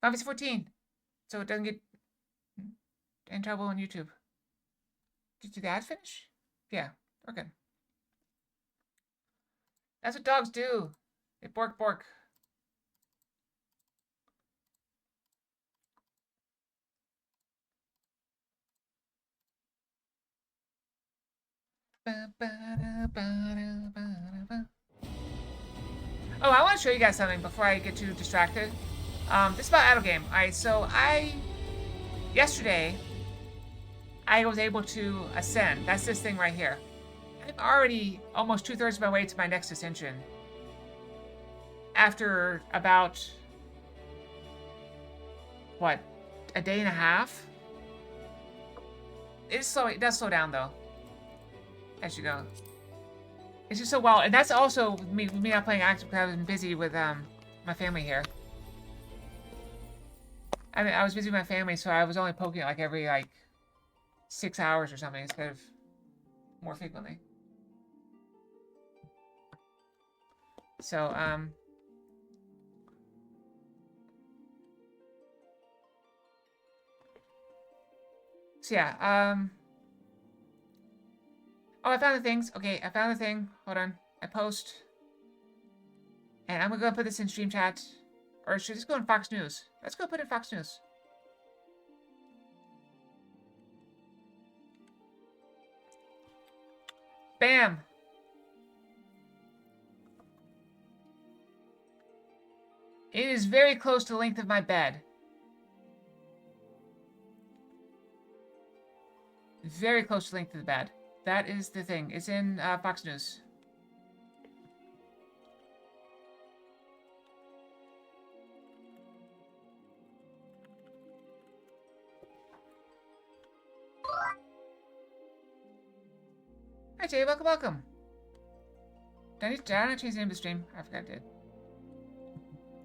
Final Fantasy 14. So it doesn't get in trouble on YouTube. Did the ad finish? Yeah, we're good. That's what dogs do. They bork bork. Oh, I want to show you guys something before I get too distracted. This is about Idle Game. Alright, so yesterday, I was able to ascend. That's this thing right here. I'm already almost 2/3 of my way to my next ascension. After about, what, a day and a half? It does slow down though, as you go. It's just so well, and that's also me not playing active because I was busy with my family here. I mean, I was busy with my family, so I was only poking like every 6 hours or something instead of more frequently. So yeah, oh, I found the things. Okay, I found the thing. Hold on. I post. And I'm gonna go put this in stream chat. Or should this go in Fox News? Let's go put it in Fox News. Bam! It is very close to the length of my bed. Very close to the length of the bed. That is the thing. It's in Fox News. Hi Jay, welcome, welcome. Did I not change the name of the stream? I forgot I did.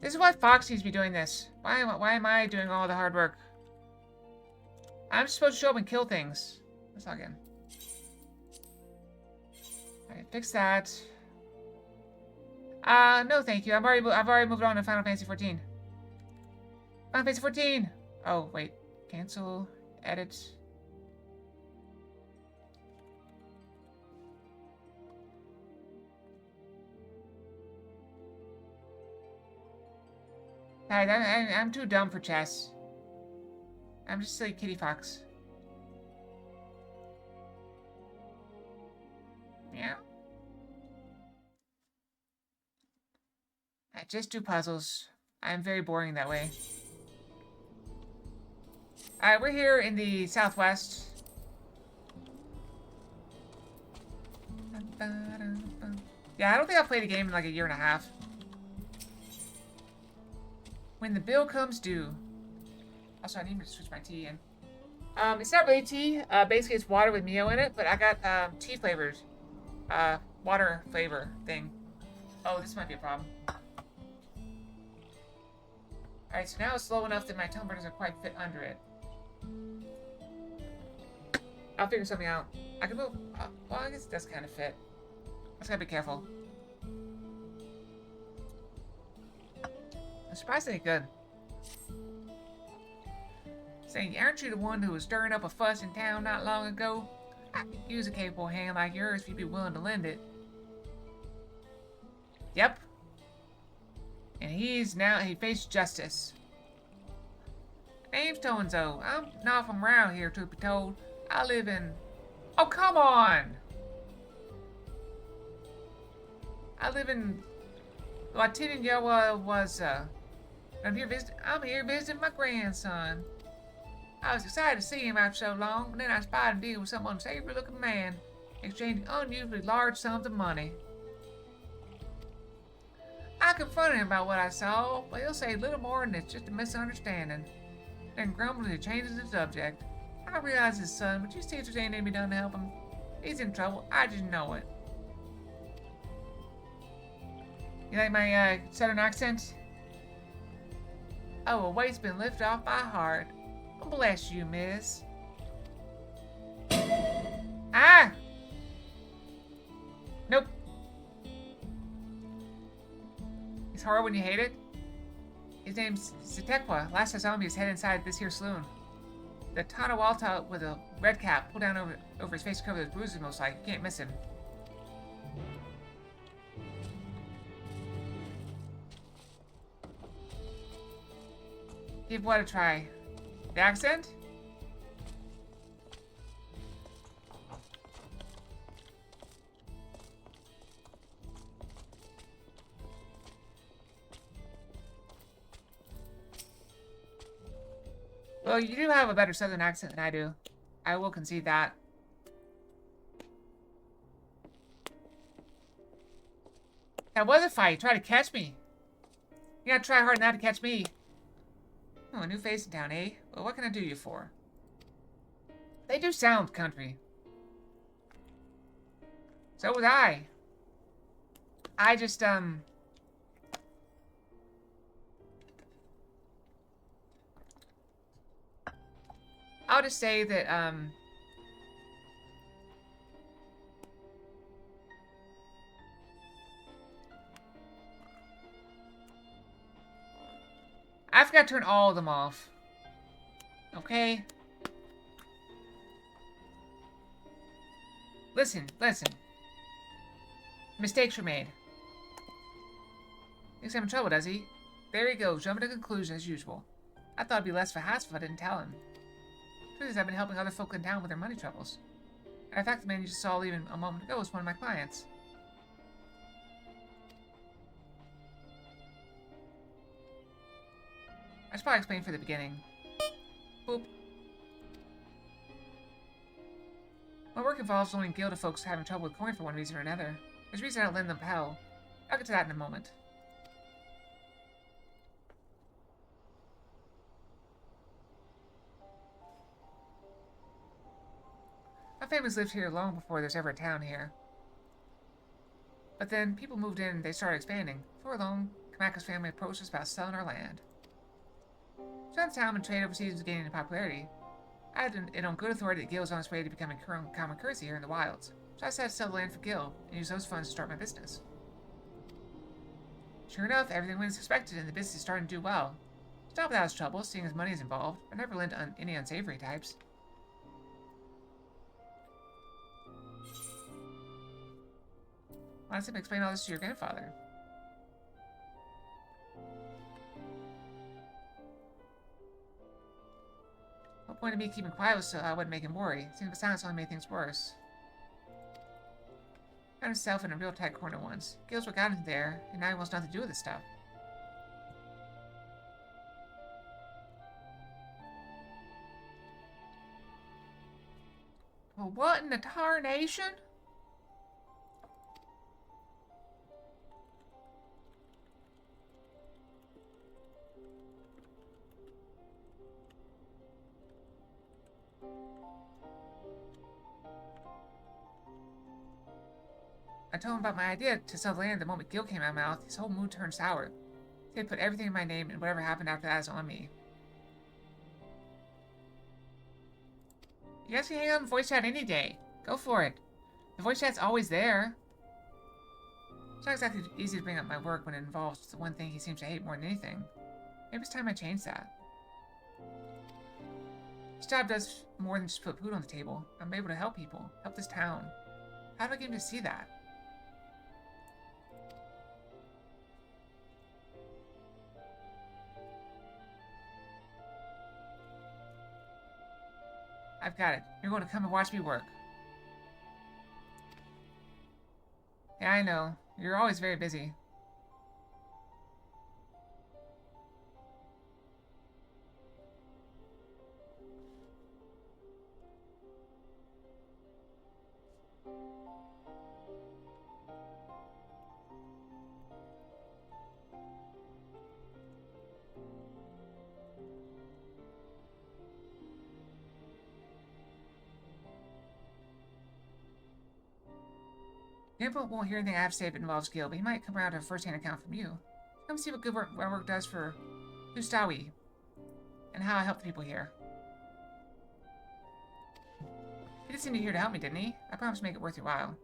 This is why Fox needs to be doing this. Why am I doing all the hard work? I'm supposed to show up and kill things. Let's log in. Alright, fix that. No thank you. I've already moved on to Final Fantasy 14. Final Fantasy 14! Oh, wait. Cancel. Edit. I'm too dumb for chess. I'm just a silly kitty fox. Meow. I just do puzzles. I'm very boring that way. Alright, we're here in the southwest. Yeah, I don't think I've played a game in like a year and a half. When the bill comes due. Also, I need to switch my tea in. It's not really tea. Basically, it's water with Mio in it, but I got tea flavored. Water flavor thing. Oh, this might be a problem. Alright, so now it's low enough that my tumbler doesn't quite fit under it. I'll figure something out. I can move. Well, I guess it does kind of fit. I just gotta be careful. I'm surprisingly good. Saying, aren't you the one who was stirring up a fuss in town not long ago? I could use a capable hand like yours if you'd be willing to lend it. Yep. And he faced justice. Name's so-and-so. I'm not from around here, truth be told. I live in... Oh, come on! I live in... Lieutenant Yawa was, I'm here visiting my grandson. I was excited to see him after so long, but then I spied him deal with some unsavory-looking man, exchanging unusually large sums of money. I confronted him about what I saw, but he'll say little more than it's just a misunderstanding. Then grumbles and changes the subject. I realize his son, but you see if there's anything to be done to help him. He's in trouble, I just know it. You like my southern accent? Oh, a weight's been lifted off my heart. Bless you, miss. Ah! Nope. It's hard when you hate it. His name's Zatekwa. Last I saw him, he was headed inside this here saloon. The Tanawalta with a red cap pulled down over his face to cover those bruises most like. You can't miss him. Give what a try. The accent? Well, you do have a better southern accent than I do. I will concede that. That was a fight. Try to catch me. You gotta try hard not to catch me. Oh, a new face in town, eh? Well, what can I do you for? They do sound country. So was I. I just, I'll just say that, I forgot to turn all of them off. Okay? Listen. Mistakes were made. Thinks I'm in trouble, does he? There he goes, jumping to conclusions as usual. I thought it'd be less of a hassle if I didn't tell him. Truth is, I've been helping other folk in town with their money troubles. In fact, the man you just saw leaving a moment ago was one of my clients. I should probably explain from the beginning. Boop. My work involves loaning guild of folks having trouble with coin for one reason or another. There's a reason I don't lend them hell. I'll get to that in a moment. My family's lived here long before there's ever a town here. But then people moved in and they started expanding. Before long, Kamaka's family approached us about selling our land. Since town and trade overseas was gaining in popularity, I had it on good authority that Gil was on its way to becoming common currency here in the wilds. So I decided to sell the land for Gil and use those funds to start my business. Sure enough, everything went as expected and the business is starting to do well. It's not without its trouble, seeing as money is involved. I never lent on any unsavory types. Why don't you explain all this to your grandfather? The whole point of me keeping quiet was so I wouldn't make him worry. Seeing the silence only made things worse. Found himself in a real tight corner once. Gil's what got him there, and now he wants nothing to do with this stuff. Well, what in the tarnation? I told him about my idea to sell the land the moment Gil came out of my mouth. His whole mood turned sour. He had put everything in my name, and whatever happened after that is on me. You guys can hang out in voice chat any day. Go for it. The voice chat's always there. It's not exactly easy to bring up my work when it involves the one thing he seems to hate more than anything. Maybe it's time I change that. This job does more than just put food on the table. I'm able to help people, help this town. How do I get him to see that? I've got it. You're going to come and watch me work. Yeah, I know. You're always very busy. Grandpa won't hear anything I have to say if it involves Gil, but he might come around to a first-hand account from you. Come see what good work my work does for Hustawi, and how I help the people here. He did seem to be here to help me, didn't he? I promise to make it worth your while.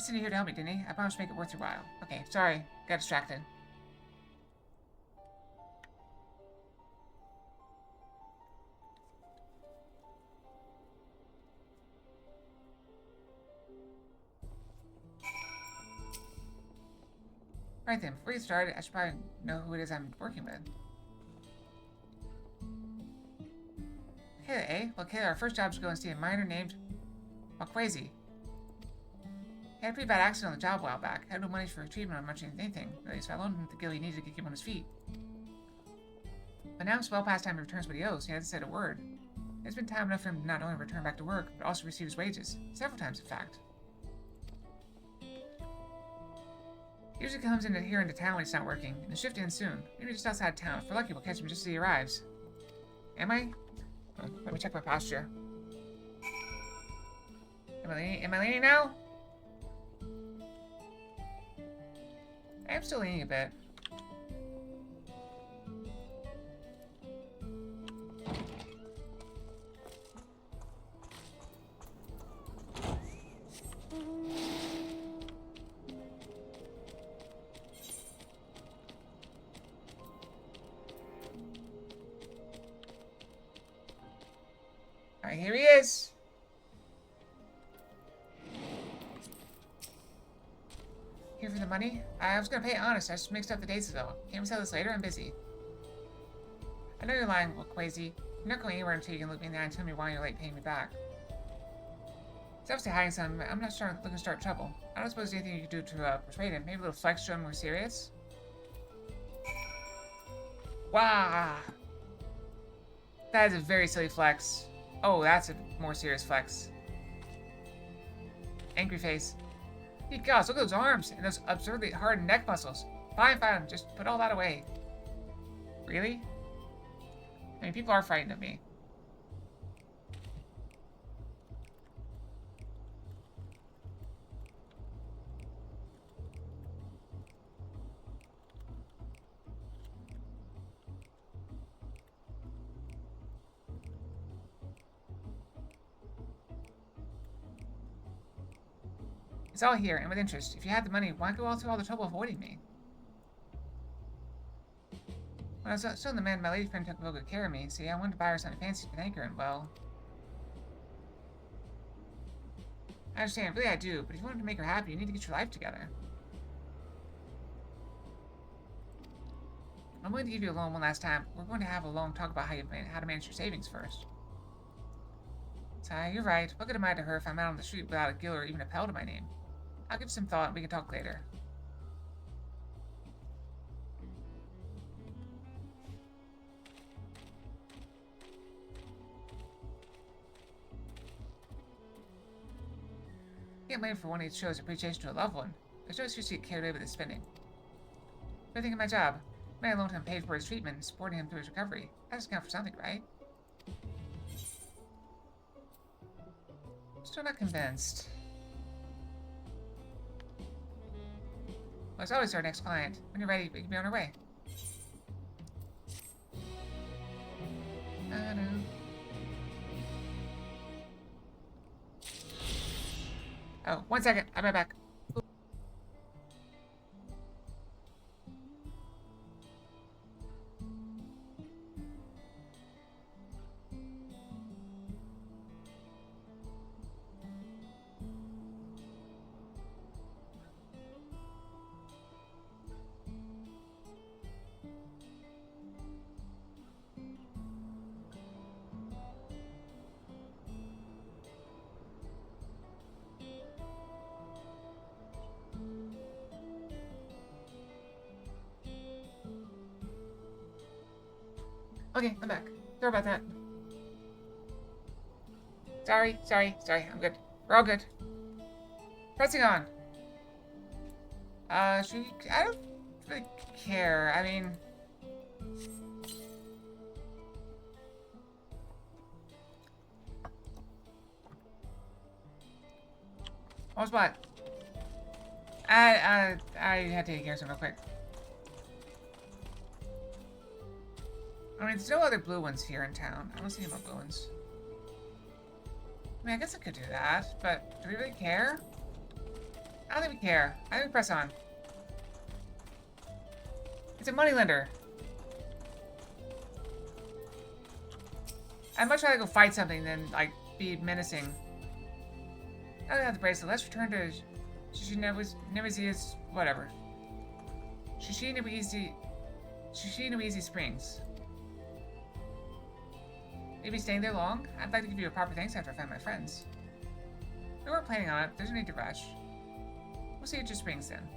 sent you here to help me, didn't he? I promised to make it worth your while. Okay, sorry. Got distracted. Right then, before you start, I should probably know who it is I'm working with. Kayla, eh? Well, Kayla, our first job is to go and see a miner named Crazy. He had a pretty bad accident on the job a while back. Had no money for treatment or much anything, really, so I loaned him the gil he needed to get him on his feet. But now it's well past time he returns what he owes. He hasn't said a word. It's been time enough for him to not only return back to work, but also receive his wages. Several times, in fact. He usually comes here into town when he's not working, and the shift ends soon. Maybe just outside town. If we're lucky, we'll catch him just as he arrives. Am I? Oh, let me check my posture. Am I leaning now? I am still leaning a bit. Alright, here he is. Here for the money? I was gonna pay honest, I just mixed up the dates though. Can't we sell this later? I'm busy. I know you're lying, Quasi. You're not going anywhere until you can look me in the eye and tell me why you're late paying me back. He's obviously hiding something. I'm not looking to start trouble. I don't suppose there's anything you could do to persuade him. Maybe a little flex show him we're serious? Wow! That is a very silly flex. Oh, that's a more serious flex. Angry face. Hey, gosh, look at those arms and those absurdly hard neck muscles. Fine, fine, just put all that away. Really? I mean, people are frightened of me. It's all here, and with interest. If you had the money, why go through all the trouble avoiding me? When I was still the man, my lady friend took real good care of me. See, I wanted to buy her something fancy to thank her, and well... I understand, really I do, but if you wanted to make her happy, you need to get your life together. I'm going to give you a loan one last time. We're going to have a long talk about how to manage your savings first. So, you're right. What good am I to her if I'm out on the street without a gil or even a pell to my name? I'll give it some thought and we can talk later. Can't wait for one of these shows appreciation to a loved one. There's no excuse to get carried away with his spending. What do you think of my job? I loaned him paid for his treatment and supporting him through his recovery. That doesn't count for something, right? Still not convinced. Well, it's always our next client. When you're ready, we can be on our way. I know. Oh, 1 second. I'll be right back. Okay, I'm back. Sorry about that. Sorry. I'm good. We're all good. Pressing on. I don't really care. I mean... What's what? I had to take care of something real quick. I mean, there's no other blue ones here in town. I don't see any more blue ones. I mean, I guess I could do that, but do we really care? I don't think we care. I think we press on. It's a moneylender. I'd much rather go fight something than, like, be menacing. I don't have the bracelet. Let's return to Shishinobui's, whatever. Shishinobui's Springs. Maybe staying there long? I'd like to give you a proper thanks after I find my friends. We weren't planning on it. There's no need to rush. We'll see you at your Springs then.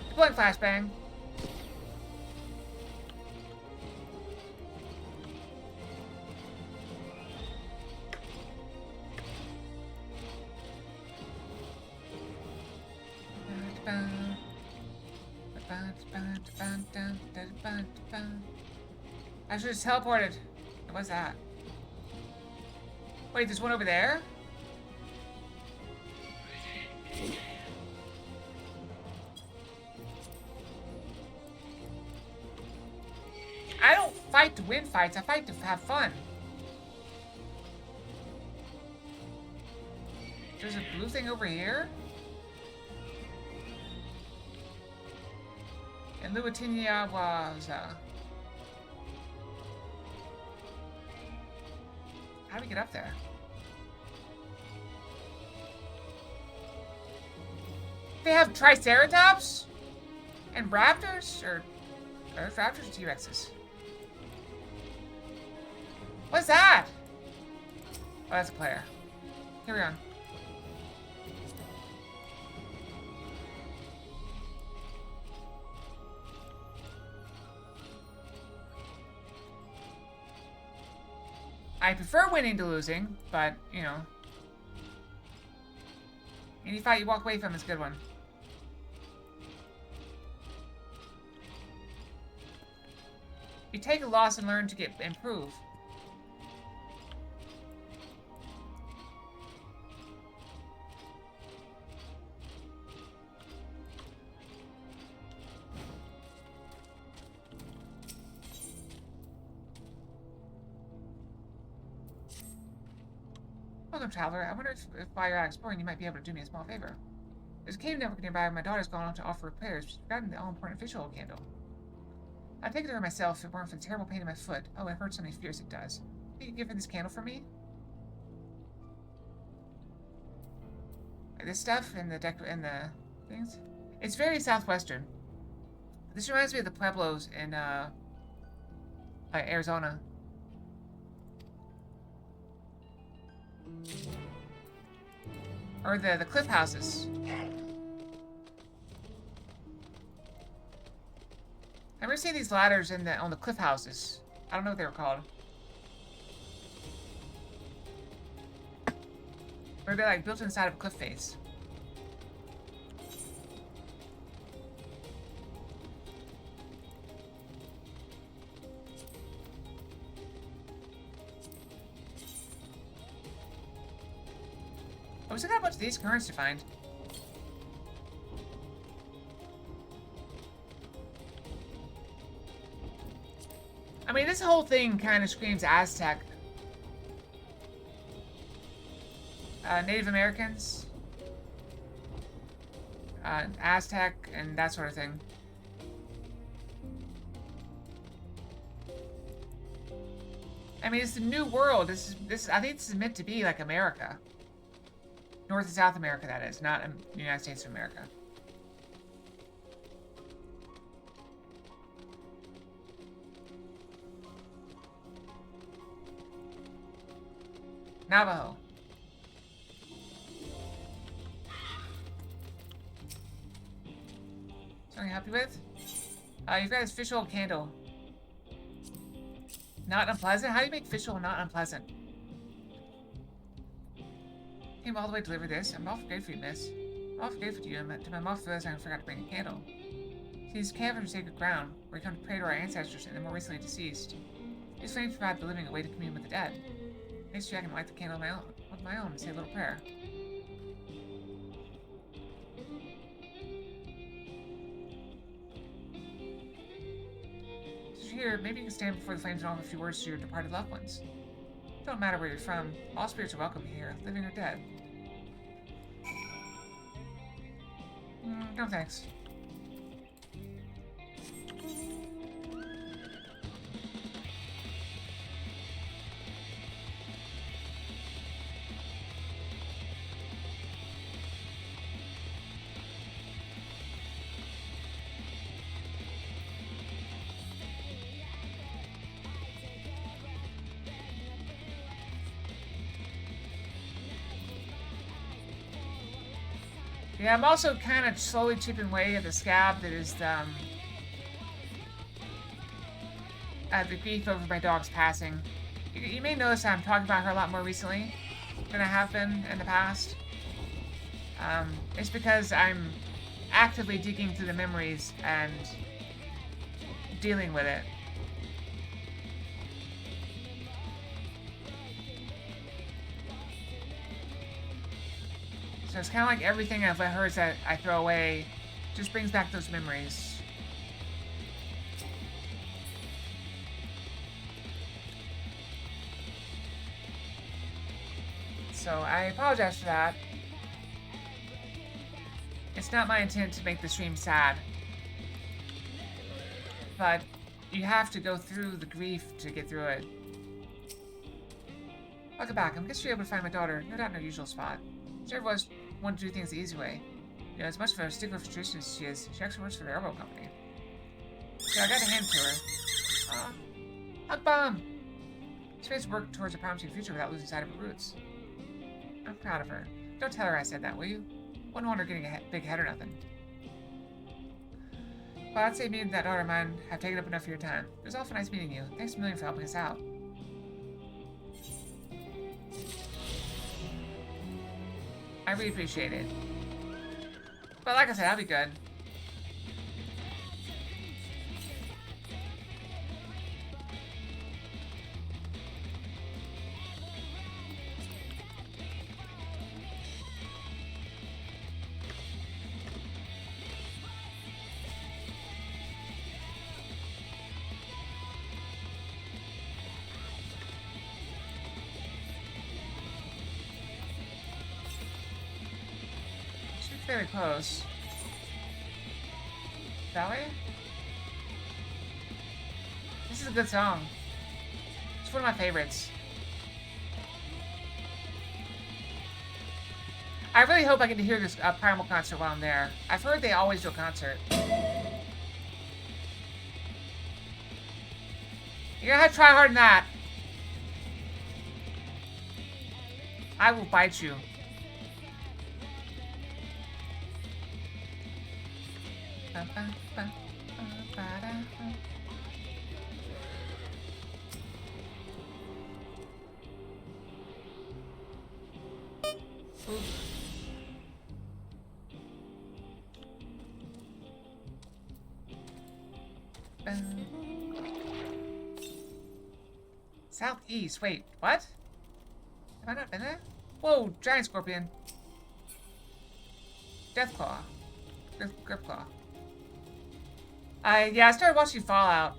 Deploying flashbang. I should have teleported. What's that? Wait, there's one over there? I don't fight to win fights, I fight to have fun. There's a blue thing over here? And Luatinia was, how do we get up there? They have Triceratops? And Raptors? Or Raptors or T-Rexes? What's that? Oh, that's a player. Carry on. I prefer winning to losing, but, you know. Any fight you walk away from is a good one. You take a loss and learn to improve. Welcome, traveler. I wonder if while you're out exploring, you might be able to do me a small favor. There's a cave network nearby. My daughter's gone on to offer repairs. She's forgotten the all-important fish oil candle. I'd take it to her myself if it weren't for the terrible pain in my foot. Oh, it hurts something fierce, it does. You can give her this candle for me? Like this stuff and the things? It's very southwestern. This reminds me of the Pueblos in Arizona. Or the cliff houses. I remember seeing these ladders on the cliff houses. I don't know what they were called. Or they're like built inside of a cliff face. Oh, we still got a bunch of these currents to find. I mean, this whole thing kind of screams Aztec. Native Americans. Aztec and that sort of thing. I mean, it's the new world. This is. I think this is meant to be like America. North and South America, that is, not the United States of America. Navajo. Something you're happy with? You've got this fish oil candle. Not unpleasant? How do you make fish oil not unpleasant? Came all the way to deliver this. I'm awful grateful for you, miss. I'm awful grateful to you. To my awful realize I forgot to bring a candle. See, these caverns are sacred ground, where we come to pray to our ancestors and the more recently deceased. These flames provide the living a way to commune with the dead. Next year I can light the candle with my own and say a little prayer. you're here, maybe you can stand before the flames and offer a few words to your departed loved ones. It don't matter where you're from. All spirits are welcome here, living or dead. No thanks. Yeah, I'm also kind of slowly chipping away at the scab that is the grief over my dog's passing. You may notice I'm talking about her a lot more recently than I have been in the past. It's because I'm actively digging through the memories and dealing with it. So it's kind of like everything I've let her that I throw away just brings back those memories. So I apologize for that. It's not my intent to make the stream sad. But you have to go through the grief to get through it. Welcome back. I'm guessing you're able to find my daughter. No doubt in her usual spot. She never was one to do things the easy way. You know, as much of a stickler for tradition as she is, she actually works for the railroad company. So I got to hand to her. Hug bomb! She made work towards a promising future without losing sight of her roots. I'm proud of her. Don't tell her I said that, will you? Wouldn't want her getting a big head or nothing. Well, I'd say me and that daughter of mine have taken up enough of your time. It was awful nice meeting you. Thanks a million for helping us out. I really appreciate it. But like I said, I'll be good. Very close. That way? This is a good song. It's one of my favorites. I really hope I get to hear this Primal concert while I'm there. I've heard they always do a concert. You're gonna have to try harder than that. I will bite you. Southeast. Wait, what? Have I not been there? Whoa, giant scorpion. Deathclaw. Gripclaw. Yeah, I started watching Fallout.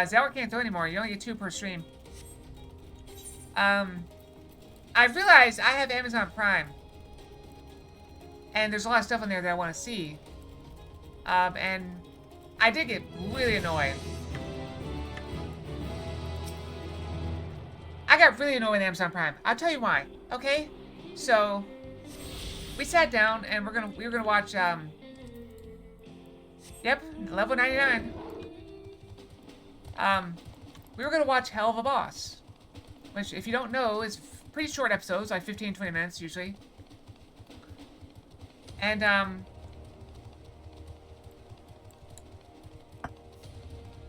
Zelda can't throw anymore. You only get 2 per stream. I realized I have Amazon Prime. And there's a lot of stuff on there that I want to see. And I did get really annoyed. I got really annoyed with Amazon Prime. I'll tell you why. Okay? So we sat down and we were gonna watch yep, level 99. We were gonna watch Hell of a Boss, which, if you don't know, is pretty short episodes, like 15-20 minutes usually. And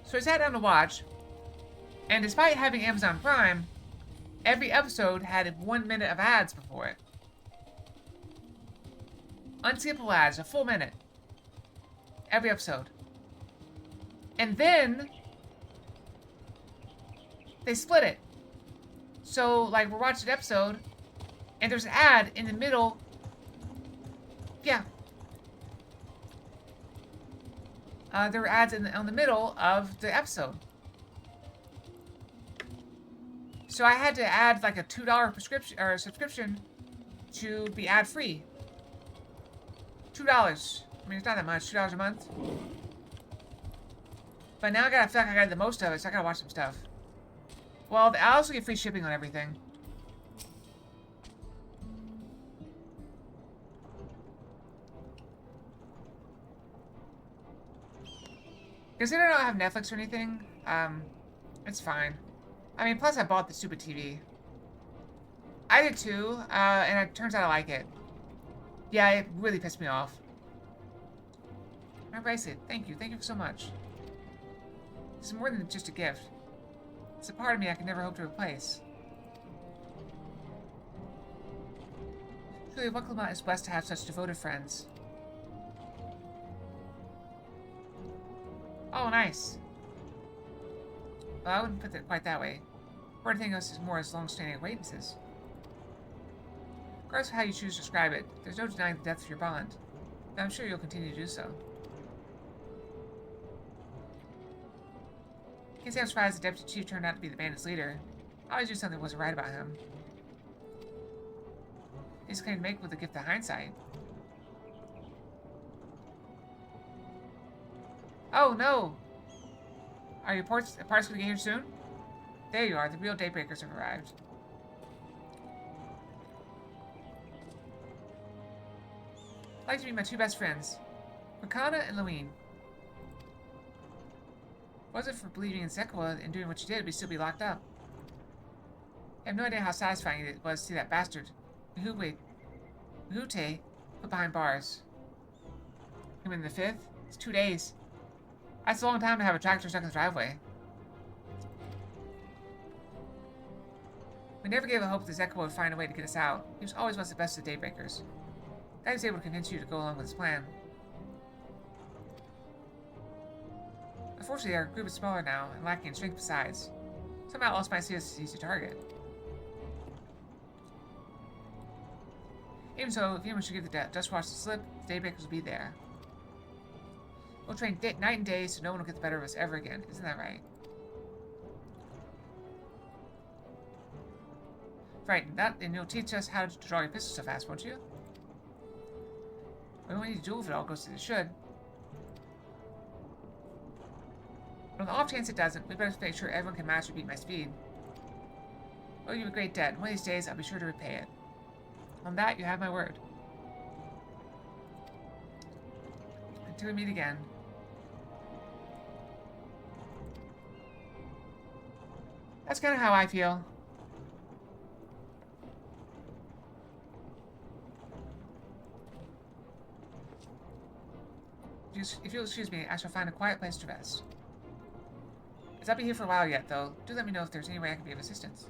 so I sat down to watch, and despite having Amazon Prime, every episode had 1 minute of ads before it. Unskippable ads, a full minute. Every episode. And then they split it. So, like, we're watching an episode, and there's an ad in the middle. Yeah. there were ads on the middle of the episode. So I had to add like a $2 prescription or subscription to be ad free. $2. I mean, it's not that much. $2 a month. But now I feel like I got the most of it, so I gotta watch some stuff. Well, I also get free shipping on everything. Considering I don't have Netflix or anything, it's fine. I mean, plus I bought the stupid TV. I did too, and it turns out I like it. Yeah, it really pissed me off. My bracelet, thank you so much. It's more than just a gift. It's a part of me I could never hope to replace. Truly, Wackelmont is blessed to have such devoted friends. Oh, nice. Well, I wouldn't put it quite that way. Everything else is more as long-standing acquaintances. Regardless of how you choose to describe it, there's no denying the depth of your bond. And I'm sure you'll continue to do so. Can't say I'm surprised the Deputy Chief turned out to be the bandit's leader. I always knew something wasn't right about him. He's claimed to make with the gift of hindsight. Oh no! Are your parts going to get here soon? There you are, the real Daybreakers have arrived. I'd like to meet my two best friends, Rakana and Lewin. Was it for believing in Zekwa and doing what you did, we'd still be locked up. I have no idea how satisfying it was to see that bastard, Mahute, put behind bars. Him in the 5th? It's 2 days. That's a long time to have a tractor stuck in the driveway. We never gave a hope that Zekwa would find a way to get us out. He was always once the best of the Daybreakers. Glad he was able to convince you to go along with his plan. Unfortunately, our group is smaller now, and lacking in strength besides. Some outlaws might see us as an easy target. Even so, if anyone should give the Dust Watch the slip, the Daybreakers will be there. We'll train night and day so no one will get the better of us ever again. Isn't that right? Right, and you'll teach us how to draw your pistol so fast, won't you? We won't need to duel if it all goes as it should. But on the off chance it doesn't, we better make sure everyone can match or beat my speed. Oh, you have a great debt, and one of these days I'll be sure to repay it. On that, you have my word. Until we meet again. That's kind of how I feel. If you'll excuse me, I shall find a quiet place to rest. As I'll be here for a while yet, though, do let me know if there's any way I can be of assistance.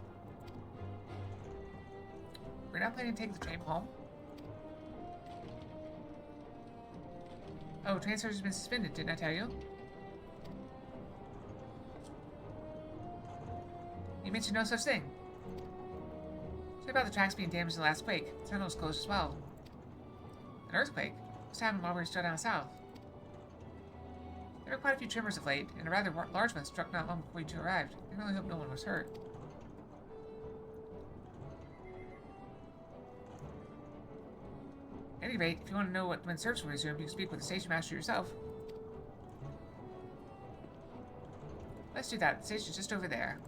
We're not planning to take the train home? Oh, train service has been suspended, didn't I tell you? You mentioned no such thing. What about the tracks being damaged in the last quake? The tunnel was closed as well. An earthquake? What's happened while we were still down south? There were quite a few tremors of late, and a rather large one struck not long before you two arrived. I can only hope no one was hurt. At any rate, if you want to know when service will resume, you can speak with the station master yourself. Let's do that. The station's just over there.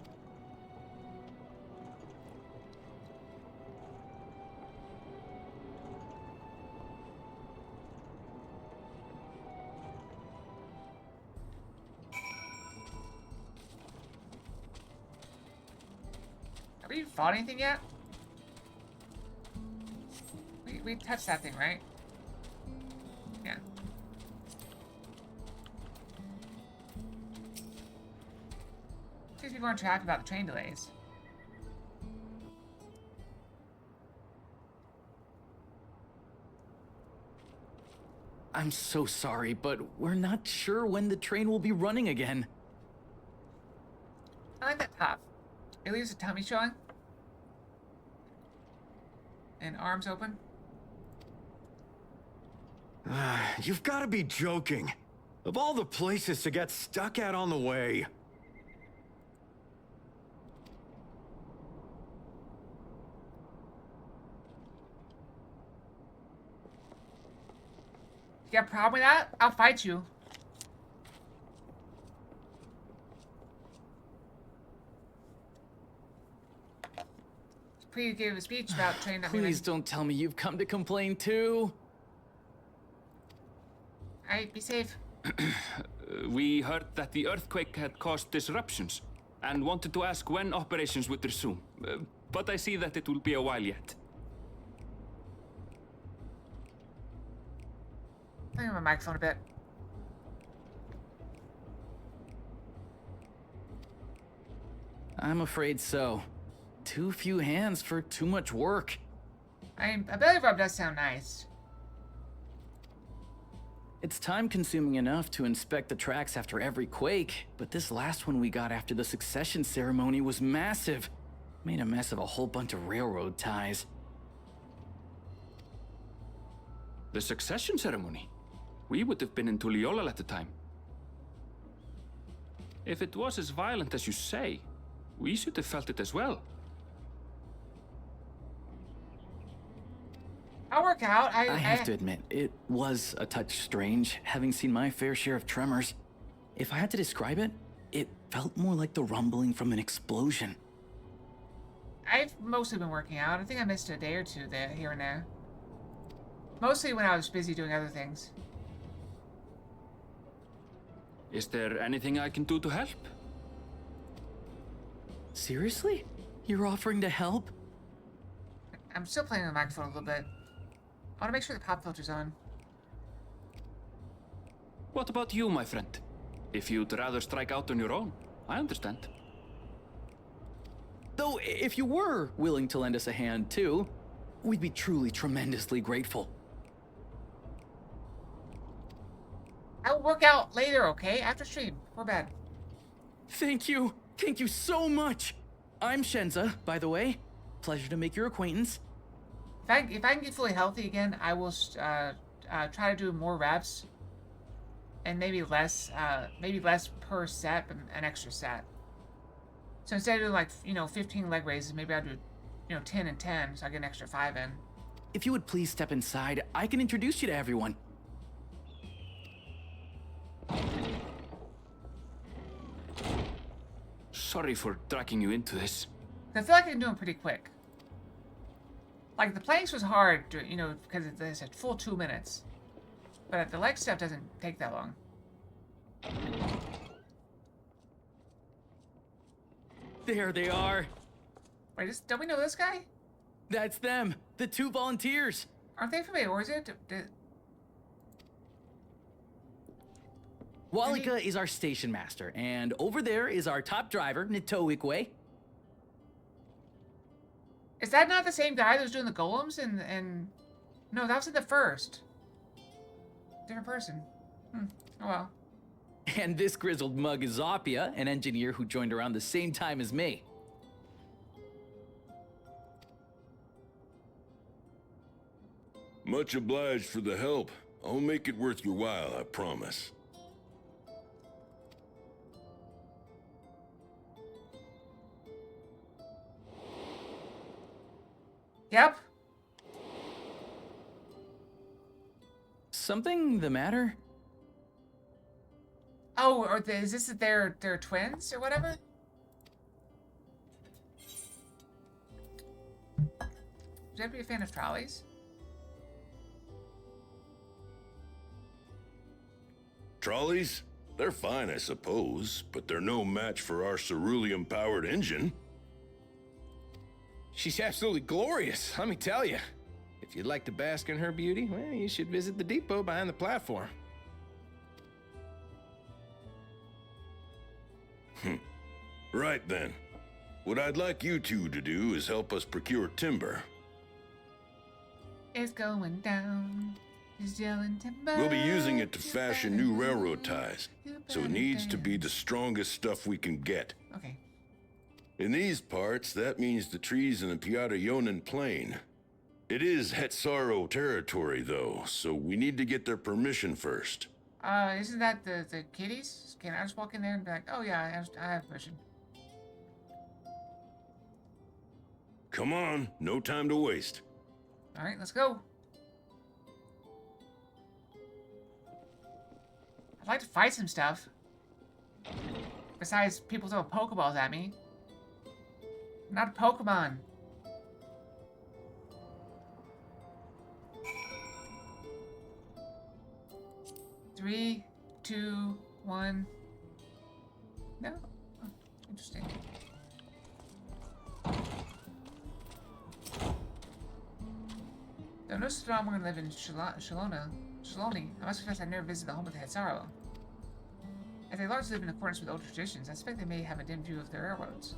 Have we even fought anything yet? We touched that thing, right? Yeah. These people aren't too happy about the train delays. I'm so sorry, but we're not sure when the train will be running again. I like that top. It leaves a tummy showing. And arms open. You've got to be joking. Of all the places to get stuck at on the way. You got a problem with that? I'll fight you. Please give a speech about training that Please don't tell me you've come to complain too. Alright, be safe. We heard that the earthquake had caused disruptions and wanted to ask when operations would resume. But I see that it will be a while yet. Play with my microphone a bit. I'm afraid so. Too few hands for too much work. A belly rub does sound nice. It's time-consuming enough to inspect the tracks after every quake, but this last one we got after the succession ceremony was massive. Made a mess of a whole bunch of railroad ties. The succession ceremony? We would have been in Tuliolal at the time. If it was as violent as you say, we should have felt it as well. I'll work out. I have to admit, it was a touch strange, having seen my fair share of tremors. If I had to describe it, it felt more like the rumbling from an explosion. I've mostly been working out. I think I missed a day or two there, here and there. Mostly when I was busy doing other things. Is there anything I can do to help? Seriously? You're offering to help? I'm still playing with the microphone a little bit. I want to make sure the pop filter's on. What about you, my friend? If you'd rather strike out on your own, I understand. Though, if you were willing to lend us a hand too, we'd be truly tremendously grateful. I'll work out later, okay? After stream. Before bed. Thank you. Thank you so much. I'm Shenza, by the way. Pleasure to make your acquaintance. If I can get fully healthy again, I will try to do more reps. And maybe less per set, but an extra set. So instead of doing like, 15 leg raises, maybe I'll do, 10 and 10, so I get an extra 5 in. If you would please step inside, I can introduce you to everyone. Sorry for dragging you into this. I feel like I can do them pretty quick. Like, the planks was hard, because it's a full 2 minutes. But the leg stuff doesn't take that long. There they are. Wait, don't we know this guy? That's them, the 2 volunteers. Aren't they familiar, or is it? Walika is our station master, and over there is our top driver, Nitoikwe. Is that not the same guy that was doing the golems and... No, that was in the first. Different person. Oh well. And this grizzled mug is Zoppia, an engineer who joined around the same time as me. Much obliged for the help. I'll make it worth your while, I promise. Yep. Something the matter? Oh, or is this their twins or whatever? Would you ever be a fan of trolleys? Trolleys? They're fine, I suppose, but they're no match for our ceruleum-powered engine. She's absolutely glorious, let me tell you. If you'd like to bask in her beauty, well, you should visit the depot behind the platform. Right then. What I'd like you two to do is help us procure timber. It's going down. He's yelling timber. We'll be using it to fashion new railroad ties, so it needs to be the strongest stuff we can get. Okay. In these parts, that means the trees in the Piata-Yonan Plain. It is Hetsaro territory, though, so we need to get their permission first. Isn't that the kitties? Can I just walk in there and be like, oh yeah, I have permission. Come on, no time to waste. All right, let's go. I'd like to fight some stuff. Besides people throwing Pokeballs at me. I'm not a Pokemon. Three, two, one. No? Oh, interesting. Though no strong women live in Shaloni. I must confess I've never visited the home of the Head Sorrow. As they largely live in accordance with old traditions, I suspect they may have a dim view of their railroads.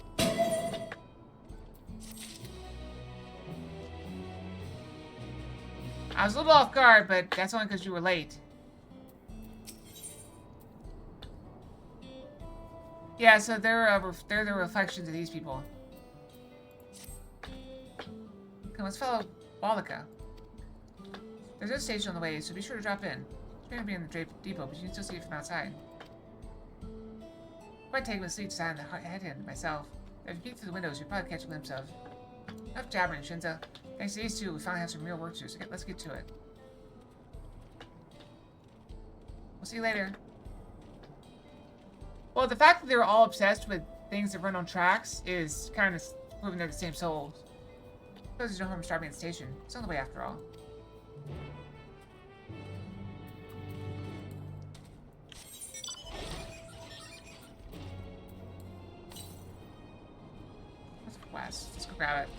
I was a little off guard, but that's only because you were late. Yeah, so they're the reflections of these people. Come, let's follow Balika. There's a station on the way, so be sure to drop in. It's going to be in the depot, but you can still see it from outside. Might take a sleep to sign the head in myself. If you peek through the windows, you'll probably catch a glimpse of. Enough jabbering, Shinza. Thanks to these two, we finally have some real work to do, so let's get to it. We'll see you later. Well, the fact that they're all obsessed with things that run on tracks is kind of proving they're the same souls. Suppose there's no harm starving at the station. It's on the way after all. That's west. Let's go grab it.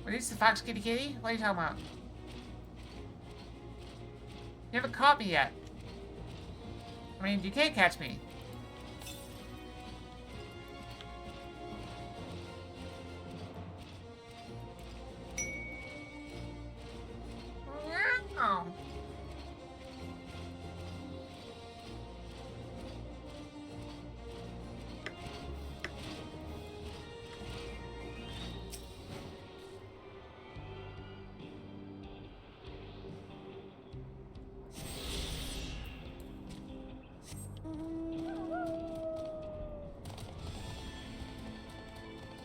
Were these the Fox Kitty Kitty? What are you talking about? You haven't caught me yet. I mean, you can't catch me. Meow.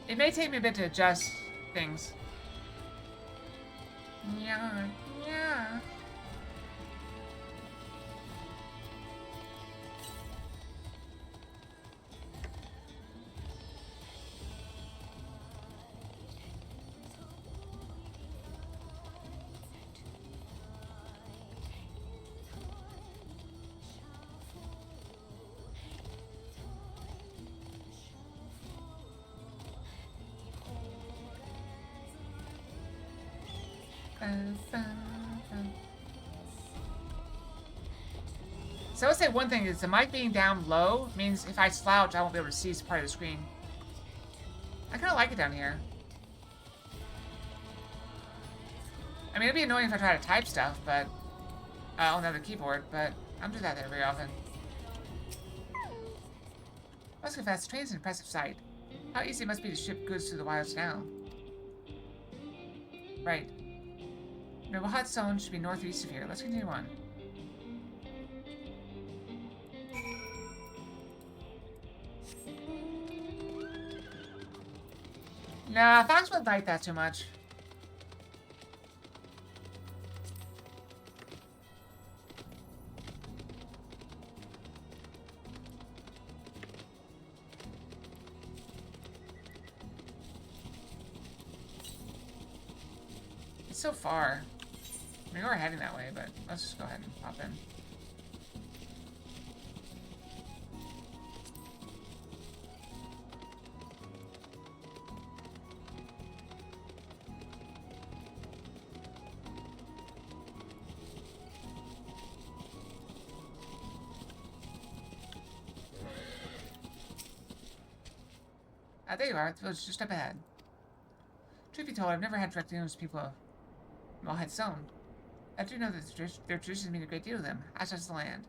It may take me a bit to adjust things. Yeah, yeah. So I would say one thing is the mic being down low means if I slouch, I won't be able to see part of the screen. I kind of like it down here. I mean, it'd be annoying if I try to type stuff, but on another keyboard, but I don't do that there very often. Must confess, the train's an impressive sight. How easy it must be to ship goods through the wilds now. Right. Noble Hut Zone should be northeast of here. Let's continue on. Nah, Fox wouldn't like that too much. It's so far. I mean, we're heading that way, but let's just go ahead and pop in. There you are. The village just up ahead. Truth be told, I've never had direct dealings with people of Malhead Zone. I do know that their traditions mean a great deal to them, as does the land.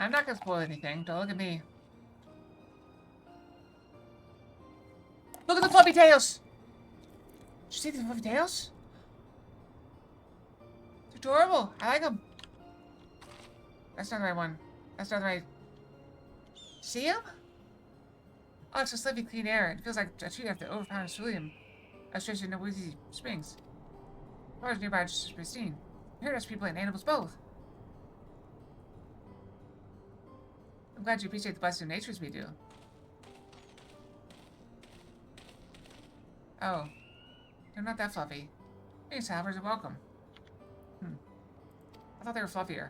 I'm not gonna spoil anything. Don't look at me. Look at the fluffy tails! Did you see the fluffy tails? It's adorable. I like them. That's not the right one. That's not the right... See him? Oh, it's just living clean air. It feels like a treat after overpowering ceruleum. I stretched in the Woozy Springs. The waters nearby are just as pristine. Here there's people and animals both. I'm glad you appreciate the blessing of nature as we do. Oh. They're not that fluffy. Thanks, Halvers, and welcome. I thought they were fluffier.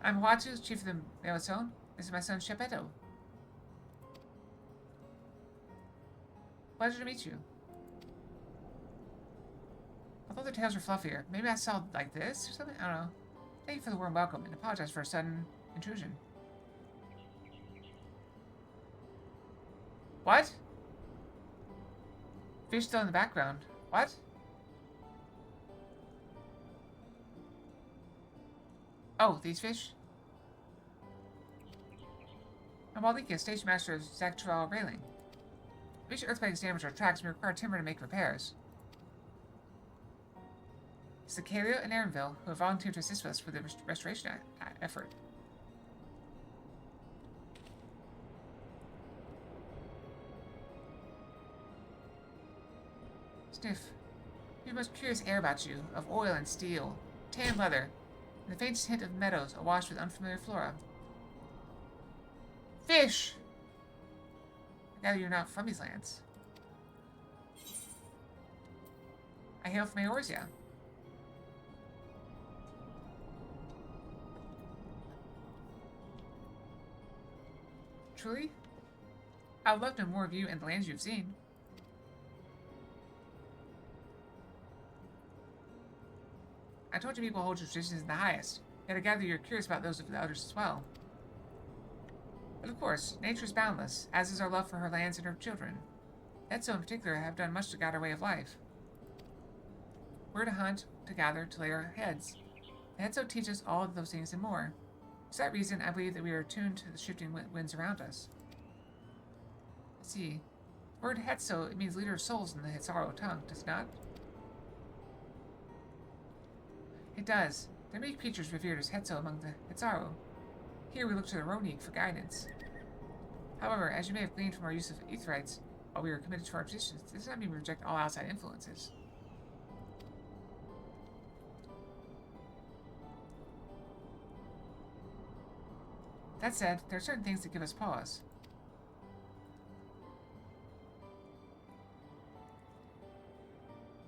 I'm Huatu, chief of the Mewason. This is my son, Shepeto. Pleasure to meet you. I thought their tails were fluffier. Maybe I saw like this or something? I don't know. Thank you for the warm welcome and apologize for a sudden intrusion. What? Fish still in the background. What? Oh, these fish? I'm Waldika, station master of Zactural Railing. Recent earthquakes damage our tracks and we require timber to make repairs. It's the Kaleo and Aaronville who have volunteered to assist us with the restoration effort. Sniff. You have the most curious air about you, of oil and steel, tan leather, and the faintest hint of meadows awash with unfamiliar flora. Fish! I gather you're not from these lands. I hail from Eorzea. Truly? I would love to know more of you and the lands you've seen. I told you people hold your traditions in the highest, yet I gather you're curious about those of the others as well. But of course, nature is boundless, as is our love for her lands and her children. Etso in particular have done much to guide our way of life. We're to hunt, to gather, to lay our heads. The Etso teach us all of those things and more. For that reason, I believe that we are attuned to the shifting winds around us. Let's see. The word Hetso, it means leader of souls in the Hetsaro tongue, does it not? It does. There are many creatures revered as Hetso among the Hetsaro. Here we look to the Ronig for guidance. However, as you may have gleaned from our use of Aetherites, while we are committed to our positions, this does not mean we reject all outside influences. That said, there are certain things that give us pause.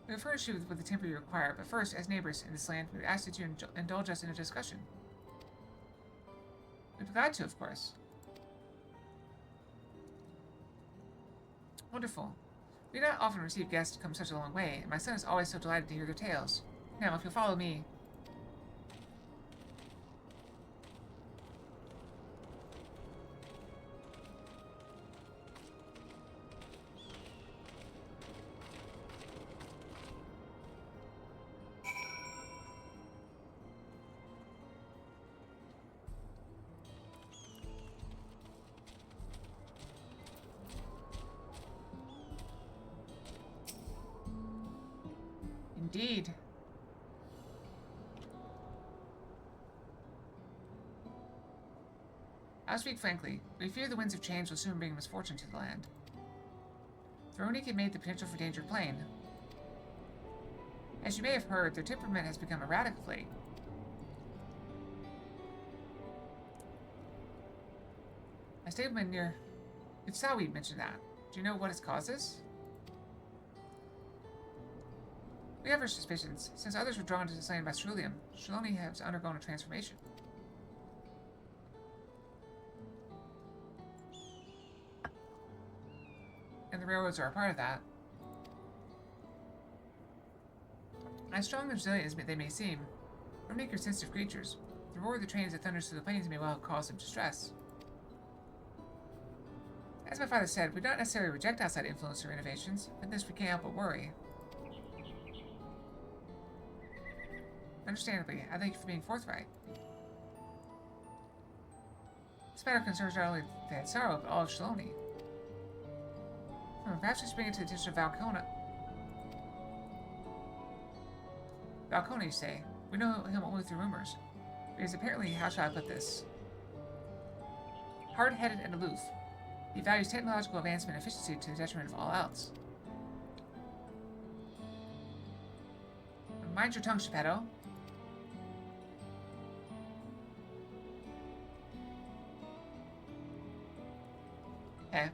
We will furnish you with the timber you require, but first, as neighbors in this land, we ask that you indulge us in a discussion. We'd be glad to, of course. Wonderful. We do not often receive guests to come such a long way, and my son is always so delighted to hear their tales. Now, if you'll follow me... Indeed. I'll speak frankly. We fear the winds of change will soon bring misfortune to the land. The Ronig have made the potential for danger plain. As you may have heard, their temperament has become erratic of late. A stableman near Utsawi mentioned that. Do you know what has caused this? We have our suspicions. Since others were drawn to this land by ceruleum, Shaloni has undergone a transformation. And the railroads are a part of that. As strong and resilient as they may seem, Ronig are sensitive creatures. The roar of the trains that thunders through the plains may well have caused them distress. As my father said, we do not necessarily reject outside influence or innovations, but this we can't help but worry. Understandably, I thank you for being forthright. This matter concerns not only the sorrow, but all of Shaloni. Perhaps we should bring it to the attention of Valcona. Valcona, you say? We know him only through rumors. Because apparently, how shall I put this? Hard-headed and aloof. He values technological advancement and efficiency to the detriment of all else. Mind your tongue, Geppetto.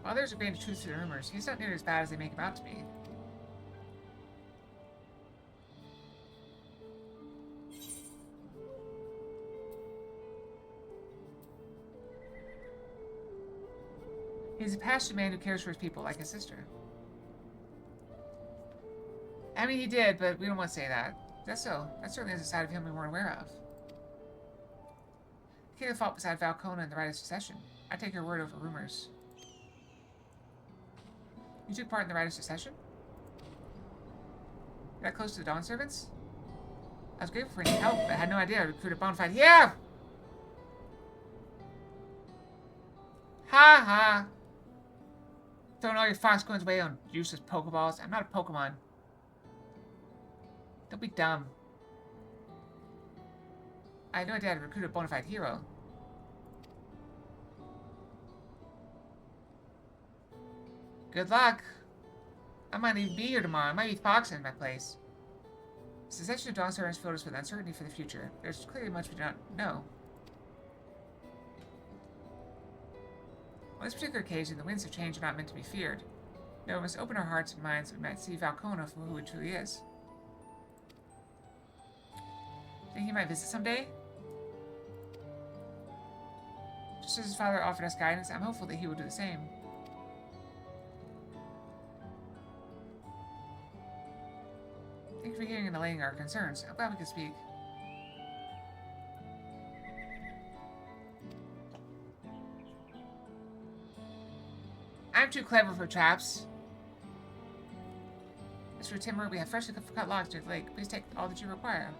While there's a grain of truth to the rumors, he's not nearly as bad as they make him out to be. He's a passionate man who cares for his people like his sister. I mean, he did, but we don't want to say that. That's so. That certainly is a side of him we weren't aware of. The king of fought beside Valcona in the right of succession. I take your word over rumors. You took part in the right of succession? That close to the Dawn servants? I was grateful for any help, but I had no idea I recruited a bonafide. Yeah! Ha ha! Throwing all your foxcoins away on useless Pokeballs. I'm not a Pokemon. Don't be dumb. I had no idea I had recruited a bona fide hero. Good luck. I might even be here tomorrow. I might be foxing in my place. The succession of Dawn servants filled us with uncertainty for the future. There's clearly much we do not know. On this particular occasion, the winds of change are not meant to be feared. No, we must open our hearts and minds so we might see Valcona for who he truly is. Think he might visit someday? Just as his father offered us guidance, I'm hopeful that he will do the same. Thank you for hearing and allaying our concerns. I'm glad we could speak. I'm too clever for traps. As for timber, we have freshly cut logs near the lake. Please take all that you require.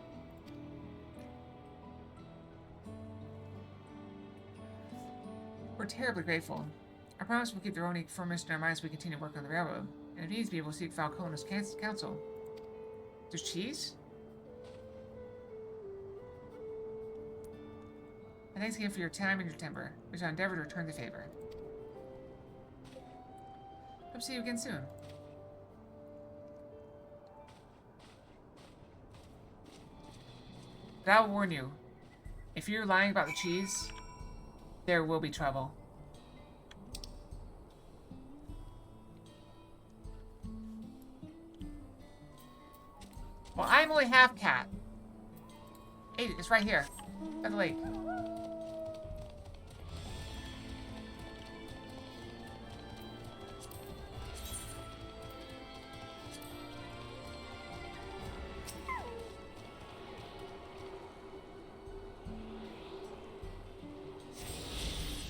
We're terribly grateful. I promise we'll keep the Roni foremost in our minds as we continue work on the railroad. And if needs be, we'll seek Falcona's counsel. There's cheese? And thanks again for your time and your timber. We shall endeavor to return the favor. Hope to see you again soon. But I will warn you, if you're lying about the cheese, there will be trouble. Well, I'm only half cat. Hey, it's right here. By the lake.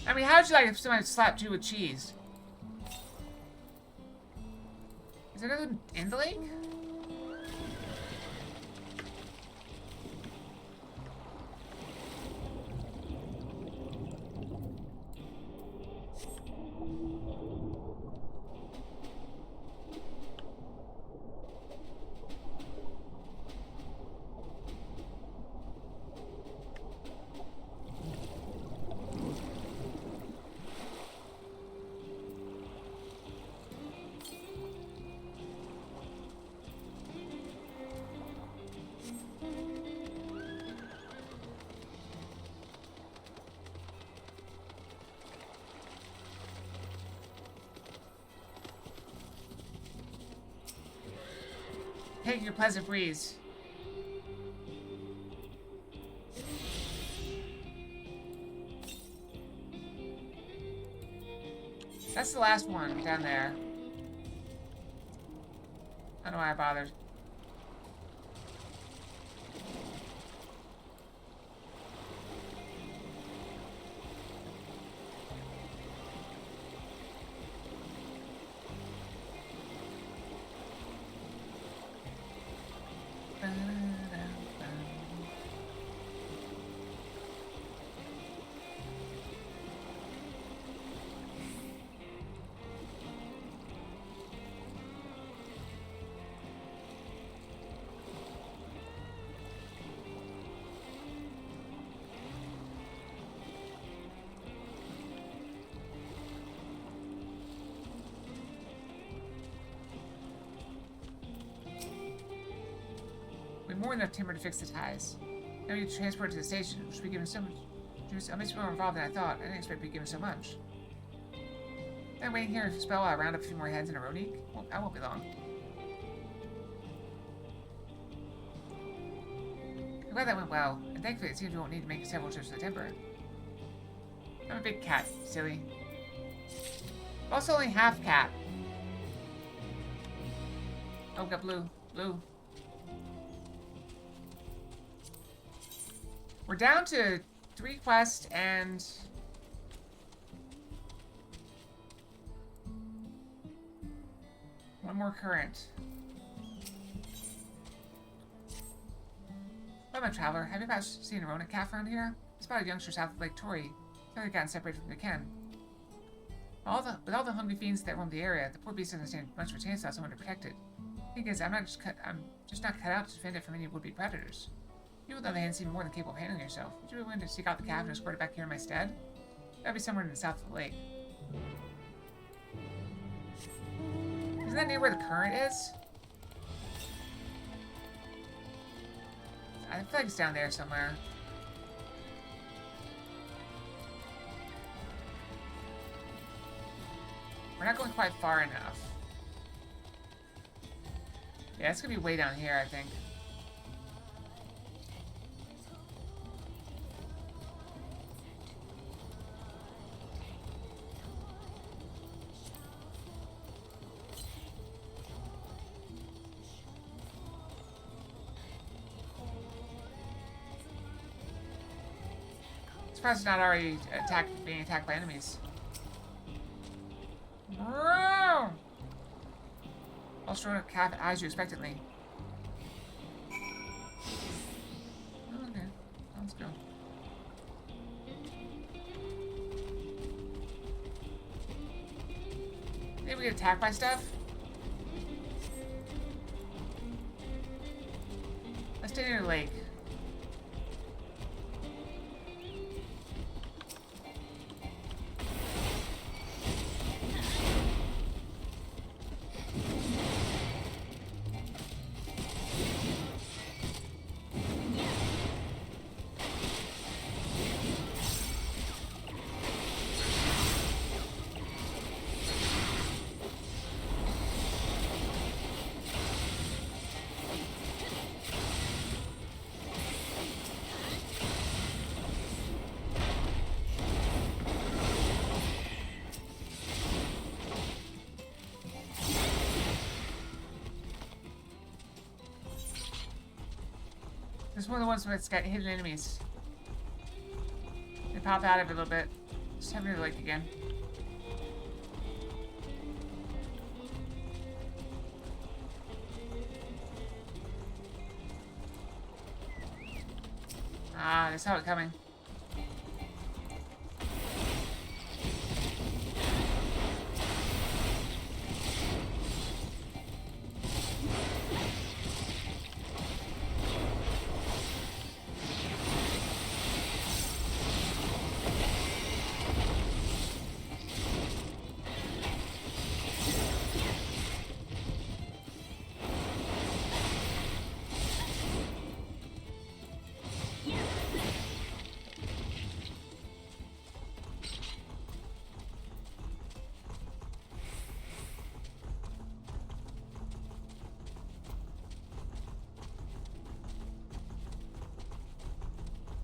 I mean, how'd you like if somebody slapped you with cheese? Is there another in the lake? Take your pleasant breeze. That's the last one down there. I don't know why I bothered. more than enough timber to fix the ties. Now we need to transport it to the station, which will be given so much. I'm much more involved than I thought. I didn't expect to be given so much. I'm waiting here to spell while I round up a few more heads in a Ronique. Well, I won't be long. I'm glad that went well, and thankfully it seems we won't need to make several trips to the timber. I'm a big cat, silly. I'm also only half cat. Oh, we got blue. Blue. We're down to 3 quests and... one more current. Welcome, my traveler. Have you ever seen a Rona calf around here? It's about a youngster south of Lake Tory. They've gotten separated from the ken. With all the hungry fiends that roam the area, the poor beast doesn't stand much of a chance without someone to protect it. The thing is, I'm just not cut out to defend it from any would-be predators. You, on the other hand, seem more than capable of handling yourself. Would you be willing to seek out the calf and escort it back here in my stead? That'd be somewhere in the south of the lake. Isn't that near where the current is? I feel like it's down there somewhere. We're not going quite far enough. Yeah, it's gonna be way down here, I think. Surprised it's not already being attacked by enemies. I'll show a calf eyes you expectantly. Okay, let's go. Maybe we get attacked by stuff? Let's stay near the lake. This is one of the ones where it's got hidden enemies. They pop out of it a little bit. Just have near the lake again. Ah, I saw it coming.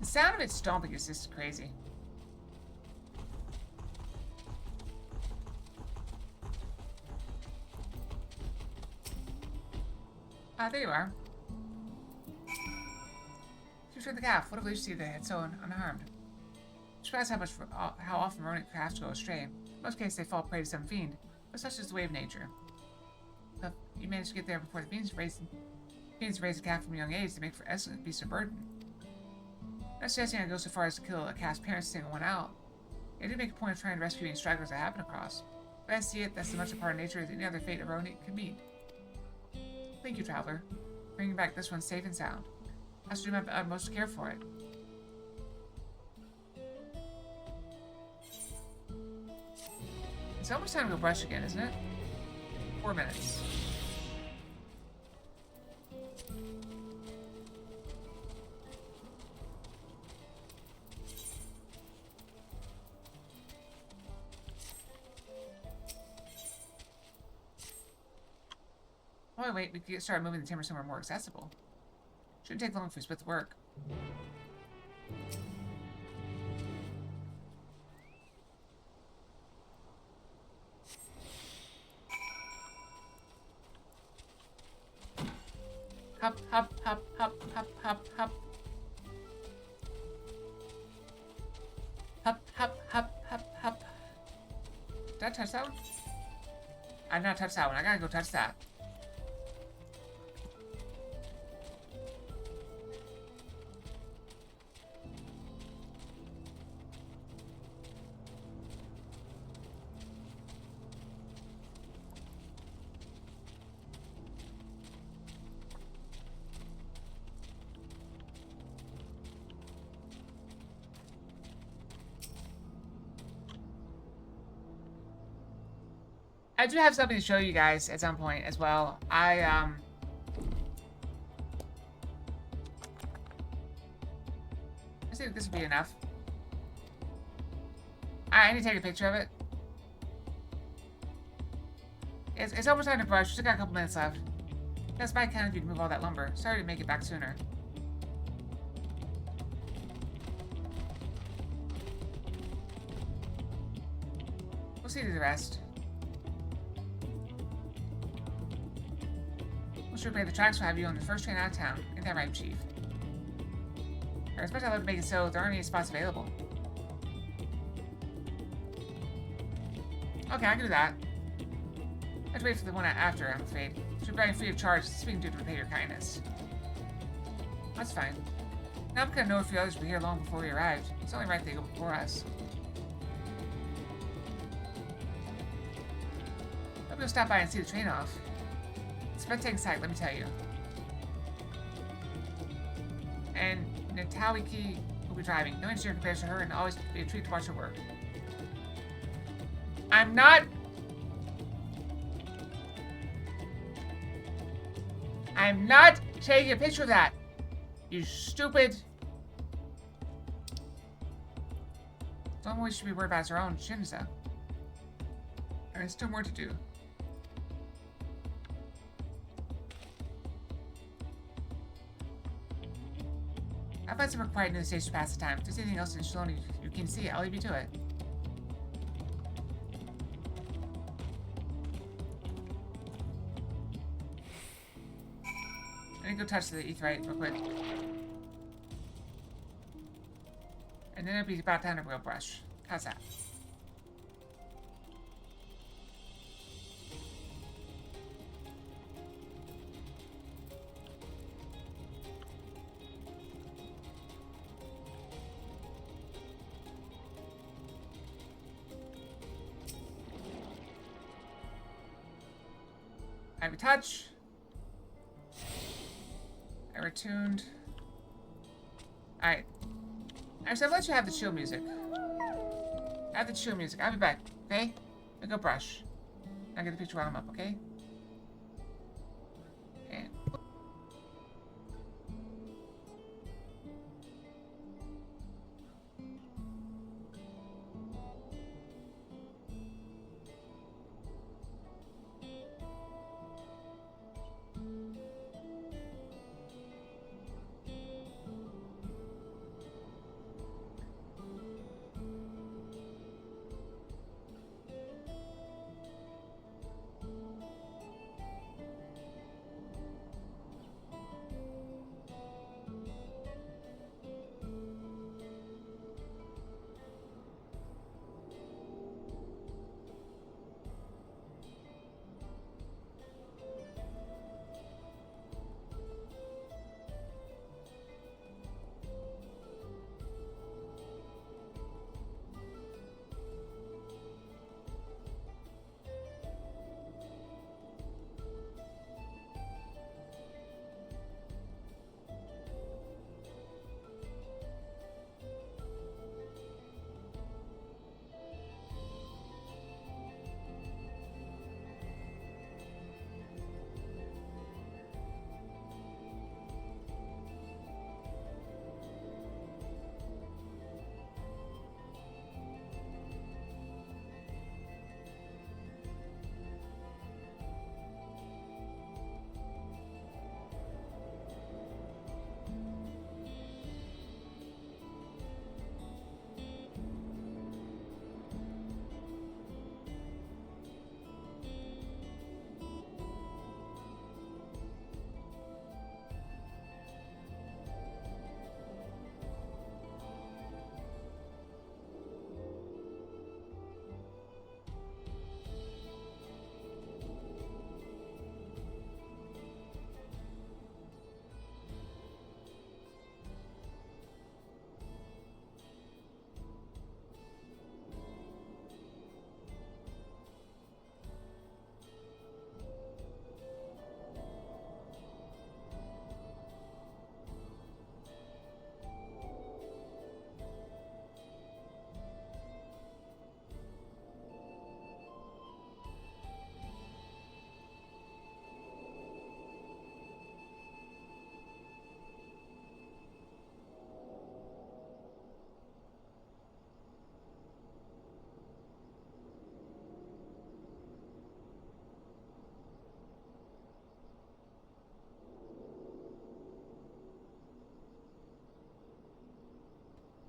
The sound of it stomping is just crazy. Ah, there you are. You with the calf. What a relief to see they had so unharmed. I'm surprised how often rodent calves go astray. In most cases, they fall prey to some fiend, but such is the way of nature. But you managed to get there before the fiends raised a calf from a young age to make for excellent beasts of burden. Not suggesting I go so far as to kill a calf's parents to single one out. I do make a point of trying to rescue any stragglers I happen across. But I see it, that's as much a part of nature as any other fate a rodent could meet. Thank you, traveler. Bringing back this one safe and sound. I shall do my utmost to care for it. It's almost time to go brush again, isn't it? 4 minutes. While we wait, we could start moving the timber somewhere more accessible. Shouldn't take long if we split the work. Hop, hop, hop, hop, hop, hop, hop. Hop, hop, hop, hop, hop. Did I touch that one? I did not touch that one. I gotta go touch that. I do have something to show you guys at some point as well. I think this would be enough. I need to take a picture of it. It's almost time to brush. Still got a couple minutes left. That's my count if you can move all that lumber. Sorry to make it back sooner. We'll see to the rest. We'll sure pay the tracks. We'll have you on the first train out of town. Ain't that right, Chief? I expect I'd love to make it so there aren't any spots available. Okay, I can do that. I have to wait for the one after, I'm afraid. Should be free of charge, speaking to repay your kindness. That's fine. Now I'm gonna know if the others were here long before we arrived. It's only right they go before us. Hope you'll stop by and see the train off. It's a breathtaking sight, let me tell you. And Natawiki will be driving. No engineer compares to her, and always be a treat to watch her work. I'm not taking a picture of that. You stupid. The only one we should be worried about is our own Shinza. There's still more to do. I'll find somewhere quiet near the station to pass the time. If there's anything else in Shaloni you can see, I'll leave you to it. Let me go touch the Aetheryte real quick. And then it'll be about time to real brush. How's that? I have a touch. I retuned. Alright. Actually, I'll let you have the chill music. Have the chill music. I'll be back, okay? I'll go brush. I'll get the picture while I'm up, okay? And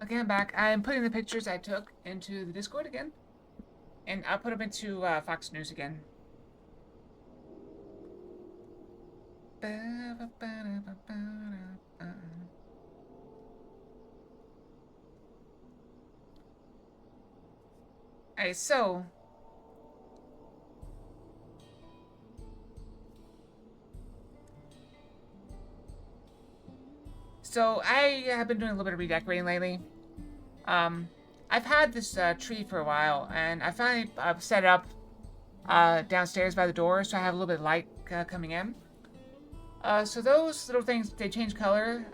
Okay, I'm back. I'm putting the pictures I took into the Discord again. And I'll put them into Fox News again. Alright, so... So, I have been doing a little bit of redecorating lately. I've had this tree for a while, and I finally set it up downstairs by the door, so I have a little bit of light coming in. So those little things, they change color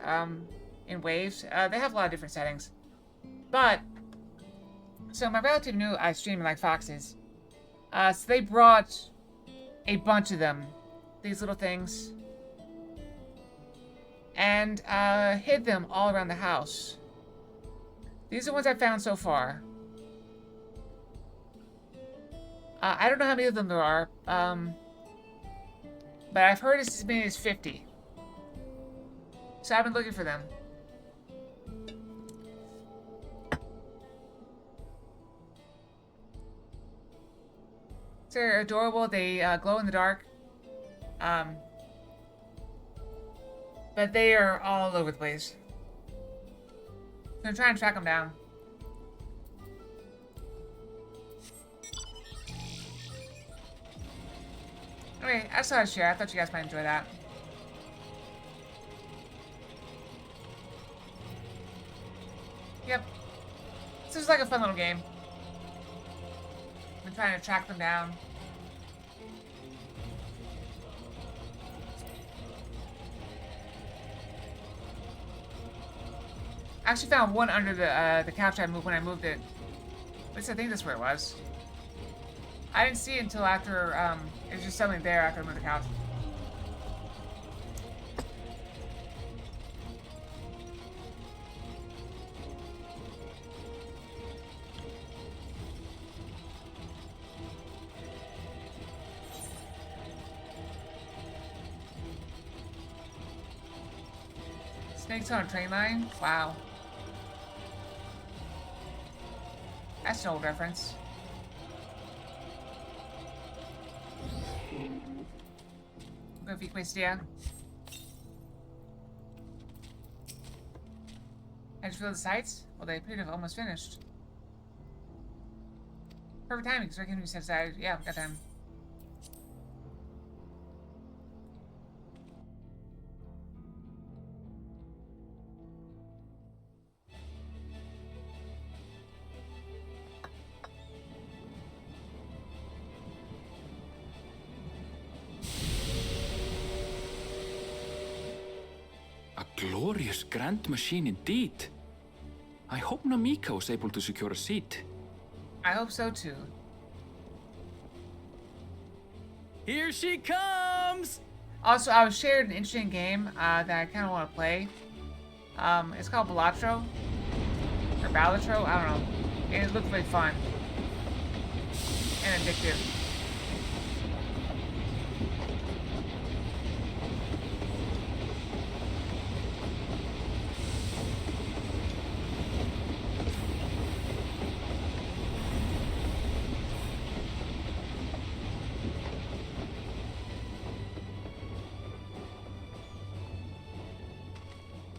in waves. They have a lot of different settings. But, so my relative knew I stream like foxes. So they brought a bunch of them, these little things, and hid them all around the house. These are the ones I've found so far. I don't know how many of them there are, but I've heard it's as many as 50. So I've been looking for them. So they're adorable. They glow in the dark. But they are all over the place. So I'm trying to track them down. Okay, I saw a share. I thought you guys might enjoy that. Yep. This is like a fun little game. I'm trying to track them down. I actually found one under the couch I moved when I moved it. At least I think that's where it was. I didn't see it until after, it was just suddenly there after I moved the couch. Snakes on a train line? Wow. That's an old reference. Goofy Quistia. I just filled the sites? Well, they appear to have almost finished. Perfect timing, because I can be set aside. Yeah, got time. Glorious grand machine indeed. I hope Namika was able to secure a seat. I hope so too. Here she comes! Also, I was shared an interesting game that I kind of want to play. It's called Balatro. Or Balatro, I don't know. It looked really fun. And addictive.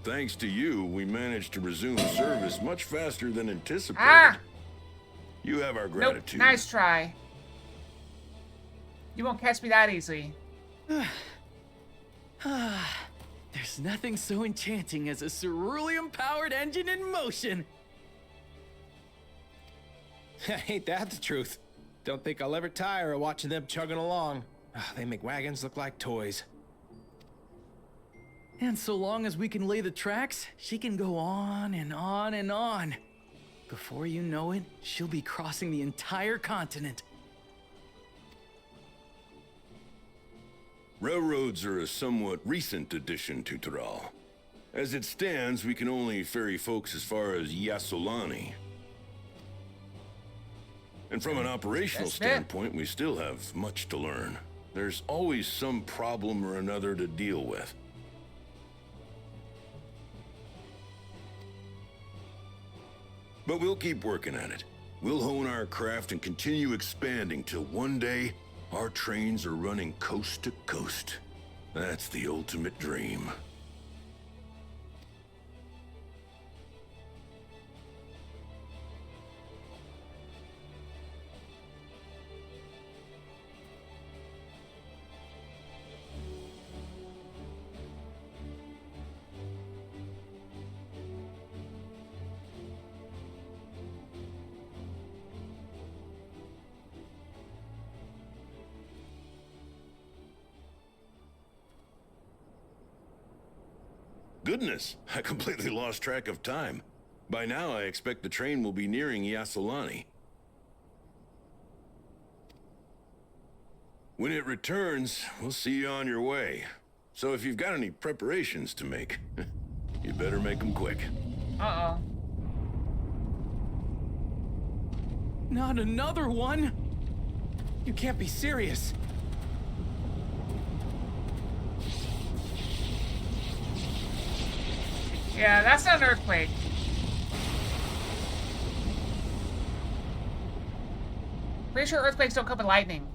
Thanks to you, we managed to resume service much faster than anticipated. Ah! You have our Nope, gratitude. nice try. You won't catch me that easily. There's nothing so enchanting as a cerulean-powered engine in motion. Ain't that the truth? Don't think I'll ever tire of watching them chugging along. They make wagons look like toys. And so long as we can lay the tracks, she can go on and on and on. Before you know it, she'll be crossing the entire continent. Railroads are a somewhat recent addition to Tyrol. As it stands, we can only ferry folks as far as Yasolani. And from an operational That's it. standpoint, we still have much to learn. There's always some problem or another to deal with. But we'll keep working at it. We'll hone our craft and continue expanding till one day our trains are running coast to coast. That's the ultimate dream. Goodness, I completely lost track of time. By now, I expect the train will be nearing Yasolani. When it returns, we'll see you on your way. So if you've got any preparations to make, you better make them quick. Uh-oh. Not another one! You can't be serious. Yeah, that's not an earthquake. Pretty sure earthquakes don't come with lightning.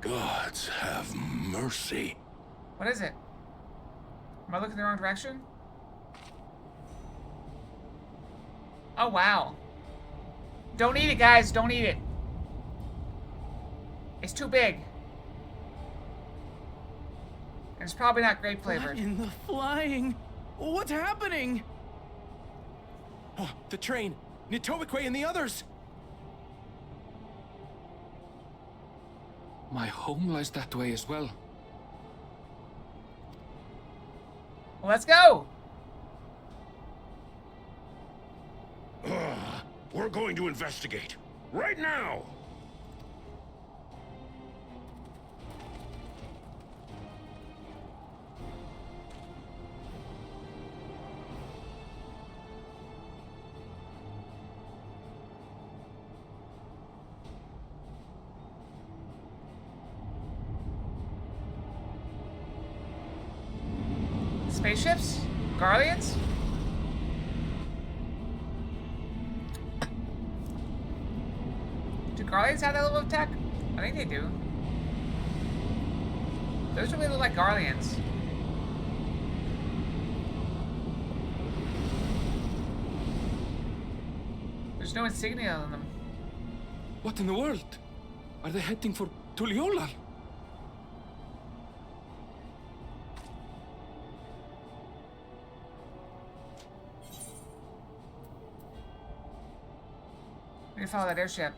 Gods have mercy. What is it? Am I looking the wrong direction? Oh, wow. Don't eat it, guys. Don't eat it. It's too big. And it's probably not grape flavored. What in the flying? What's happening? Oh, the train. Nitobekwe and the others. My home lies that way as well. Let's go. We're going to investigate. Right now! Spaceships? Guardians? Do Guardians have that level of tech? I think they do. Those really look like Guardians. There's no insignia on them. What in the world? Are they heading for Tuliolal? We need to follow that airship.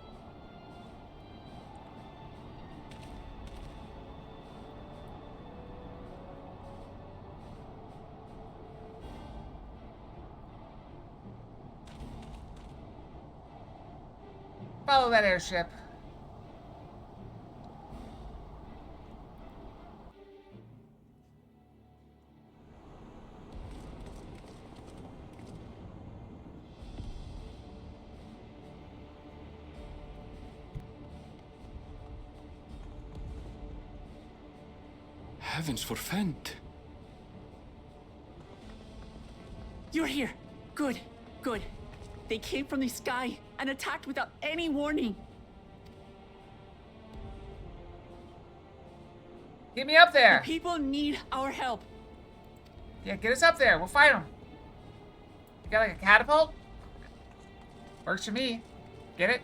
Follow that airship. Heavens forfend. You're here. Good, good. They came from the sky and attacked without any warning. Get me up there. People need our help. Yeah, get us up there. We'll fight them. You got like a catapult? Works for me. Get it?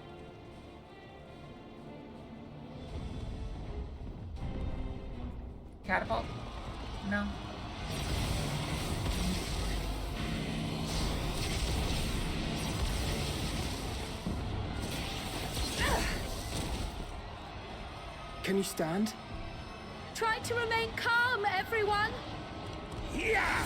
Catapult? No. Can you stand? Try to remain calm, everyone. Yeah!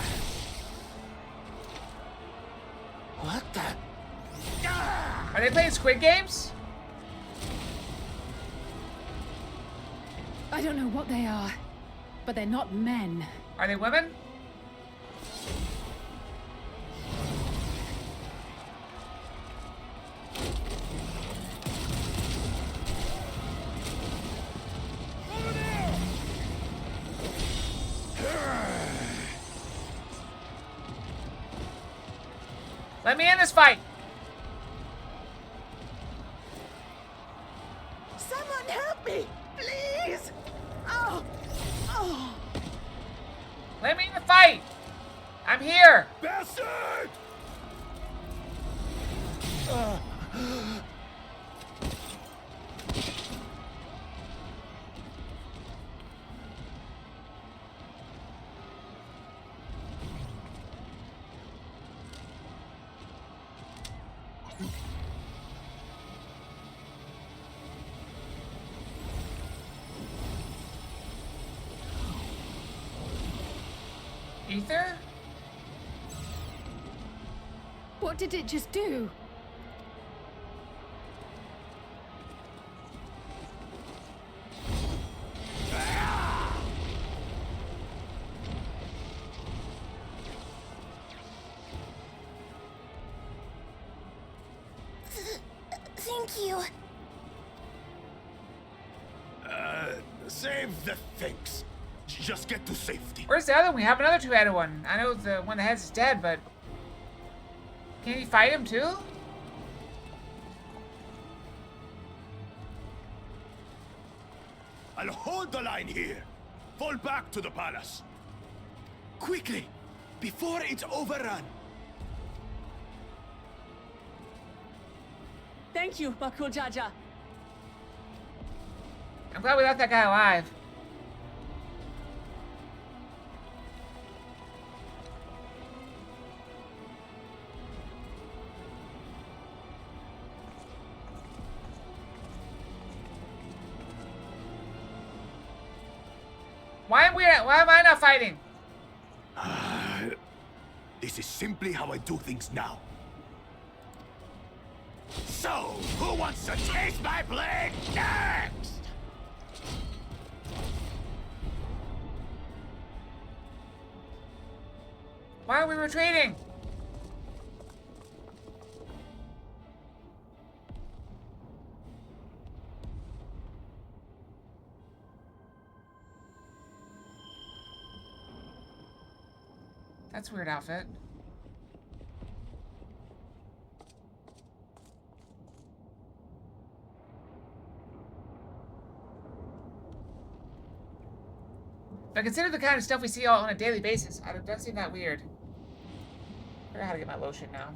What the? Are they playing Squid Games? I don't know what they are, but they're not men. Are they women? Let me end this fight. Someone help me, please! Oh! Oh! Let me in the fight. I'm here. Bastard! Ether? What did it just do? Thank you. Save the things. Just get to safety. Where's the other one? We have another two-headed one. I know the one that has is dead, but can you fight him too? I'll hold the line here. Fall back to the palace. Quickly, before it's overrun. Thank you, Bakul Jaja. I'm glad we left that guy alive. Why am I not fighting? This is simply how I do things now. So, who wants to taste my blade next? Why are we retreating? That's a weird outfit. But consider the kind of stuff we see all on a daily basis. It doesn't seem that weird. I forgot how to get my lotion now.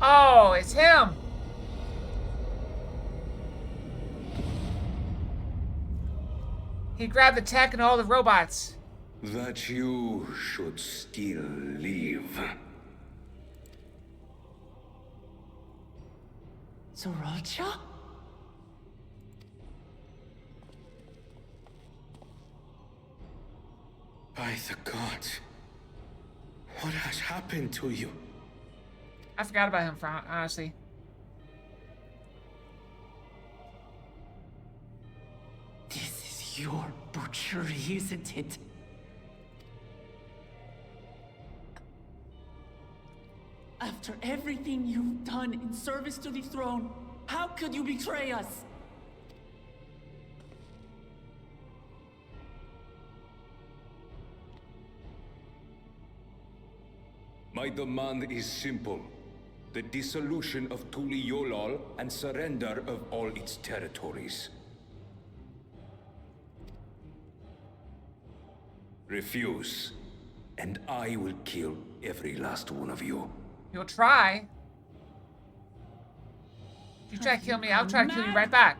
Oh, it's him! He grabbed the tech and all the robots. That you should still live. Sriracha? By the gods. What has happened to you? I forgot about him, honestly. This is your butchery, isn't it? After everything you've done in service to the throne, how could you betray us? My demand is simple. The dissolution of Tuli Yolal and surrender of all its territories. Refuse, and I will kill every last one of you. You'll try. If you try to kill me, I'll try to kill you right back.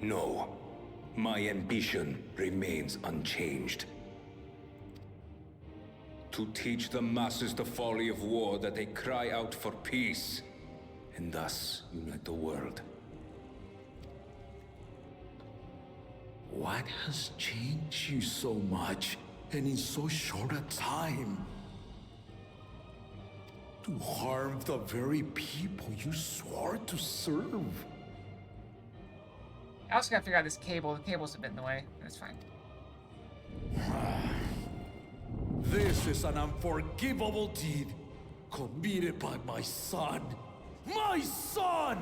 No, my ambition remains unchanged. To teach the masses the folly of war, that they cry out for peace, and thus unite the world. What has changed you so much, and in so short a time? To harm the very people you swore to serve. I also gotta figure out this cable. The cable's a bit in the way. That's fine. This is an unforgivable deed committed by my son. My son!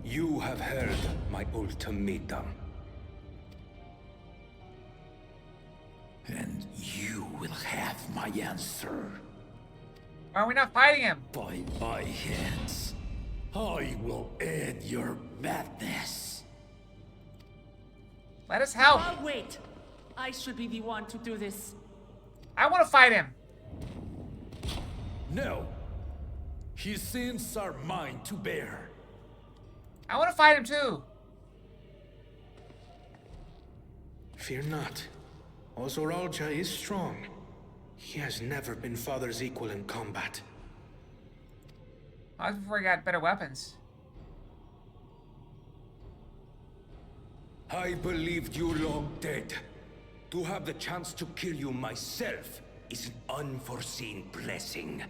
You have heard my ultimatum. And you will have my answer. Why are we not fighting him? By my hands, I will end your madness. Let us help. Wait. I should be the one to do this. I want to fight him. No. His sins are mine to bear. I want to fight him too. Fear not. Ozoralja is strong. He has never been Father's equal in combat. That was before he got better weapons. I believed you long dead. To have the chance to kill you myself is an unforeseen blessing.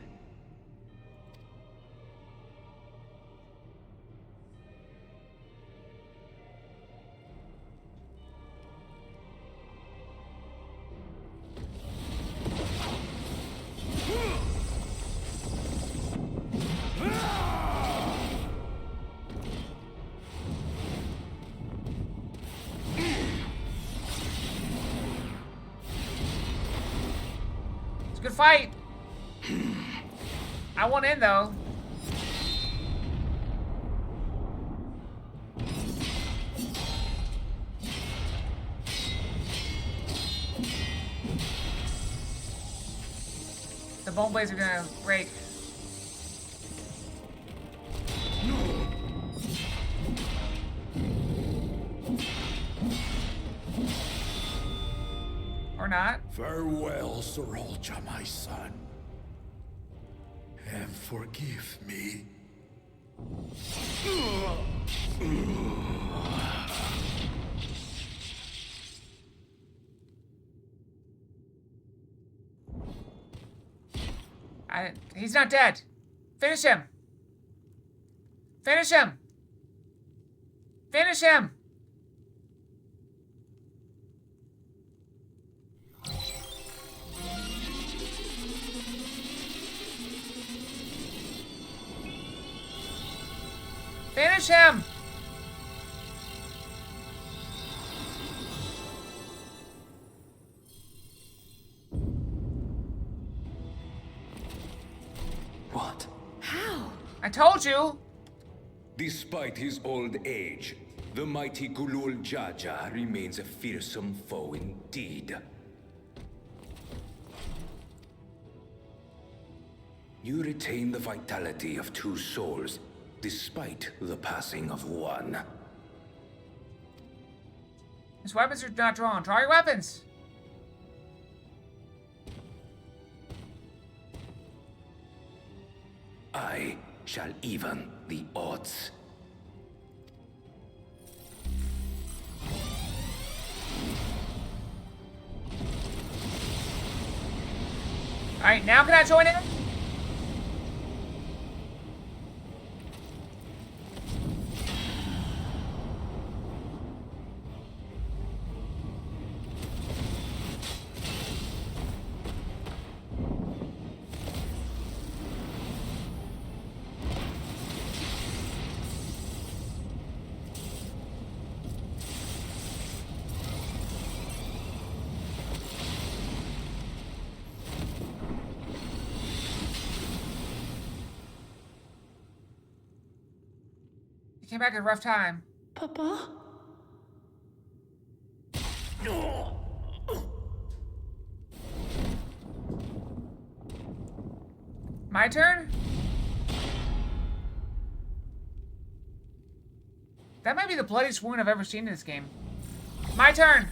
Good fight. I want in though. The bone blades are gonna break. Or not. Farewell, Zoralja, my son. And forgive me. He's not dead. Finish him. Finish him. Finish him. Finish him! What? How? I told you! Despite his old age, the mighty Gulul Jaja remains a fearsome foe indeed. You retain the vitality of two souls, despite the passing of one. His weapons are not drawn. Draw your weapons! I shall even the odds. Alright, now can I join in? You came back at a rough time. Papa? My turn? That might be the bloodiest wound I've ever seen in this game. My turn!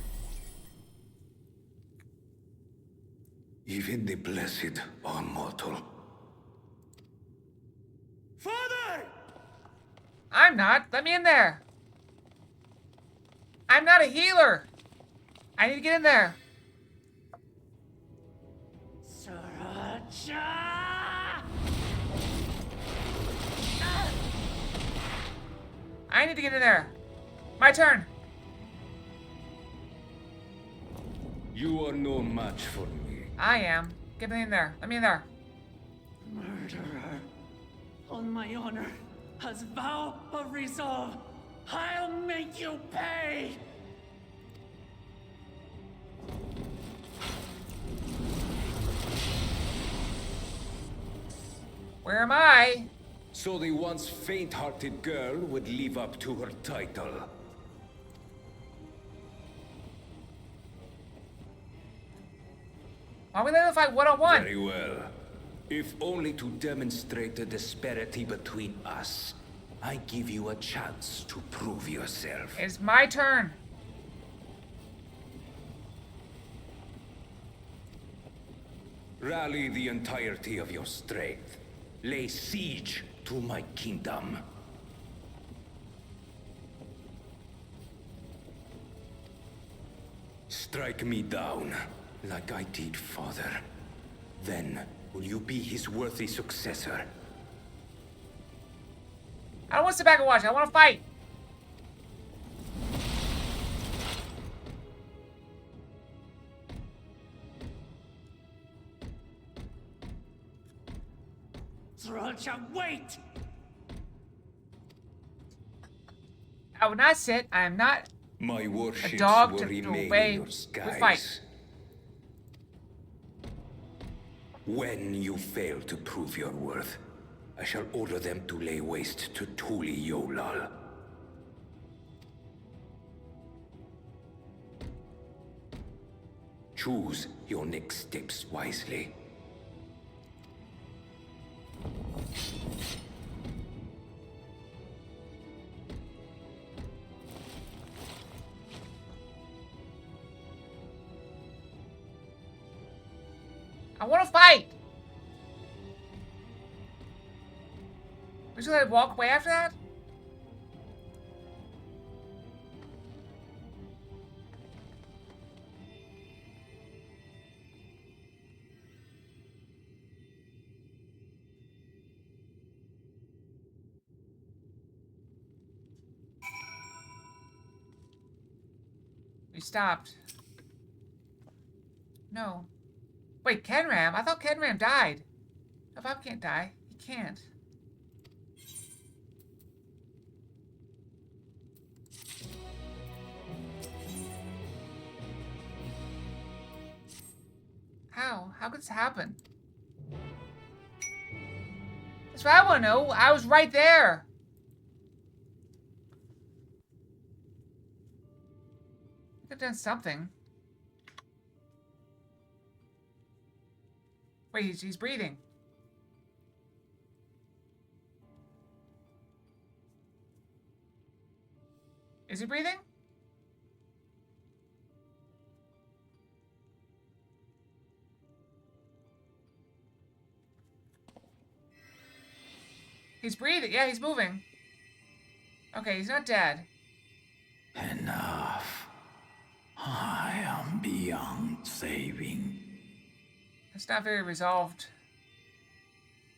Even the blessed are mortal. Father! I'm not. Let me in there. I'm not a healer. I need to get in there. I need to get in there. My turn. You are no match for me. I am. Get me in there. Let me in there. Murderer. On my honor, as vow of resolve, I'll make you pay! Where am I? So the once faint-hearted girl would live up to her title. Why are we letting them fight one-on-one? Very well. If only to demonstrate the disparity between us, I give you a chance to prove yourself. It's my turn. Rally the entirety of your strength. Lay siege to my kingdom. Strike me down, like I did father. Then, will you be his worthy successor? I don't want to sit back and watch. I want to fight. Sriracha, wait! I will not sit. I am not My warships a dog will to remain obey. in your We skies. fight. When you fail to prove your worth, I shall order them to lay waste to Thuli Yolal. Choose your next steps wisely. I want to fight. We should walk away after that? We stopped. No. Wait, Kenram? I thought Kenram died. No, Bob can't die. He can't. How? How could this happen? That's what I want to know. I was right there. I could have done something. Wait, he's breathing. Is he breathing? He's breathing. Yeah, he's moving. Okay, he's not dead. Enough. I am beyond saving. It's not very resolved.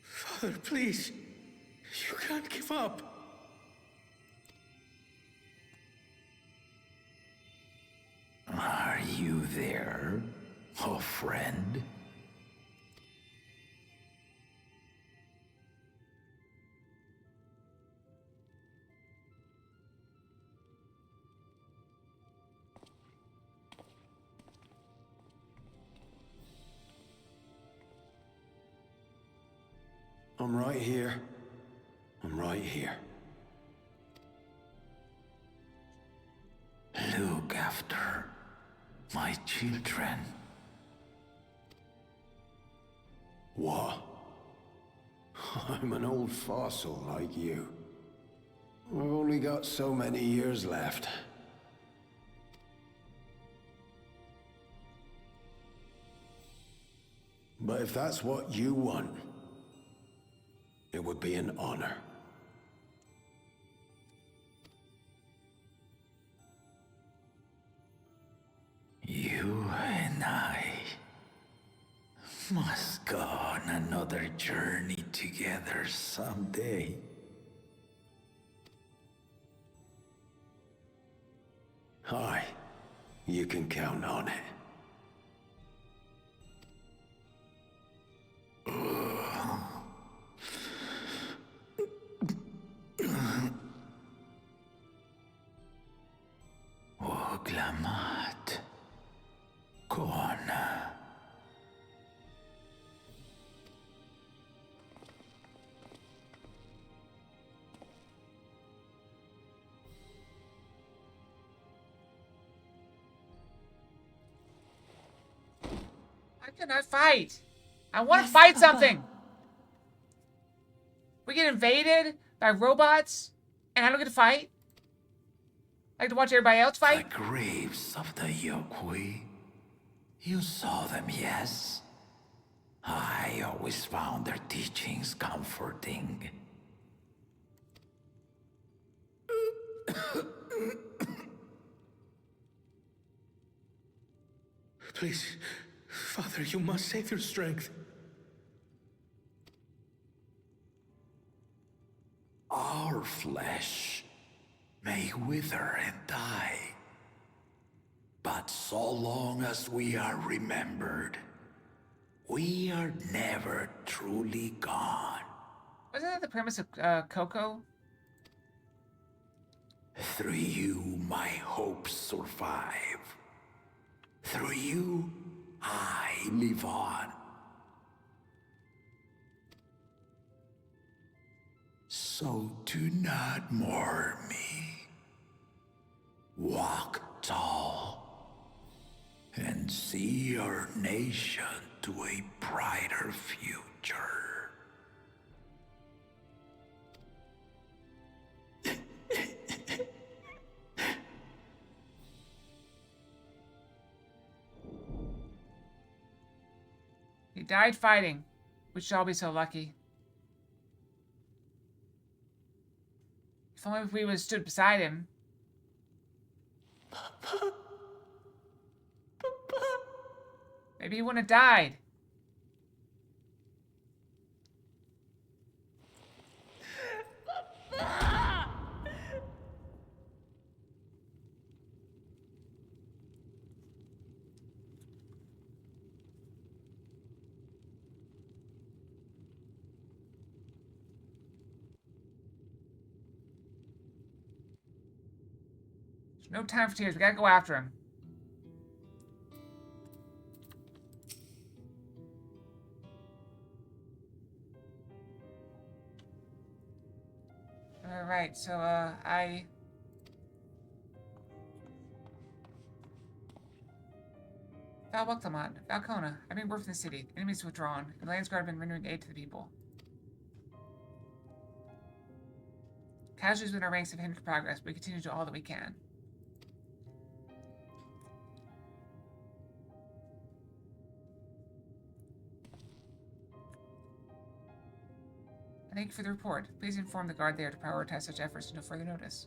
Father, please. You can't give up. Are you there, oh friend? I'm right here. I'm right here. Look after my children. What? I'm an old fossil like you. I've only got so many years left. But if that's what you want, it would be an honor. You and I must go on another journey together someday. Aye, you can count on it. Oglamat. Kona. Why can I fight? I want to Yes, fight Papa. something. We get invaded by robots, and I don't get to fight. I like to watch everybody else The fight. graves of the Yokwi. You saw them, yes? I always found their teachings comforting. Please, Father, you must save your strength. Our flesh may wither and die, but so long as we are remembered, we are never truly gone. Wasn't that the premise of Coco? Through you, my hopes survive. Through you, I live on. So do not mourn me. Walk tall and see our nation to a brighter future. He died fighting. We should all be so lucky. If only we would have stood beside him. Maybe he wouldn't have died. There's no time for tears. We gotta go after him. Alright, so, Falcona, I've been working the city. Enemies withdrawn. The Lands Guard have been rendering aid to the people. Casualties within our ranks have hindered progress, but we continue to do all that we can. Thank you for the report. Please inform the guard there to prioritize such efforts until further notice.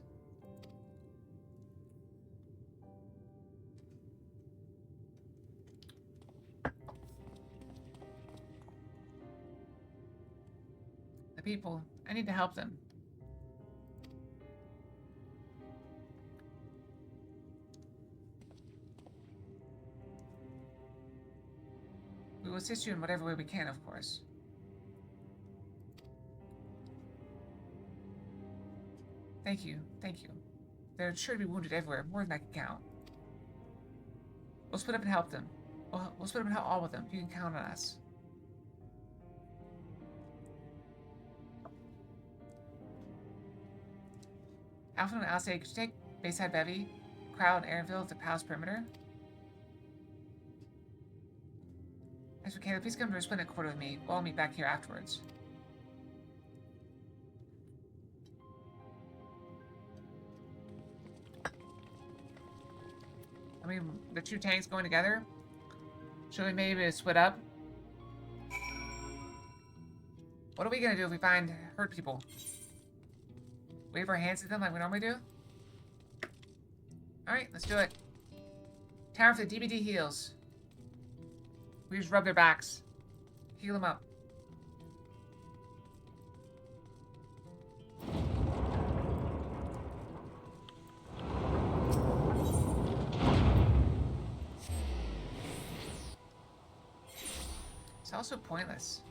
The people. I need to help them. We will assist you in whatever way we can, of course. Thank you. Thank you. There are sure to be wounded everywhere, more than I can count. We'll split up and help them. We'll split up and help all of them. You can count on us. Alpha and Alcide, could you take Bayside Bevy, Crowd, and Aaronville to Palace Perimeter? As for Caleb, please come to a splendid quarter with me. We'll all meet back here afterwards. I mean, the two tanks going together? Should we maybe split up? What are we gonna do if we find hurt people? Wave our hands at them like we normally do? Alright, let's do it. Time for the DBD heals. We just rub their backs. Heal them up. It's also pointless.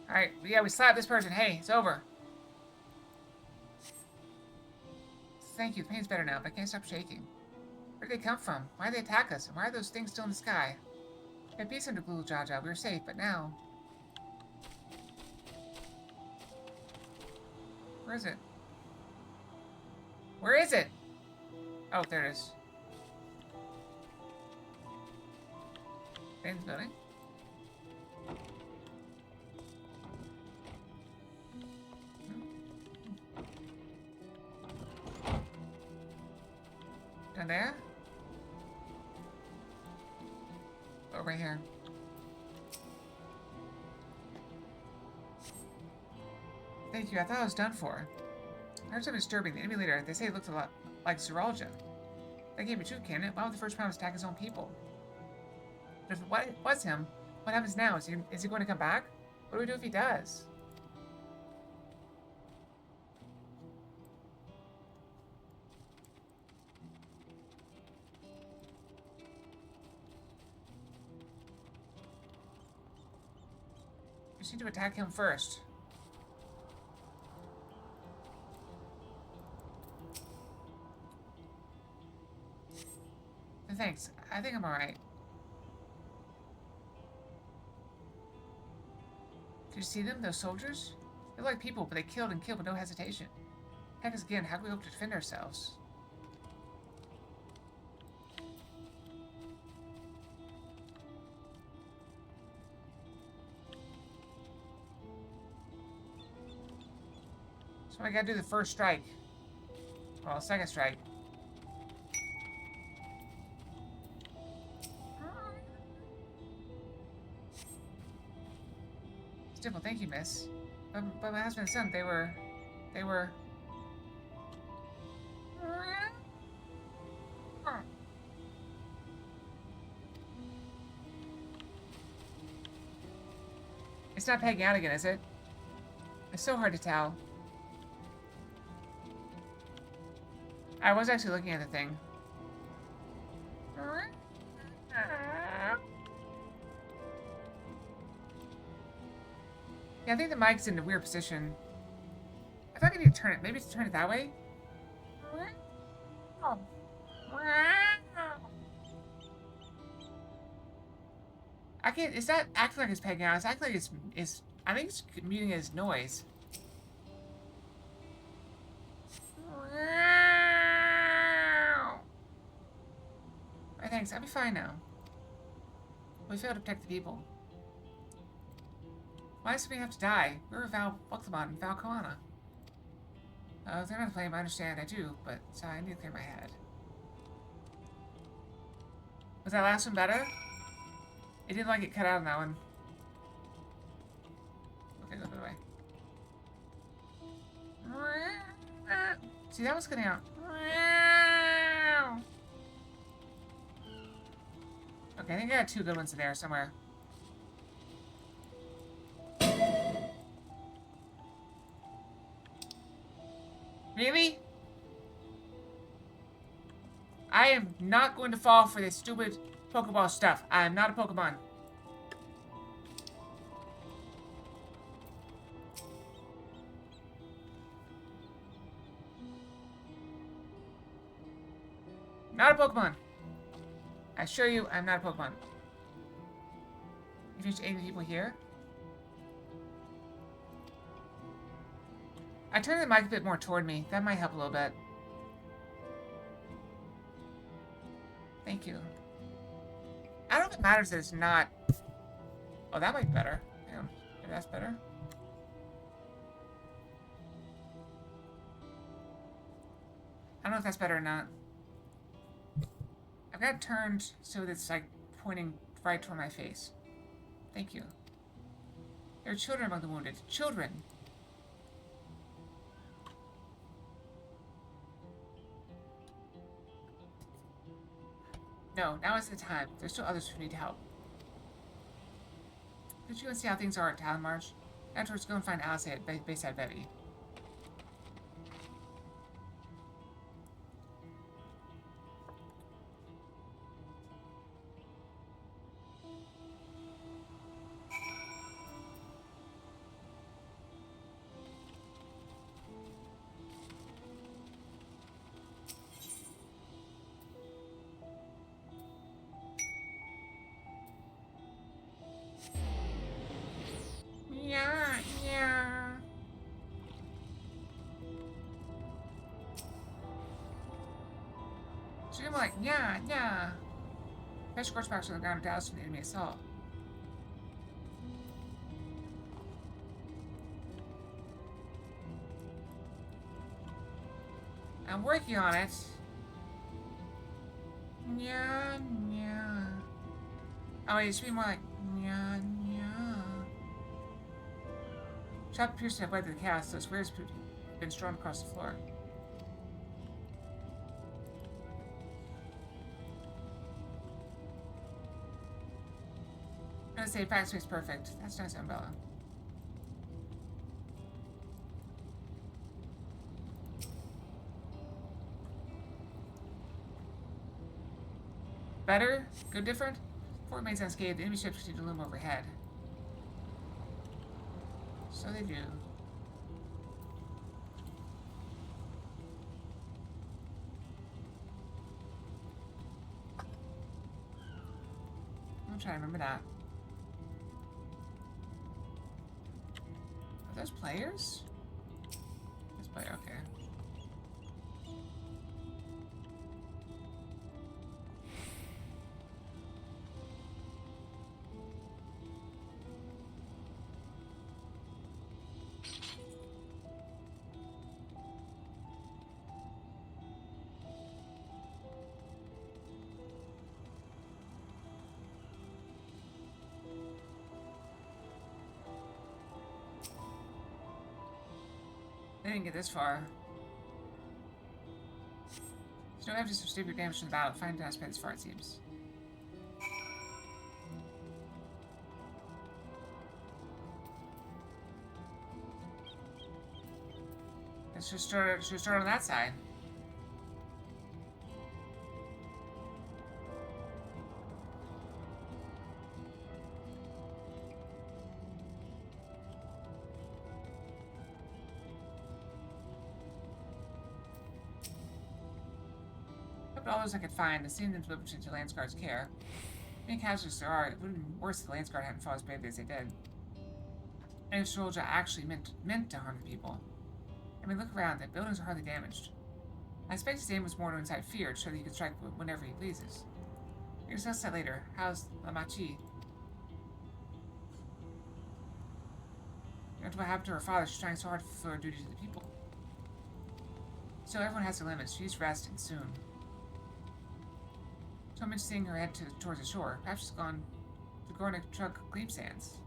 Alright, yeah, we slapped this person. Hey, it's over. Thank you, the pain's better now, but I can't stop shaking. Where did they come from? Why did they attack us? And why are those things still in the sky? We had peace under Glue Jaja. We were safe, but now... Where is it? Where is it? Oh, there it is. In the building. Down there? Oh, right here. Thank you, I thought I was done for. I heard something disturbing. The enemy leader, they say it looked a lot like Zeralja. That can't be true, can it? Why would the first promise attack his own people? But if it was him, what happens now? Is he going to come back? What do we do if he does? We just need to attack him first. Thanks. I think I'm alright. Did you see them? Those soldiers? They're like people, but they killed and killed with no hesitation. Heck us again, how can we hope to defend ourselves? So I gotta do the first strike. Well, second strike. Well, thank you, miss. But my husband and son, they were... It's not pegging out again, is it? It's so hard to tell. I was actually looking at the thing. Yeah, I think the mic's in a weird position. I thought I need to turn it. Maybe to turn it that way? I can't... It's not acting like it's pegging out. It's acting like it's... I think it's muting his noise. Alright, thanks. I'll be fine now. We failed to protect the people. Why does somebody have to die? We were Val Bucklemon and Val Koana. Oh, they're not to blame, I understand, I do, but I need to clear my head. Was that last one better? It didn't like it cut out on that one. Okay, go the other way. See, that was cutting out. Okay, I think I got two good ones in there somewhere. Really? I am not going to fall for this stupid Pokeball stuff. I am not a Pokemon. Not a Pokemon. I assure you, I'm not a Pokemon. You finished aiding the people here? I turned the mic a bit more toward me. That might help a little bit. Thank you. I don't know if it matters that it's not... Oh, that might be better. Hang on. Maybe that's better. I don't know if that's better or not. I've got it turned so that it's like pointing right toward my face. Thank you. There are children among the wounded. Children! No, now is the time. There's still others who need help. Could you go and see how things are at Talonmarsh? Afterwards, go and find Alice at Bayside Bevy. Yeah, yeah. So you're like, yeah, yeah. Fresh horseback on the ground doused from the enemy assault. I'm working on it. Yeah, yeah. Oh, wait, it should be more like, yeah, yeah. Shot appears to have led to the cast, so squares have been strewn across the floor. I'm gonna say backspace is perfect. That's nice, Umbrella. Better? Good different? Fort remains unscathed. The enemy ships continue to loom overhead. So they do. I'm trying to remember that. Are those players? This player, okay. They didn't get this far. There's no evidence of severe damage to the battle. Fine dust by this far, it seems. Let's just start on that side. All those I could find, and seeing them delivered to Landsguard's care. Many casualties there are, it would have been worse if the Landsguard hadn't fought as bravely as they did. And if soldier actually meant to harm the people. I mean, look around, the buildings are hardly damaged. I expect his aim was more to incite fear, to show that he could strike whenever he pleases. We can discuss that later. How's La Machi? You know what happened to her father? She's trying so hard to fulfill her duty to the people. So everyone has their limits. She's resting soon. So much seeing her head towards the shore. Perhaps she's gone to Gornick Truck Gleam Sands.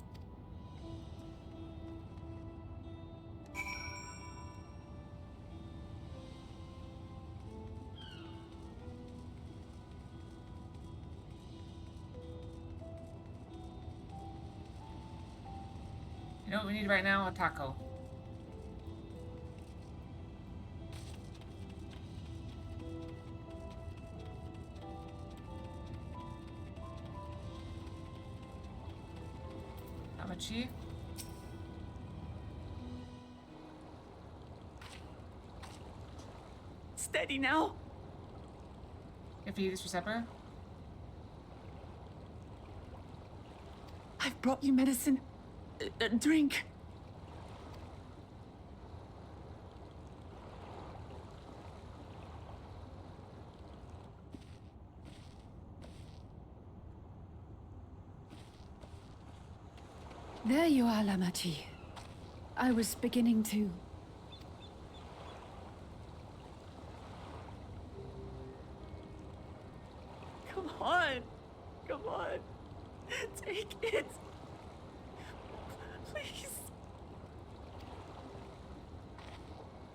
You know what we need right now? A taco. Chi? Steady now. If you eat this for supper? I've brought you medicine. Drink. There you are, Lamachi. I was beginning to... Come on. Come on. Take it. Please.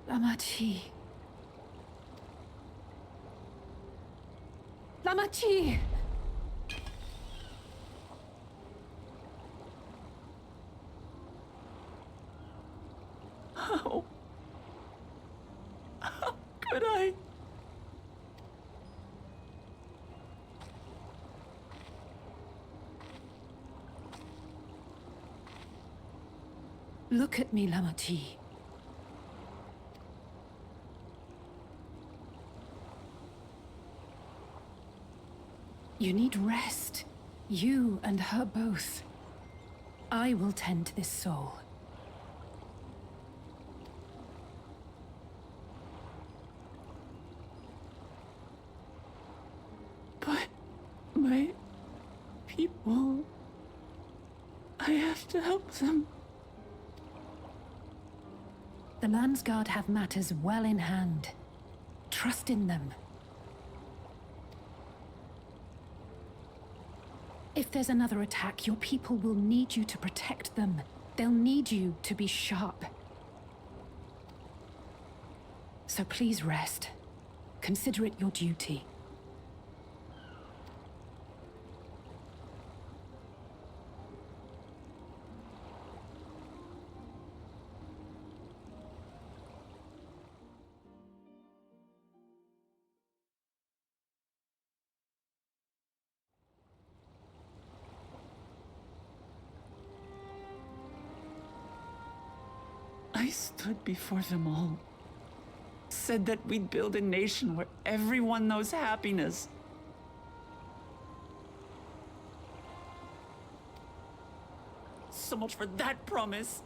Lamachi. Lamachi! How? How could I? Look at me, Lamachi. You need rest. You and her both. I will tend to this soul. But my people... I have to help them. The Landsguard have matters well in hand. Trust in them. If there's another attack, your people will need you to protect them. They'll need you to be sharp. So please rest. Consider it your duty. I stood before them all. Said that we'd build a nation where everyone knows happiness. So much for that promise.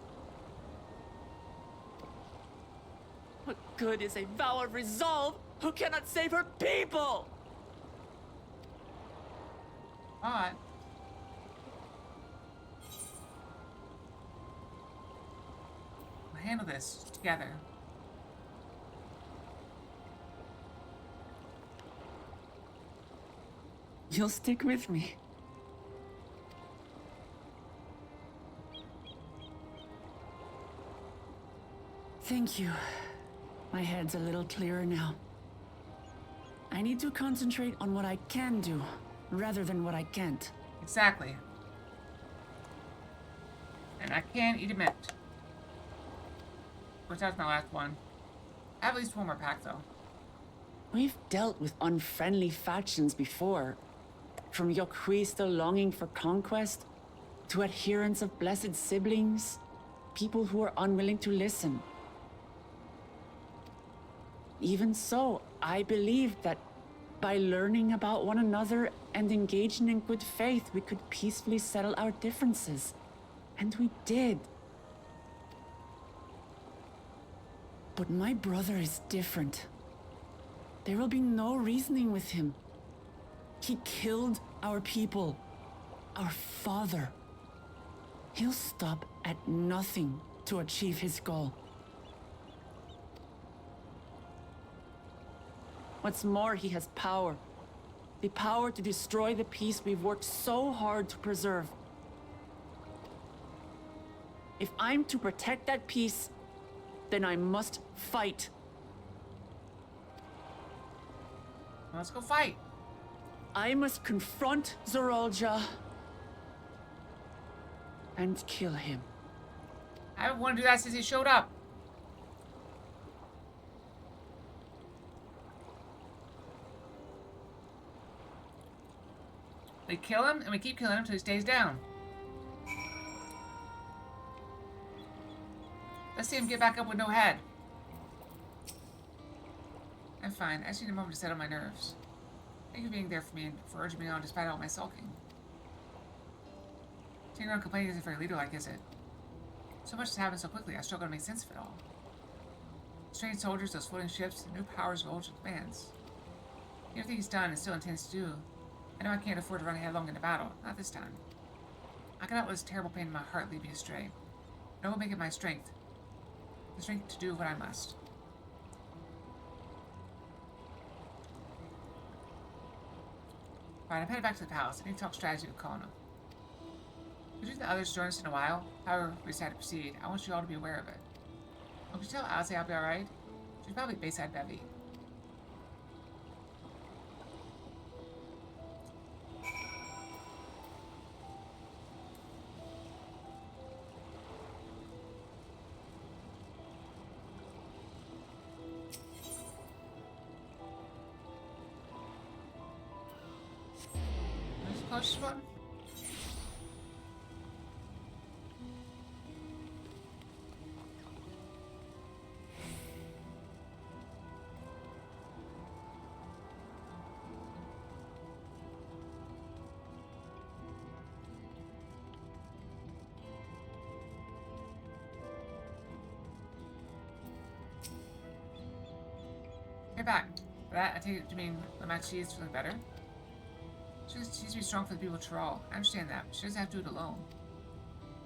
What good is a vow of resolve who cannot save her people? Alright. We'll handle this together. You'll stick with me. Thank you. My head's a little clearer now. I need to concentrate on what I can do, rather than what I can't. Exactly. And I can eat a mint. Which that's my last one. I have at least one more pack though. We've dealt with unfriendly factions before. From Yokhui still longing for conquest, to adherents of blessed siblings, people who are unwilling to listen. Even so, I believed that by learning about one another and engaging in good faith, we could peacefully settle our differences. And we did. But my brother is different. There will be no reasoning with him. He killed our people, our father. He'll stop at nothing to achieve his goal. What's more, he has power. The power to destroy the peace we've worked so hard to preserve. If I'm to protect that peace, then I must fight. Let's go fight. I must confront Zorolja and kill him. I haven't wanted to do that since he showed up. We kill him, and we keep killing him until he stays down. Let's see him get back up with no head. I'm fine. I just need a moment to settle my nerves. Thank you for being there for me and for urging me on despite all my sulking. Sitting around complaining isn't very leader-like, is it? So much has happened so quickly, I struggle to make sense of it all. Strange soldiers, those floating ships, new powers of old demands. Everything he's done and still intends to do. I know I can't afford to run headlong into battle. Not this time. I cannot let this terrible pain in my heart lead me astray. I will make it my strength. The strength to do what I must. Alright, I'm headed back to the palace. I need to talk strategy with Kona. Could you and the others join us in a while? However, we decide to proceed. I want you all to be aware of it. Oh, could you tell Alice I'll be alright? She's probably at Bayside Bevy. Where's the closest one? Get back. For that, I take it to mean the match she is feeling better. She needs to be strong for the people of Tyrol. I understand that, but she doesn't have to do it alone.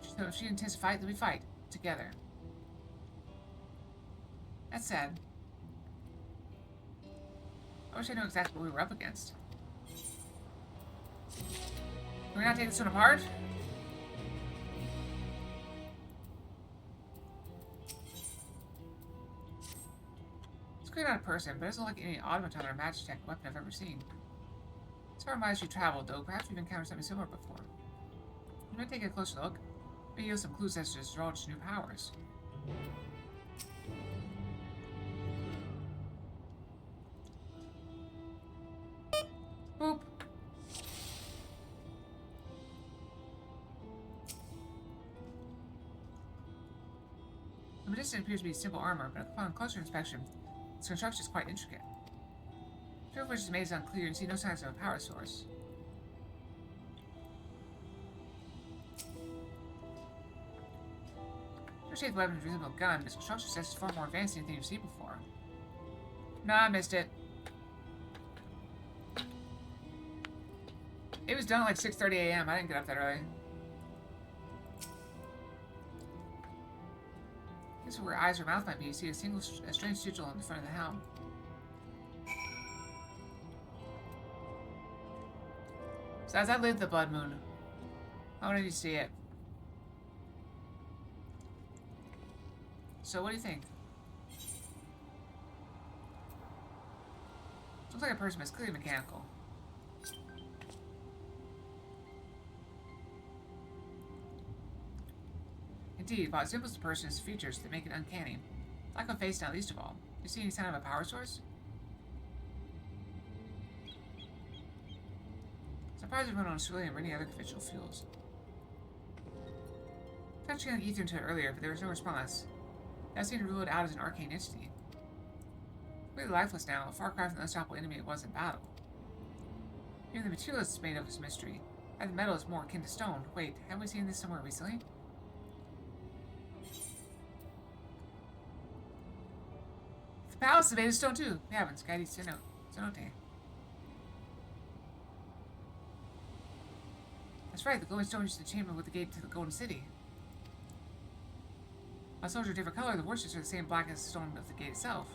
So if she intends to fight, then we fight. Together. That's sad. I wish I knew exactly what we were up against. Can we not take this one apart? It's clearly not a person, but it doesn't look like any automaton or magic weapon I've ever seen. As far as you traveled, though, perhaps you've encountered something similar before. You might take a closer look. Maybe yield some clues as to Gerald's new powers. Boop. The medicine appears to be simple armor, but upon closer inspection, its construction is quite intricate. Sure, which is made is unclear and see no signs of a power source. Your shaped weapon is reasonable gun, but its construction set is far more advanced than anything you've seen before. No, I missed it. It was done at like 6:30 a.m. I didn't get up that early. This is where eyes or mouth might be. You see a strange sigil on the front of the helm. So as I lived the Blood Moon, how did you see it? So what do you think? Looks like a person, but it's clearly mechanical. Indeed, while it resembles the person's features that make it uncanny. Lack of face now, least of all. Do you see any sign of a power source? Surprised it run on cerulean or any other conventional fuels. I tried channeling ether into it earlier, but there was no response. That seemed to rule it out as an arcane entity. Completely lifeless now, a far cry from the unstoppable enemy it was in battle. Even the material it's made of is mystery. And the metal is more akin to stone. Wait, haven't we seen this somewhere recently? The palace is made of stone too. We haven't. Skydi Cenote. That's right, the glowing stone is the chamber with the gate to the Golden City. While stones are a different color, the worships are the same black as the stone of the gate itself.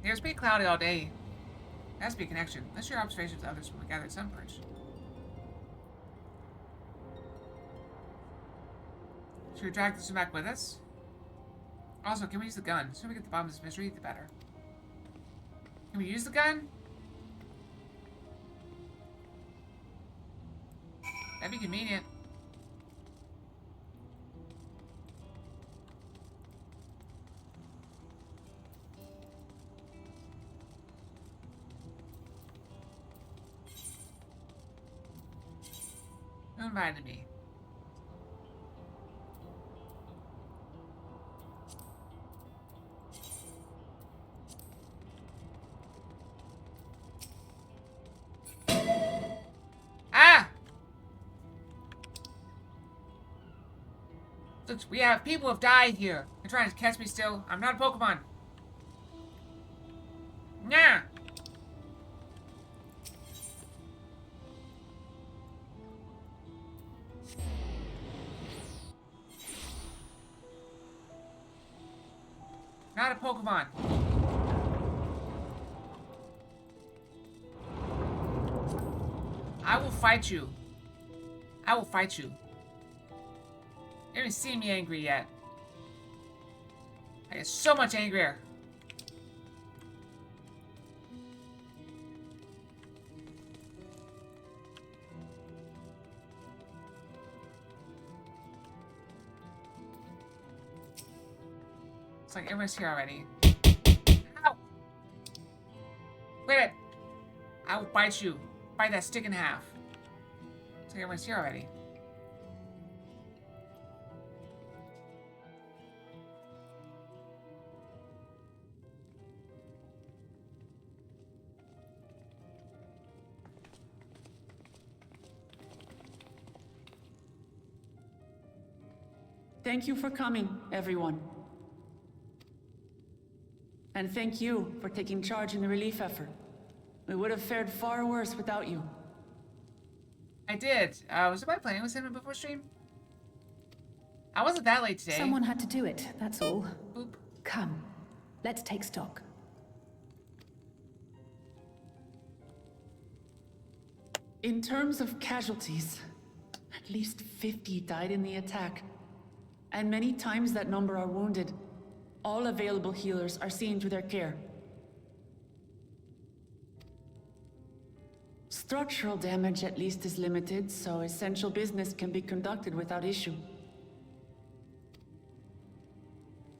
Yeah, it's been cloudy all day. There has to be a connection. Let's share observations with others when we gather at Sunbridge. Should we drag this one back with us? Also, can we use the gun? The sooner we get to the bottom of this mystery, the better. Can we use the gun? That'd be convenient. Who invited me? Look, we have people have died here. They're trying to catch me still. I'm not a Pokemon. Nah. Not a Pokemon. I will fight you. I will fight you. You haven't seen me angry yet. I get so much angrier. It's like everyone's here already. Ow! Wait a minute. I will bite you. Bite that stick in half. It's like everyone's here already. Thank you for coming, everyone. And thank you for taking charge in the relief effort. We would have fared far worse without you. I did. Was it by playing with him before stream? I wasn't that late today. Someone had to do it, that's all. Boop. Come, let's take stock. In terms of casualties, at least 50 died in the attack. And many times that number are wounded. All available healers are seen to their care. Structural damage at least is limited, so essential business can be conducted without issue.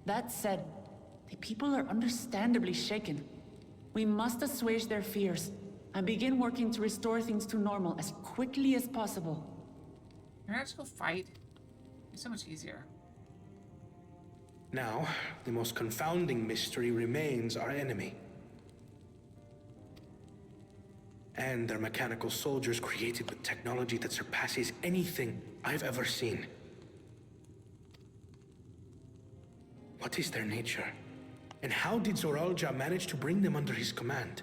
That said, the people are understandably shaken. We must assuage their fears and begin working to restore things to normal as quickly as possible. Can I just go fight? It's so much easier. Now, the most confounding mystery remains our enemy. And their mechanical soldiers created with technology that surpasses anything I've ever seen. What is their nature? And how did Zoralja manage to bring them under his command?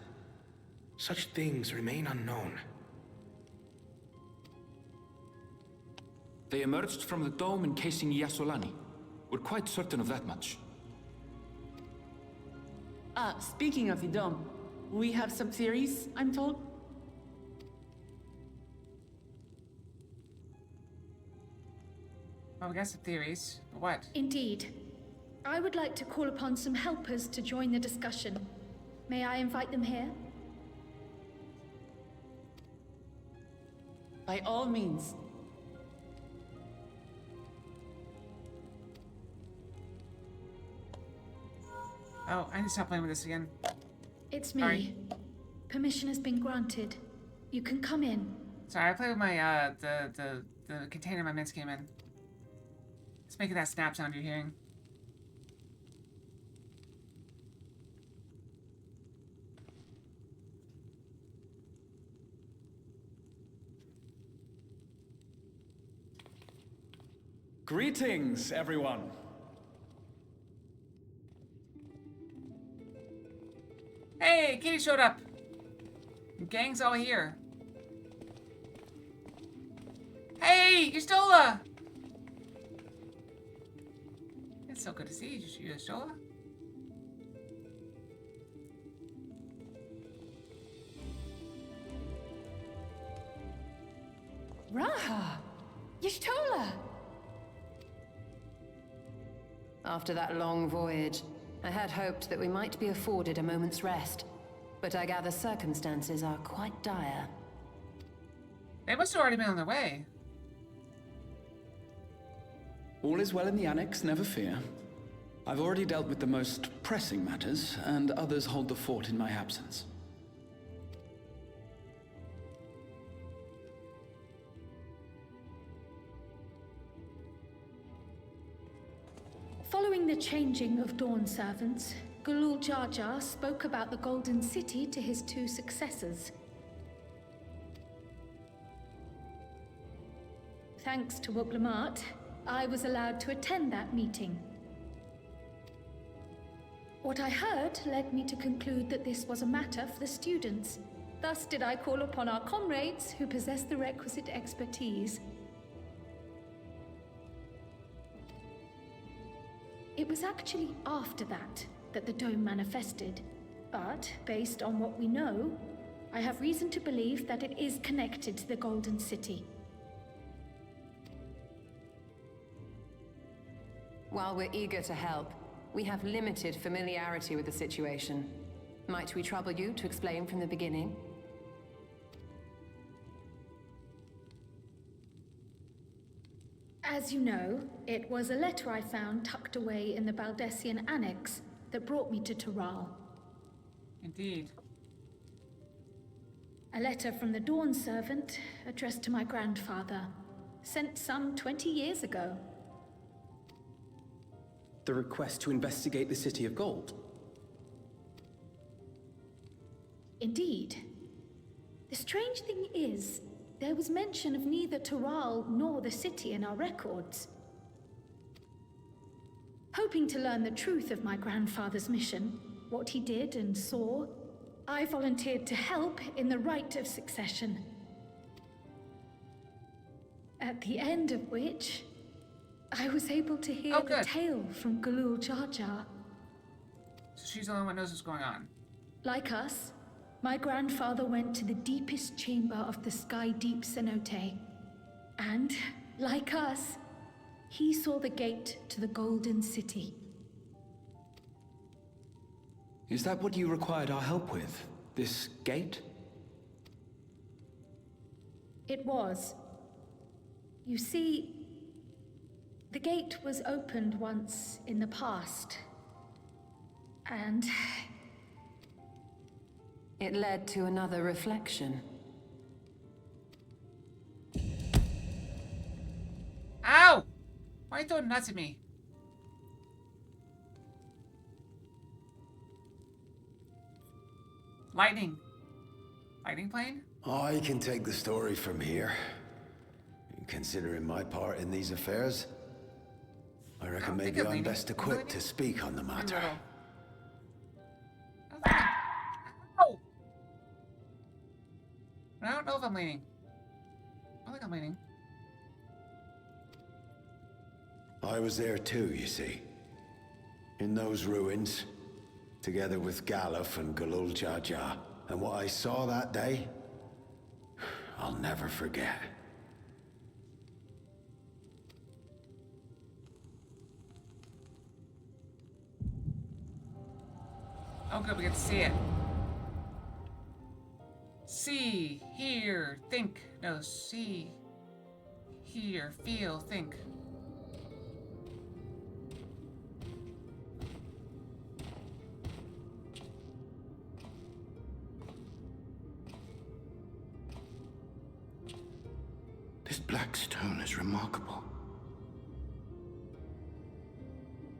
Such things remain unknown. They emerged from the dome encasing Yasolani. We're quite certain of that much. Speaking of the dome, we have some theories, I'm told. Well, we got some theories. But what? Indeed. I would like to call upon some helpers to join the discussion. May I invite them here? By all means. Oh, I need to stop playing with this again. It's me. Sorry. Permission has been granted. You can come in. Sorry, I played with my, the container my mints came in. It's making that snap sound you're hearing. Greetings, everyone. Hey, Kitty showed up. The gang's all here. Hey, Yustola! It's so good to see you, Yustola. Raha! Y'shtola! After that long voyage, I had hoped that we might be afforded a moment's rest. But I gather circumstances are quite dire. They must have already been on their way. All is well in the Annex, never fear. I've already dealt with the most pressing matters, and others hold the fort in my absence. Following the changing of Dawn servants, Gulul Jar Jar spoke about the Golden City to his two successors. Thanks to Wuklamart, I was allowed to attend that meeting. What I heard led me to conclude that this was a matter for the students. Thus did I call upon our comrades who possess the requisite expertise. It was actually after that that the dome manifested, but based on what we know, I have reason to believe that it is connected to the Golden City. While we're eager to help, we have limited familiarity with the situation. Might we trouble you to explain from the beginning? As you know, it was a letter I found tucked away in the Baldessian Annex that brought me to Toral. Indeed. A letter from the Dawn servant addressed to my grandfather, sent some 20 years ago. The request to investigate the City of Gold? Indeed. The strange thing is, there was mention of neither Toral nor the city in our records. Hoping to learn the truth of my grandfather's mission, what he did and saw, I volunteered to help in the rite of succession. At the end of which, I was able to hear the tale from Galul Jar Jar. So she's the only one who knows what's going on. Like us, my grandfather went to the deepest chamber of the Sky Deep cenote. And, like us, he saw the gate to the Golden City. Is that what you required our help with? This gate? It was. You see, the gate was opened once in the past. And it led to another reflection. Ow! Why are you throwing nuts at me? Lightning. Lightning plane? I can take the story from here. Considering my part in these affairs, I reckon maybe I'm best equipped to speak on the matter. Ow! I don't know if I'm leaning. I think I'm leaning. I was there too, you see. In those ruins, together with Galuf and Galul Jar Jar. And what I saw that day, I'll never forget. Oh good, we get to see it. See, hear, think. No, see, hear, feel, think. This black stone is remarkable.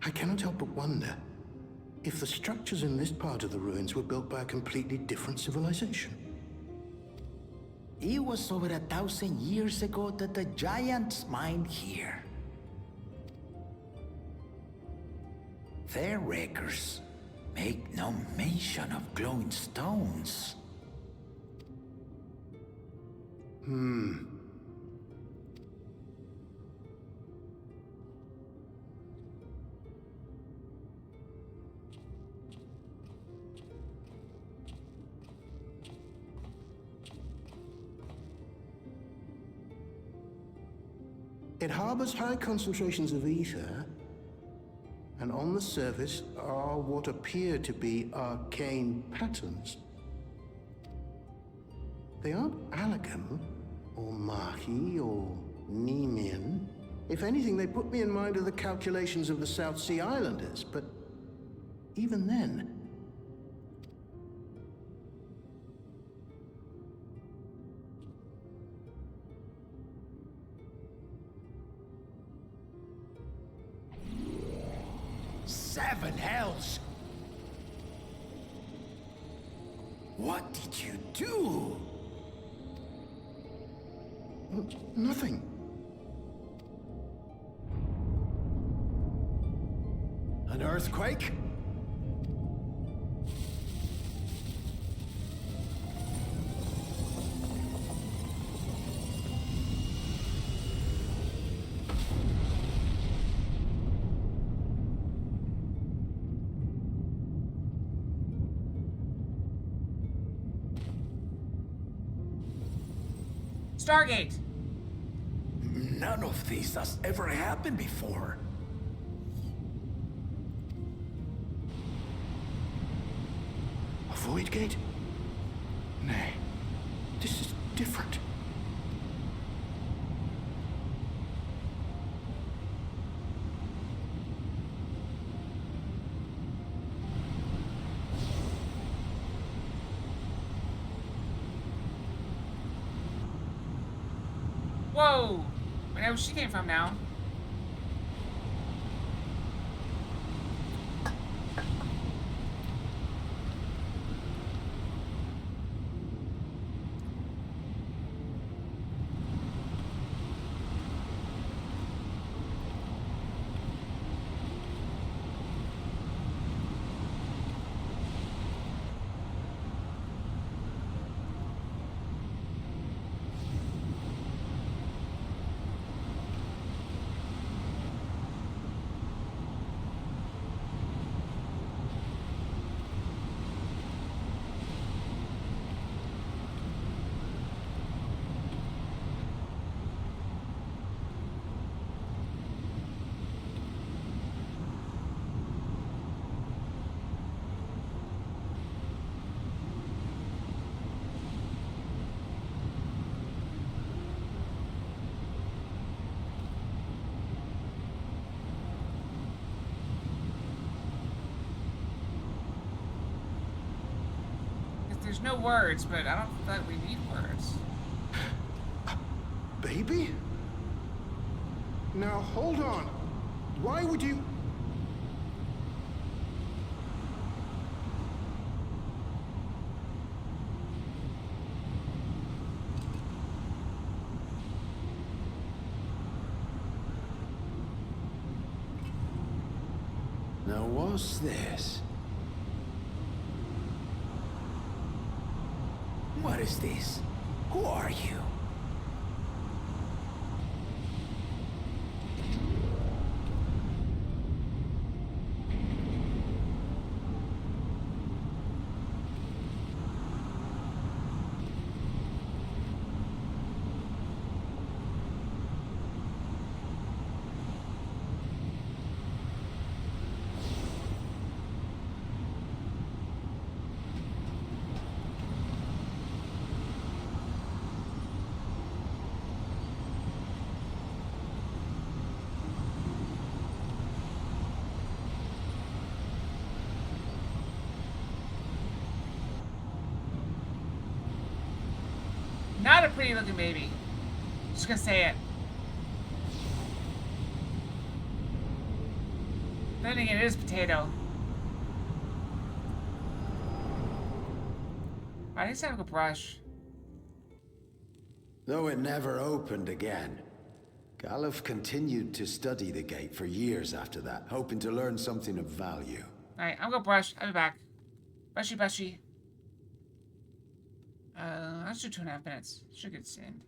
I cannot help but wonder if the structures in this part of the ruins were built by a completely different civilization. It was over 1,000 years ago that the giants mined here. Their records make no mention of glowing stones. It harbors high concentrations of ether, and on the surface are what appear to be arcane patterns. They aren't Alakan, or Mahi, or Nemean. If anything, they put me in mind of the calculations of the South Sea Islanders, but even then, Seven hells! What did you do? Nothing. An earthquake? Stargate. None of this has ever happened before. A void gate? Nay, this is different. Whoa! I know where she came from now. There's no words, but I don't feel like we need words. Baby? Now, hold on. Why would you... Now, what's this? What is this? Who are you? Not a pretty looking baby. Just gonna say it. Then again, it is potato. I need to have a brush. Though it never opened again, Galuf continued to study the gate for years after that, hoping to learn something of value. Alright, I'm gonna brush. I'll be back. Brushy, brushy. Let's do 2.5 minutes. Should get sand.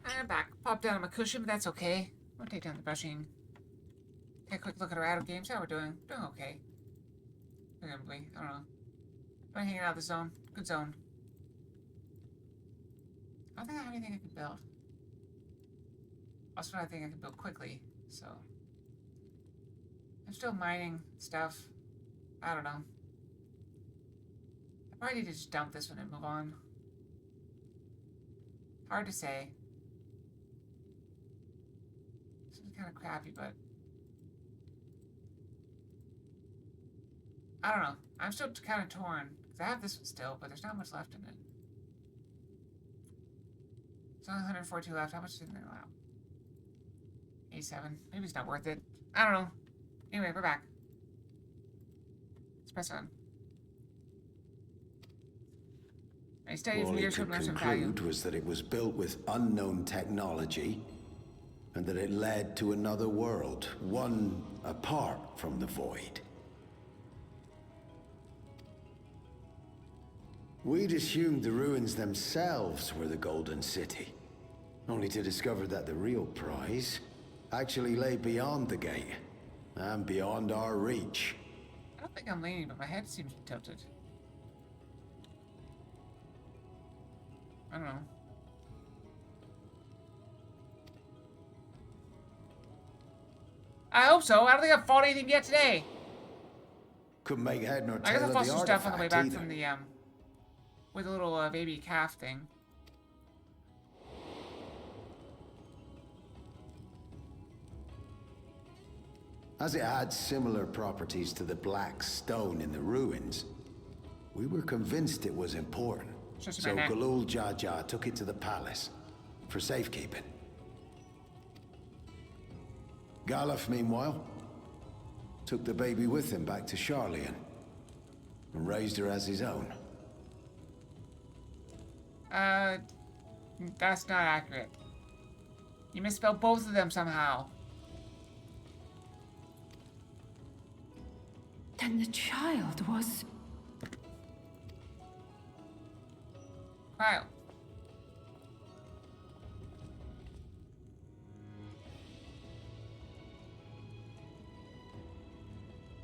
I'm back. Pop down on my cushion, but that's okay. I'll take down the brushing. Take a quick look at our adult games. How we're doing? Doing okay. Presumably. I don't know. Am I hanging out of the zone? Good zone. I don't think I have anything I can build. Also, I think I can build quickly, so. I'm still mining stuff. I don't know. I probably need to just dump this one and move on. Hard to say. This is kind of crappy, but I don't know. I'm still kind of torn because I have this one still, but there's not much left in it. There's only 142 left. How much is in there left? 87. Maybe it's not worth it. I don't know. Anyway, we're back. Let's press on. I studied All he leadership could and some value. conclude was that it was built with unknown technology and that it led to another world, one apart from the Void. We'd assumed the ruins themselves were the Golden City, only to discover that the real prize actually lay beyond the gate and beyond our reach. I don't think I'm leaning, but my head seems tilted. I don't know. I hope so. I don't think I've fought anything yet today. Couldn't make head nor I guess tail I of fought the some stuff on the way artifact back either. from the with a little baby calf thing. As it had similar properties to the black stone in the ruins, we were convinced it was important. Just So a minute. Galul Jaja took it to the palace for safekeeping. Galuf, meanwhile, took the baby with him back to Charlian and raised her as his own. That's not accurate. You misspelled both of them somehow. Then the child was... Kyle.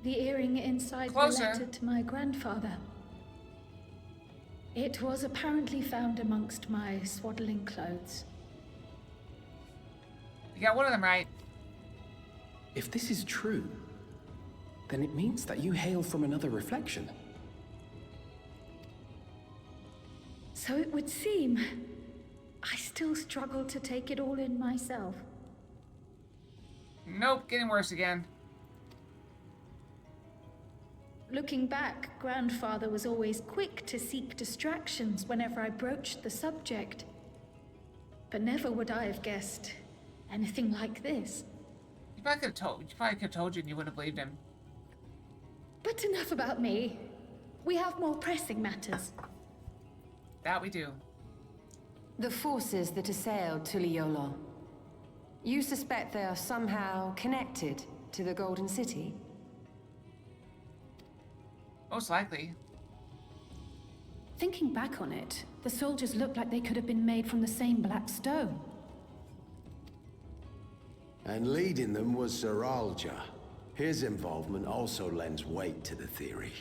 The earring inside Closer. the letter to my grandfather. It was apparently found amongst my swaddling clothes. You got one of them right. If this is true, then it means that you hail from another reflection. So it would seem. I still struggle to take it all in myself. Nope, getting worse again. Looking back, Grandfather was always quick to seek distractions whenever I broached the subject. But never would I have guessed anything like this. You probably could have told you and you wouldn't have believed him. But enough about me. We have more pressing matters. That we do. The forces that assailed Tuliyola. You suspect they are somehow connected to the Golden City? Most likely. Thinking back on it, the soldiers looked like they could have been made from the same black stone. And leading them was Zeralja. His involvement also lends weight to the theory.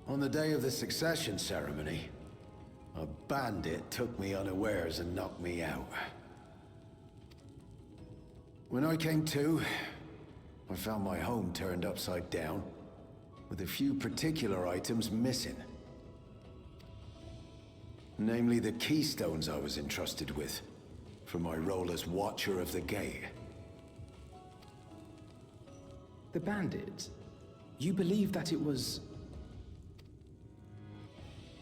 On the day of the succession ceremony, a bandit took me unawares and knocked me out. When I came to, I found my home turned upside down, with a few particular items missing. Namely the keystones I was entrusted with, for my role as Watcher of the Gate. The bandit, you believe that it was...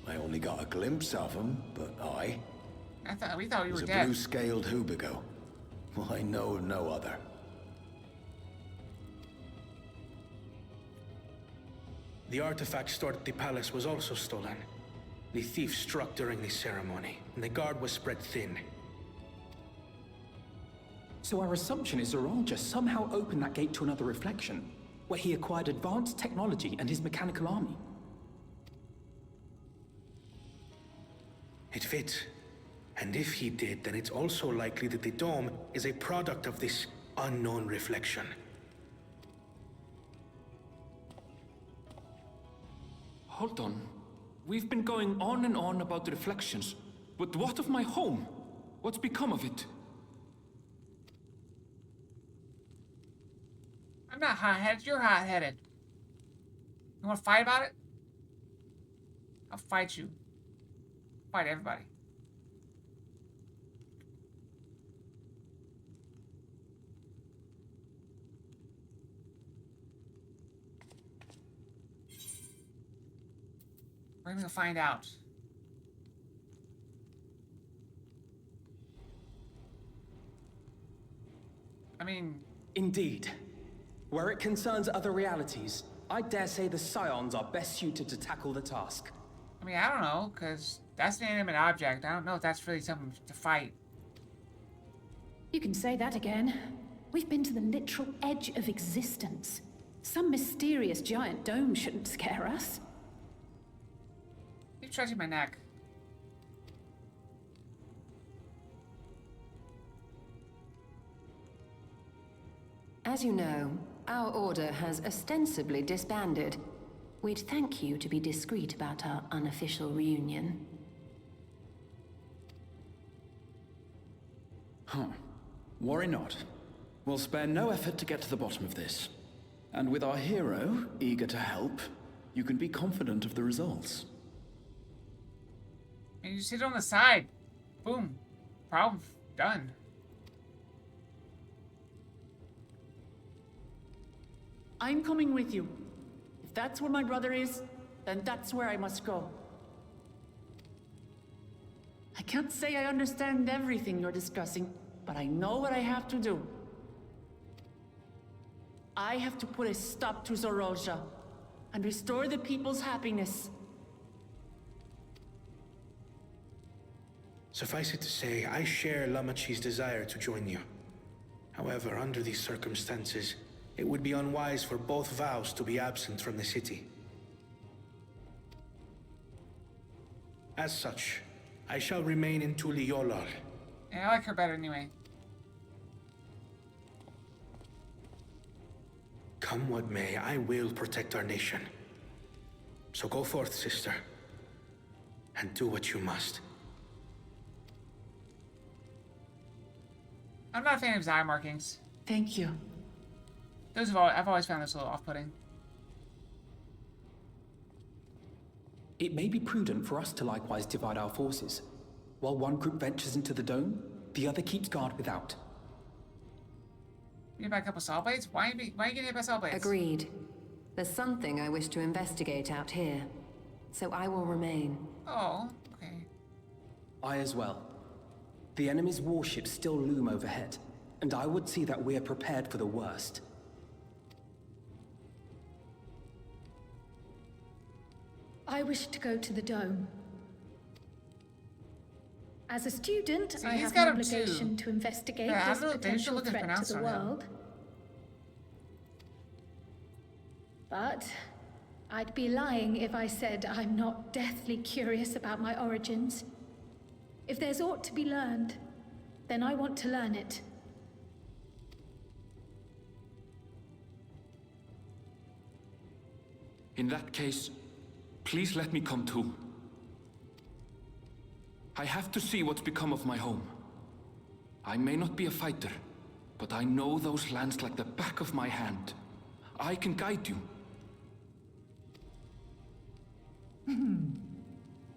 I only got a glimpse of him, but We thought you was were a dead. blue-scaled Hubigo. I know of no other. The artifact stored at the palace was also stolen. The thief struck during the ceremony, and the guard was spread thin. So our assumption is Zeralja somehow opened that gate to another reflection, where he acquired advanced technology and his mechanical army. It fits. And if he did, then it's also likely that the dome is a product of this unknown reflection. Hold on. We've been going on and on about the reflections. But what of my home? What's become of it? I'm not hot-headed, you're hot-headed. You wanna fight about it? I'll fight you. Fight everybody. We're gonna find out. I mean... Indeed. Where it concerns other realities, I dare say the Scions are best suited to tackle the task. I mean, I don't know, because that's an inanimate object. I don't know if that's really something to fight. You can say that again. We've been to the literal edge of existence. Some mysterious giant dome shouldn't scare us. Keep stretching my neck. As you know, our order has ostensibly disbanded. We'd thank you to be discreet about our unofficial reunion. Huh. Worry not. We'll spare no effort to get to the bottom of this. And with our hero eager to help, you can be confident of the results. And you sit on the side. Boom. Problem done. I'm coming with you. If that's where my brother is, then that's where I must go. I can't say I understand everything you're discussing, but I know what I have to do. I have to put a stop to Zoroja and restore the people's happiness. Suffice it to say, I share Lamachi's desire to join you. However, under these circumstances, it would be unwise for both vows to be absent from the city. As such, I shall remain in Tuliolol. Yeah, I like her better anyway. Come what may, I will protect our nation. So go forth, sister, and do what you must. I'm not a fan of his eye markings. Thank you. I've always found this a little off-putting. It may be prudent for us to likewise divide our forces. While one group ventures into the dome, the other keeps guard without. You hit by a couple saw blades? Why are you getting hit by saw blades? Agreed. There's something I wish to investigate out here, so I will remain. Oh, okay. I as well. The enemy's warships still loom overhead, and I would see that we're prepared for the worst. I wish to go to the dome. As a student, I have an obligation to investigate this potential threat to the world. But I'd be lying if I said I'm not deathly curious about my origins. If there's aught to be learned, then I want to learn it. In that case, please let me come too. I have to see what's become of my home. I may not be a fighter, but I know those lands like the back of my hand. I can guide you.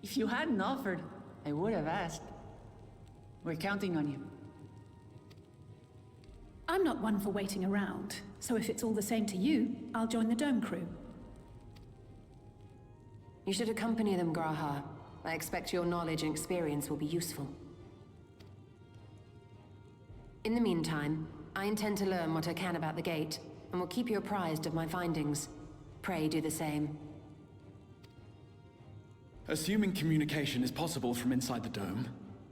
If you hadn't offered, I would have asked. We're counting on you. I'm not one for waiting around, so if it's all the same to you, I'll join the dome crew. You should accompany them, Graha. I expect your knowledge and experience will be useful. In the meantime, I intend to learn what I can about the gate, and will keep you apprised of my findings. Pray do the same. Assuming communication is possible from inside the dome,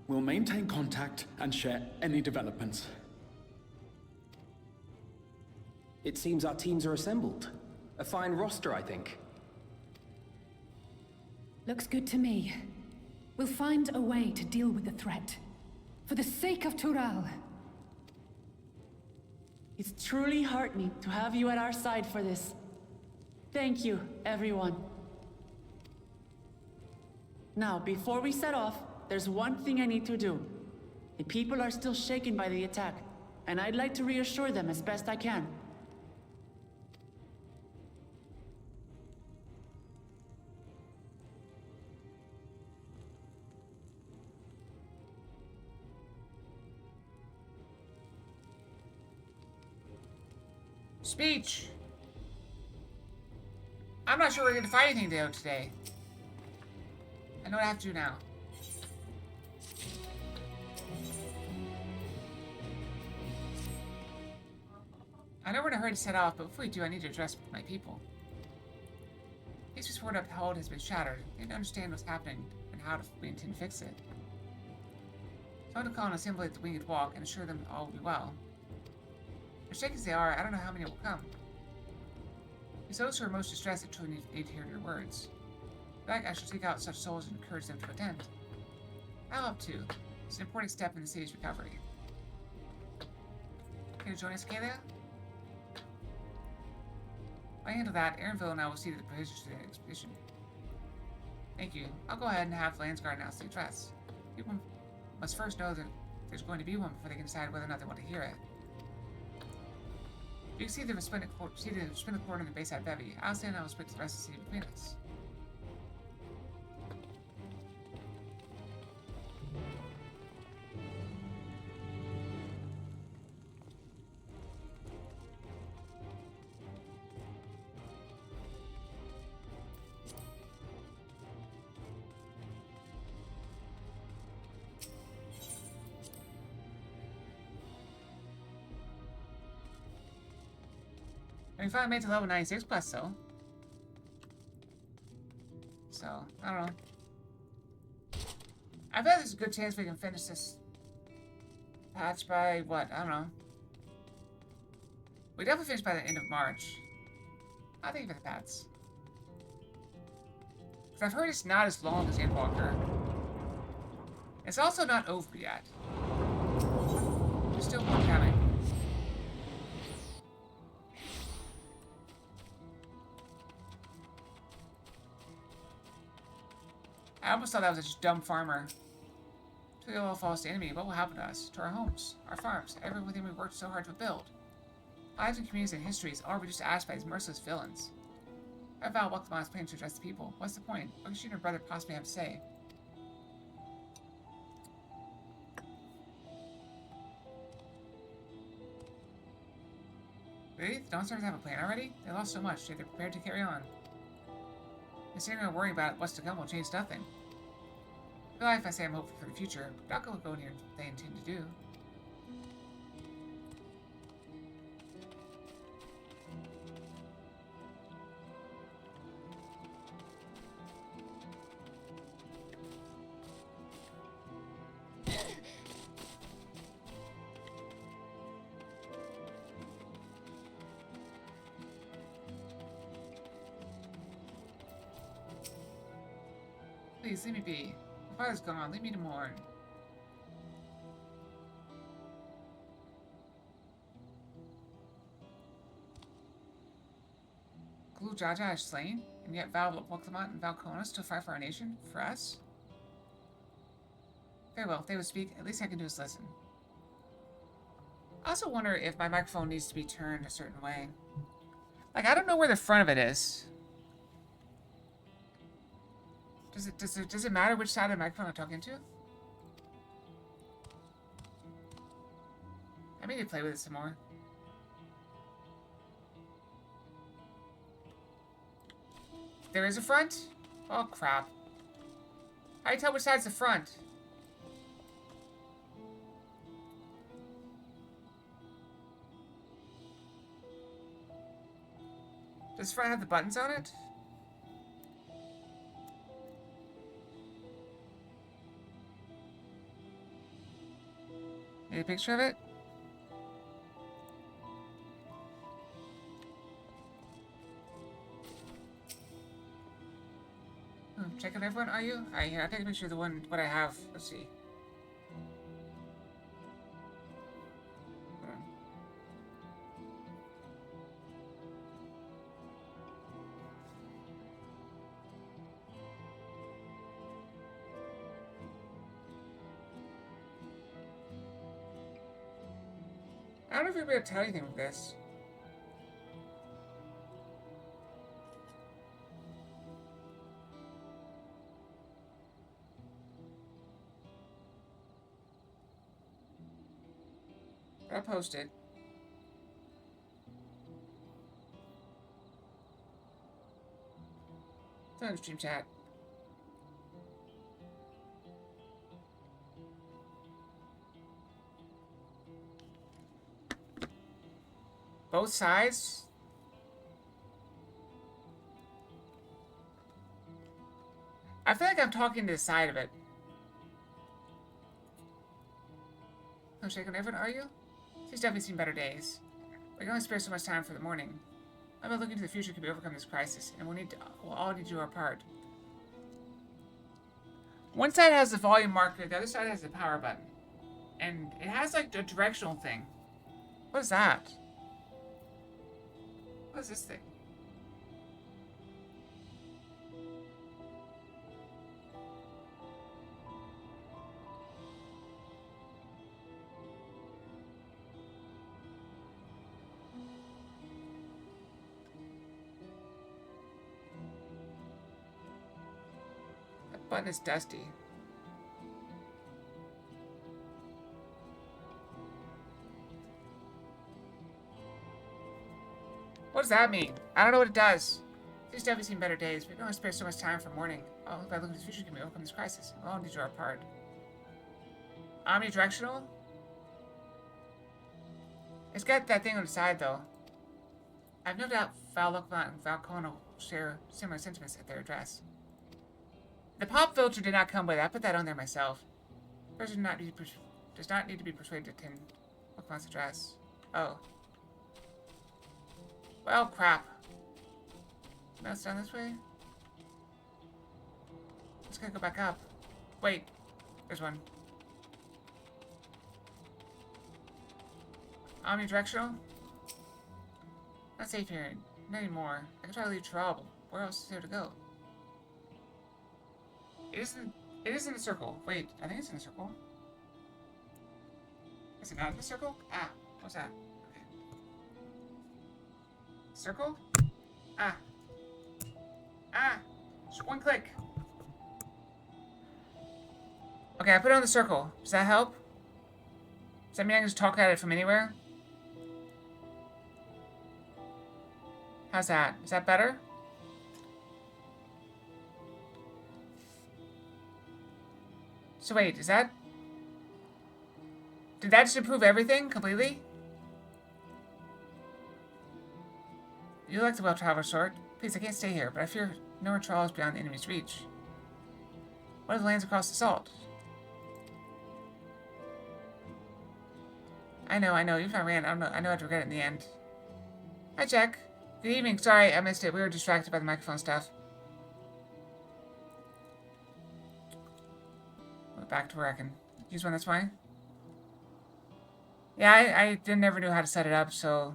we'll maintain contact and share any developments. It seems our teams are assembled. A fine roster, I think. Looks good to me. We'll find a way to deal with the threat. For the sake of Tural. It's truly heartening to have you at our side for this. Thank you, everyone. Now, before we set off, there's one thing I need to do. The people are still shaken by the attack, and I'd like to reassure them as best I can. Speech! I'm not sure we're going to fight anything though today. I know what I have to do now. I know we're in a hurry to set off, but before we do, I need to address my people. Peace we swore to uphold has been shattered. They don't understand what's happening and how we intend to fix it. So I want to call on assembly at the Winged Walk and assure them all will be well. As shaken as they are, I don't know how many will come. It's those who are most distressed that truly need to hear your words. In fact, I should seek out such souls and encourage them to attend. I'll help too. It's an important step in the city's recovery. Can you join us, Kalia? While I handle that, Aaronville and I will see to the provisions for the expedition. Thank you. I'll go ahead and have Landsguard announce the address. People must first know that there's going to be one before they can decide whether or not they want to hear it. You can see the resplendent cord in the Bayside Bevy. I'll stand and I will split the rest of the city between us. We finally made to level 96 plus, though. So, I don't know. I bet there's a good chance we can finish this patch by, what? I don't know. We definitely finish by the end of March. I think for the paths. Because I've heard it's not as long as Endwalker. It's also not over yet. There's still more coming. I almost thought that was a just dumb farmer. If the all falls to enemy, what will happen to us? To our homes, our farms, everything we worked so hard to build. Lives and communities and histories all reduced to ash by these merciless villains. I vow welcome on his plan to address the people. What's the point? What can she and her brother possibly have to say? Really? The Dawnstars have a plan already? They lost so much, yet they're prepared to carry on. And sitting around worrying about what's to come will change nothing. In life, I say I'm hopeful for the future, but I'll go near what they intend to do. Please, leave me be. My father's gone. Leave me to mourn. Glue Jaja is slain, and yet Val Woklamont and Valkona still fight for our nation? For us? Very well, if they would speak, at least I can do is listen. I also wonder if my microphone needs to be turned a certain way. Like, I don't know where the front of it is. Does it matter which side of the microphone I'm talking to? I may need to play with it some more. There is a front? Oh crap. How do you tell which side's the front? Does the front have the buttons on it? Need a picture of it? Check it checking everyone, are you? Alright, here, I'll take a picture of the one, what I have. Let's see. I don't know if we're going to tell anything with this. I'll post it. It's on the stream chat. Both sides? I feel like I'm talking to the side of it. No shaking everyone, are you? She's definitely seen better days. We can only spare so much time for the morning. How about looking to the future could we overcome this crisis, and we'll all need to do our part. One side has the volume marker, the other side has the power button. And it has like a directional thing. What is that? What is this thing? That button is dusty. What does that mean? I don't know what it does. She's definitely seen better days. We can only spare so much time for morning. Oh, if I look at the future, can we overcome this crisis? We'll all need to do our part. Omnidirectional? It's got that thing on the side, though. I've no doubt Val Lokman and Val Cohen will share similar sentiments at their address. The pop filter did not come with it. I put that on there myself. Person does not need to be persuaded to attend Lokman's address. Oh. Well, crap. Now it's down this way? Let's gotta go back up. Wait. There's one. Omnidirectional? Not safe here. Not anymore. I can try to leave trouble. Where else is there to go? It is in a circle. Wait, I think it's in a circle. Is it not in a circle? Ah, what's that? Okay. Circle? Ah. Ah! Just one click. Okay, I put it on the circle. Does that help? Does that mean I can just talk at it from anywhere? How's that? Is that better? So wait, is that... Did that just improve everything completely? You like the well-traveled sort. Please, I can't stay here, but I fear no trial is beyond the enemy's reach. What are the lands across the salt? I know. Even if I ran, I know I'd regret it in the end. Hi, Jack. Good evening. Sorry, I missed it. We were distracted by the microphone stuff. Back to where I can use one, that's fine. Yeah, I never knew how to set it up, so...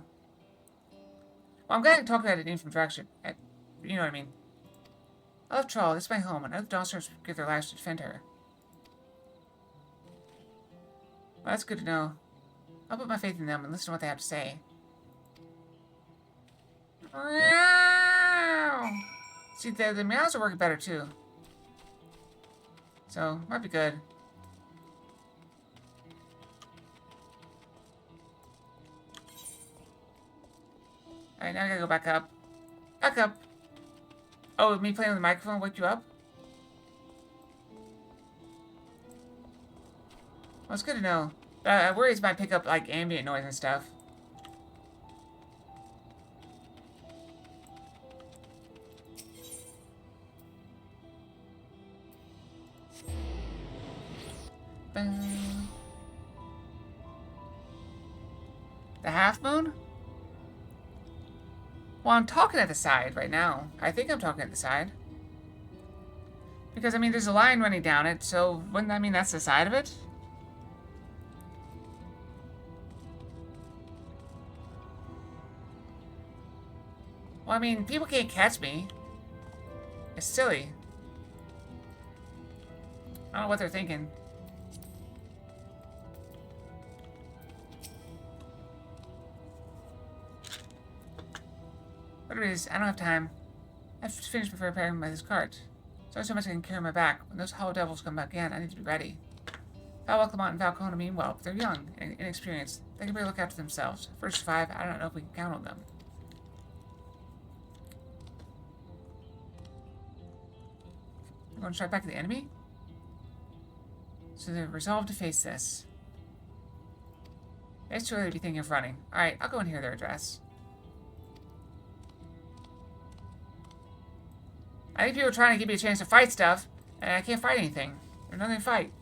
Well, I'm glad I can talk about it in from direction. You know what I mean. I love Troll, this is my home, and other Dawnsters give their lives to defend her. Well, that's good to know. I'll put my faith in them and listen to what they have to say. See, the meows are working better, too. So, might be good. Alright, now I gotta go back up. Back up! Oh, me playing with the microphone wake you up? Well, it's good to know. But I worry it might pick up, like, ambient noise and stuff. The half moon? Well, I'm talking at the side right now. I think I'm talking at the side. Because, I mean, there's a line running down it, so wouldn't that mean that's the side of it? Well, I mean, people can't catch me. It's silly. I don't know what they're thinking. What it is, I don't have time. I have to finish before preparing this cart. There's so much I can carry on my back. When those hollow devils come back again, I need to be ready. Val Clement and Falcona meanwhile, they're young and inexperienced. They can barely look after themselves. First 5, I don't know if we can count on them. We're going to strike back at the enemy? So they're resolved to face this. It's too early to be thinking of running. Alright, I'll go and hear their address. I think people are trying to give me a chance to fight stuff, and I can't fight anything. There's nothing to fight.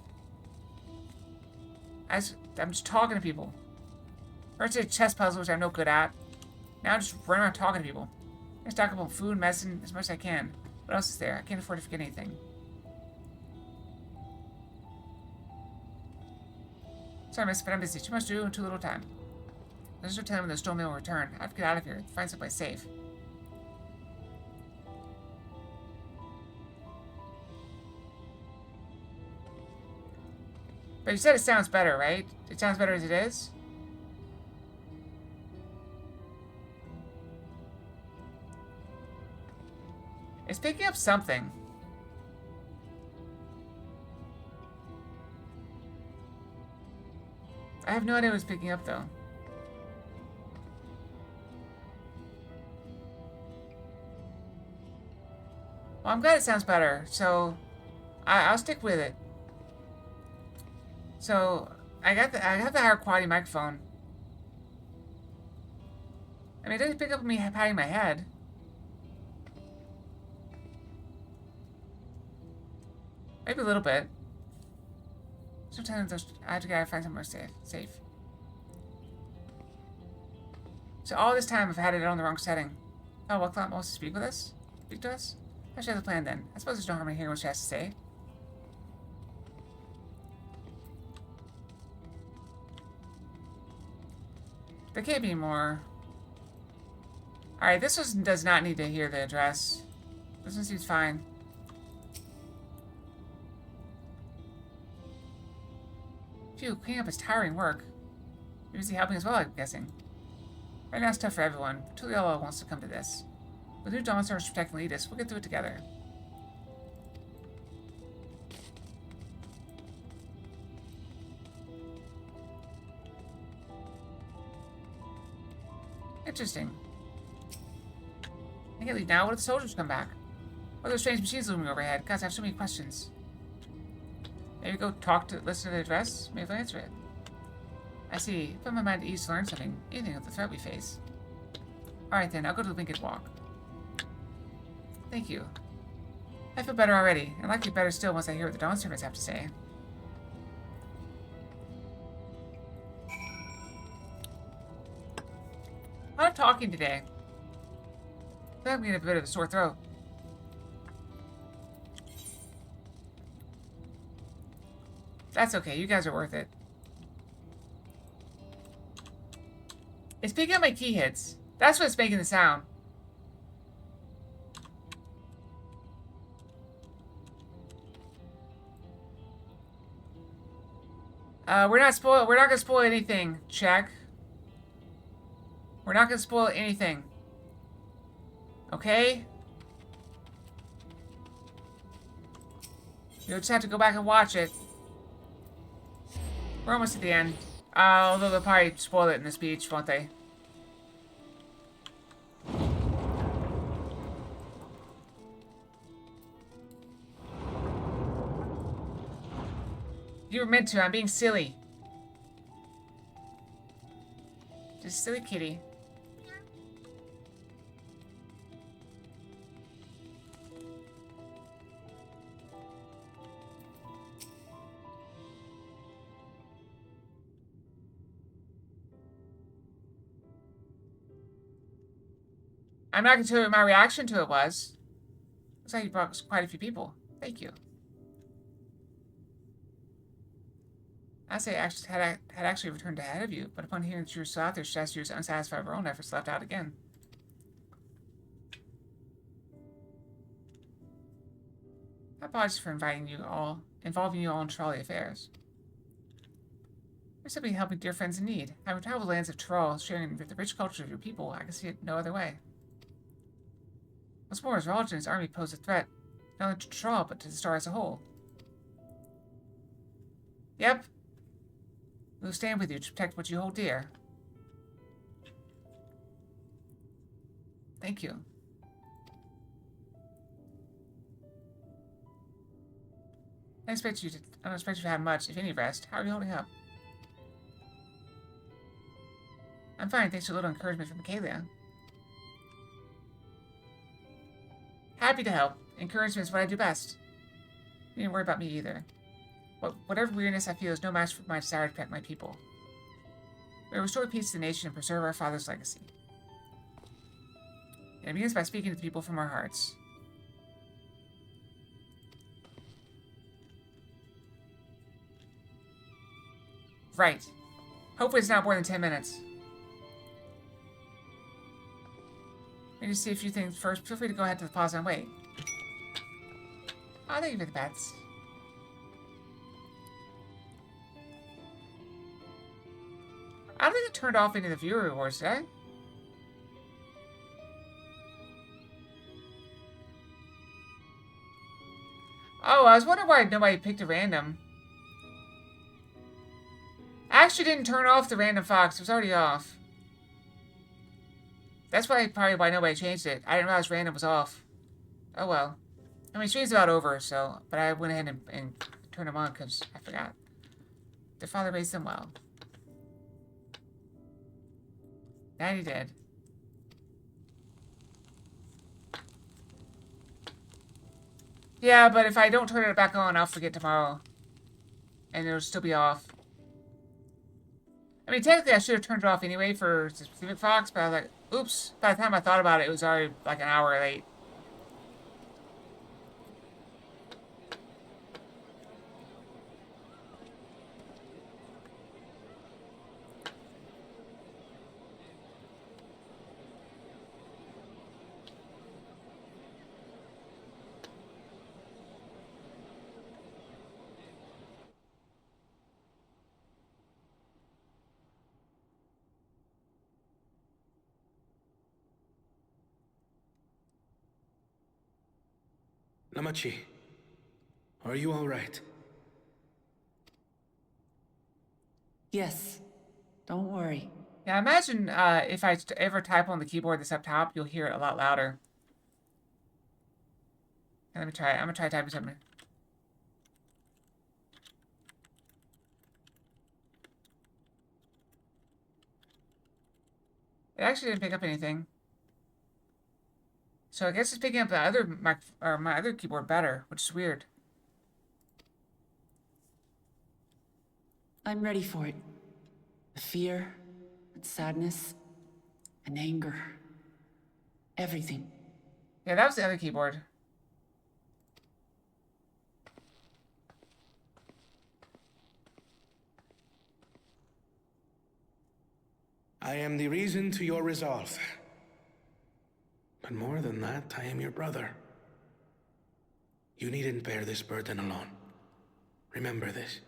I'm just talking to people. First I did chess puzzles, which I'm no good at. Now I'm just running around talking to people. I stock up on food, medicine, as much as I can. What else is there? I can't afford to forget anything. Sorry, miss, but I'm busy. Too much to do in too little time. There's no telling when the storm will return. I have to get out of here. Find someplace safe. But you said it sounds better, right? It sounds better as it is? It's picking up something. I have no idea what it's picking up, though. Well, I'm glad it sounds better, so I'll stick with it. So I got the higher quality microphone. I mean, it doesn't pick up me patting my head. Maybe a little bit. Sometimes I have to gotta find somewhere safe. So all this time I've had it on the wrong setting. Oh, well, Clement wants to speak with us? Speak to us? I should have the plan then. I suppose there's no harm in hearing what she has to say. There can't be more. Alright, this one does not need to hear the address. This one seems fine. Phew, cleaning up is tiring work. You're busy helping as well, I'm guessing. Right now it's tough for everyone. Tuliella wants to come to this. With new Dawntrail to protect and lead us, we'll get through it together. Interesting. I can't leave now. What if the soldiers come back? What are those strange machines looming overhead? Guys, I have so many questions. Maybe go listen to the address. Maybe they'll answer it. I see. Put my mind at ease to learn something. Anything of the threat we face. Alright then, I'll go to the Wicked Walk. Thank you. I feel better already, and likely better still once I hear what the Dawn servants have to say. A lot of talking today. I feel like I'm getting a bit of a sore throat. That's okay, you guys are worth it. It's picking up my key hits. That's what's making the sound. We're not gonna spoil anything. Check. We're not gonna spoil anything. Okay? You'll just have to go back and watch it. We're almost at the end. Although they'll probably spoil it in the speech, won't they? You were meant to. I'm being silly. Just silly kitty. I'm not going to tell you what my reaction to it was. Looks like you brought quite a few people. Thank you. I say had actually returned ahead of you, but upon hearing that you were still out there, she asked you was unsatisfied with her own efforts, left out again. My apologies for involving you all in trolley affairs. You're simply helping dear friends in need. Having traveled the lands of Troll, sharing with the rich culture of your people, I can see it no other way. What's more, his religion and his army pose a threat, not only to Troll, but to the star as a whole. Yep. We'll stand with you to protect what you hold dear. Thank you. I don't expect you to have much, if any, rest. How are you holding up? I'm fine, thanks to a little encouragement from Michaela. Happy to help. Encouragement is what I do best. You needn't worry about me either. Whatever weirdness I feel is no match for my desire to protect my people. We will restore peace to the nation and preserve our father's legacy. And it begins by speaking to the people from our hearts. Right. Hopefully it's not more than 10 minutes. Let me see a few things first. Feel free to go ahead to the pause and wait. Oh, thank you for the pets. I don't think it turned off any of the viewer rewards, did I? Oh, I was wondering why nobody picked a random. I actually didn't turn off the random fox. It was already off. That's probably why nobody changed it. I didn't realize random was off. Oh well. I mean, stream's about over, so... But I went ahead and turned them on because I forgot. Their father raised them well. That he did. Yeah, but if I don't turn it back on, I'll forget tomorrow. And it'll still be off. I mean, technically I should have turned it off anyway for the specific fox, but I was like, oops. By the time I thought about it, it was already like an hour late. Namachi, are you all right? Yes. Don't worry. Yeah, I imagine if I ever type on the keyboard that's up top, you'll hear it a lot louder. Let me try it. I'm gonna try typing something. It actually didn't pick up anything. So I guess it's picking up the other my other keyboard better, which is weird. I'm ready for it. The fear, and sadness, and anger. Everything. Yeah, that was the other keyboard. I am the reason to your resolve. But more than that, I am your brother. You needn't bear this burden alone. Remember this.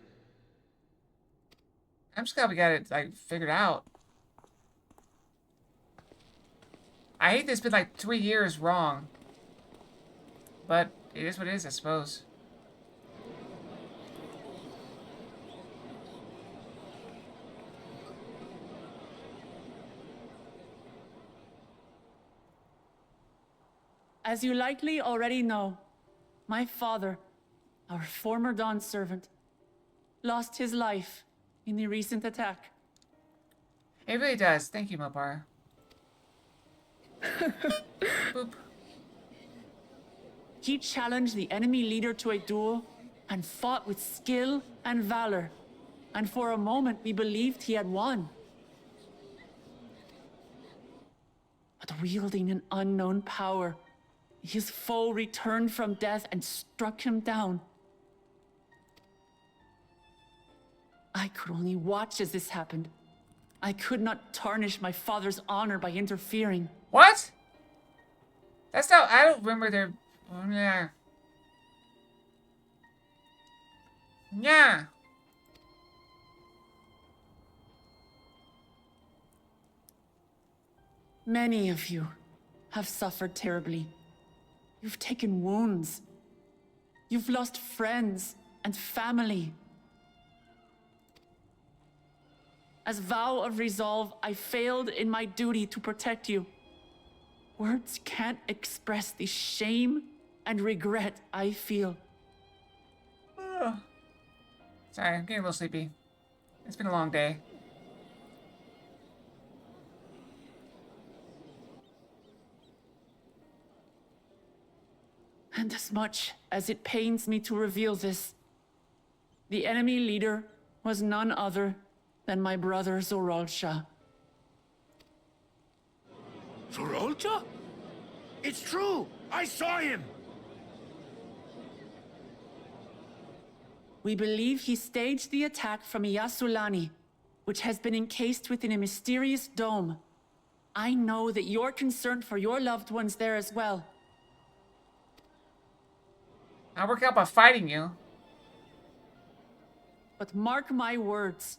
I'm just glad we got it, like, figured out. I hate this been like 3 years wrong. But it is what it is, I suppose. As you likely already know, my father, our former Dawn servant, lost his life in the recent attack. It really does. Thank you, Mopar. Boop. He challenged the enemy leader to a duel and fought with skill and valor. And for a moment, we believed he had won. But wielding an unknown power, his foe returned from death and struck him down. I could only watch as this happened. I could not tarnish my father's honor by interfering. What? That's not. I don't remember their. Yeah. Yeah. Many of you have suffered terribly. You've taken wounds. You've lost friends and family. As vow of resolve, I failed in my duty to protect you. Words can't express the shame and regret I feel. Sorry, I'm getting a little sleepy. It's been a long day. And as much as it pains me to reveal this, the enemy leader was none other than my brother Zorolsha. Zorolcha? It's true! I saw him! We believe he staged the attack from Yasulani, which has been encased within a mysterious dome. I know that you're concerned for your loved ones there as well. I'll work out by fighting you. But mark my words,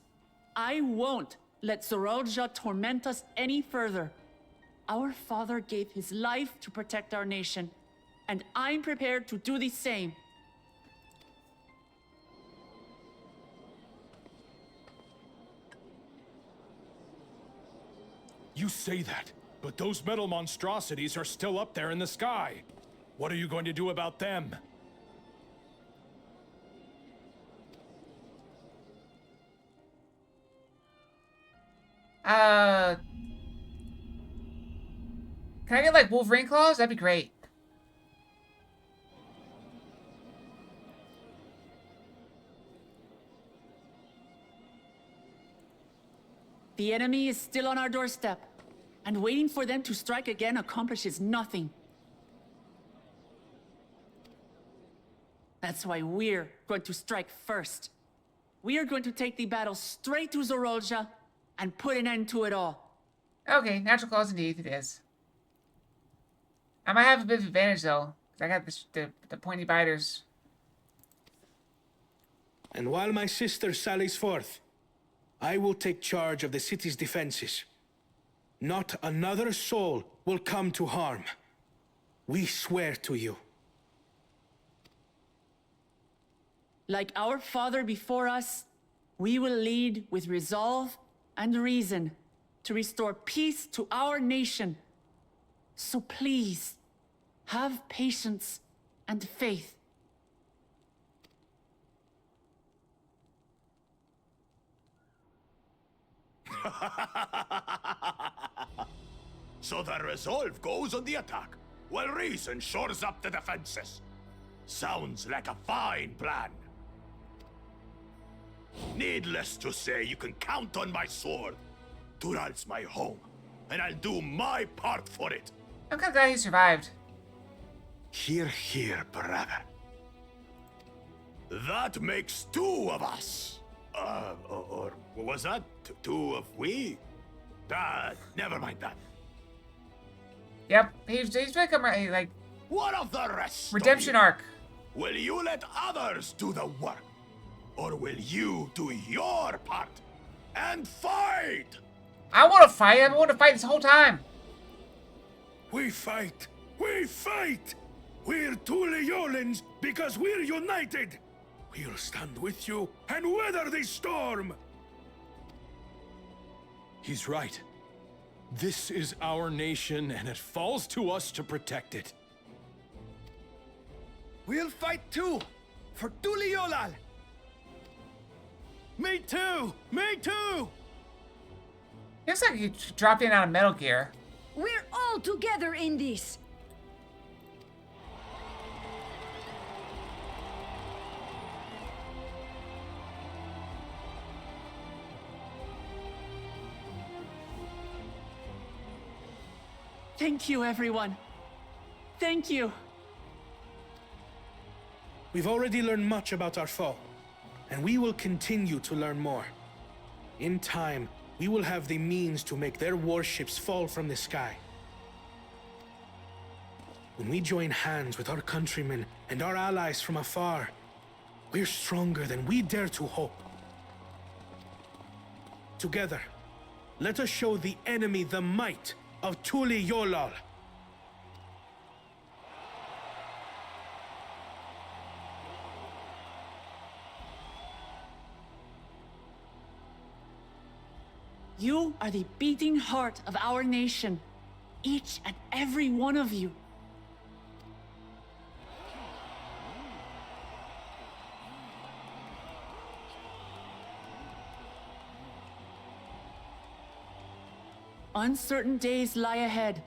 I won't let Zorolja torment us any further. Our father gave his life to protect our nation, and I'm prepared to do the same. You say that, but those metal monstrosities are still up there in the sky. What are you going to do about them? Can I get like Wolverine claws? That'd be great. The enemy is still on our doorstep, and waiting for them to strike again accomplishes nothing. That's why we're going to strike first. We are going to take the battle straight to Zorolja and put an end to it all. Okay, natural claws indeed it is. I might have a bit of advantage though, because I got the pointy biters. And while my sister sallies forth, I will take charge of the city's defenses. Not another soul will come to harm. We swear to you. Like our father before us, we will lead with resolve and reason to restore peace to our nation. So please, have patience and faith. So the resolve goes on the attack, while reason shores up the defenses. Sounds like a fine plan. Needless to say, you can count on my sword. Dural's my home, and I'll do my part for it. I'm kind of glad he survived. Hear, hear, brother. That makes two of us. Or was that two of we? Never mind that. Yep, he's become like. What of the rest? Redemption arc. Will you let others do the work? Or will you do your part and fight? I want to fight. I've wanted to fight this whole time. We fight. We fight. We're Tuliolans because we're united. We'll stand with you and weather the storm. He's right. This is our nation, and it falls to us to protect it. We'll fight too, for Tuliolal. Me too! Me too! Looks like you dropped in out of Metal Gear. We're all together in this. Thank you, everyone. Thank you. We've already learned much about our foe. and we will continue to learn more. In time, we will have the means to make their warships fall from the sky. When we join hands with our countrymen and our allies from afar, we're stronger than we dare to hope. Together, let us show the enemy the might of Tuli Yolal. You are the beating heart of our nation, each and every one of you. Uncertain days lie ahead,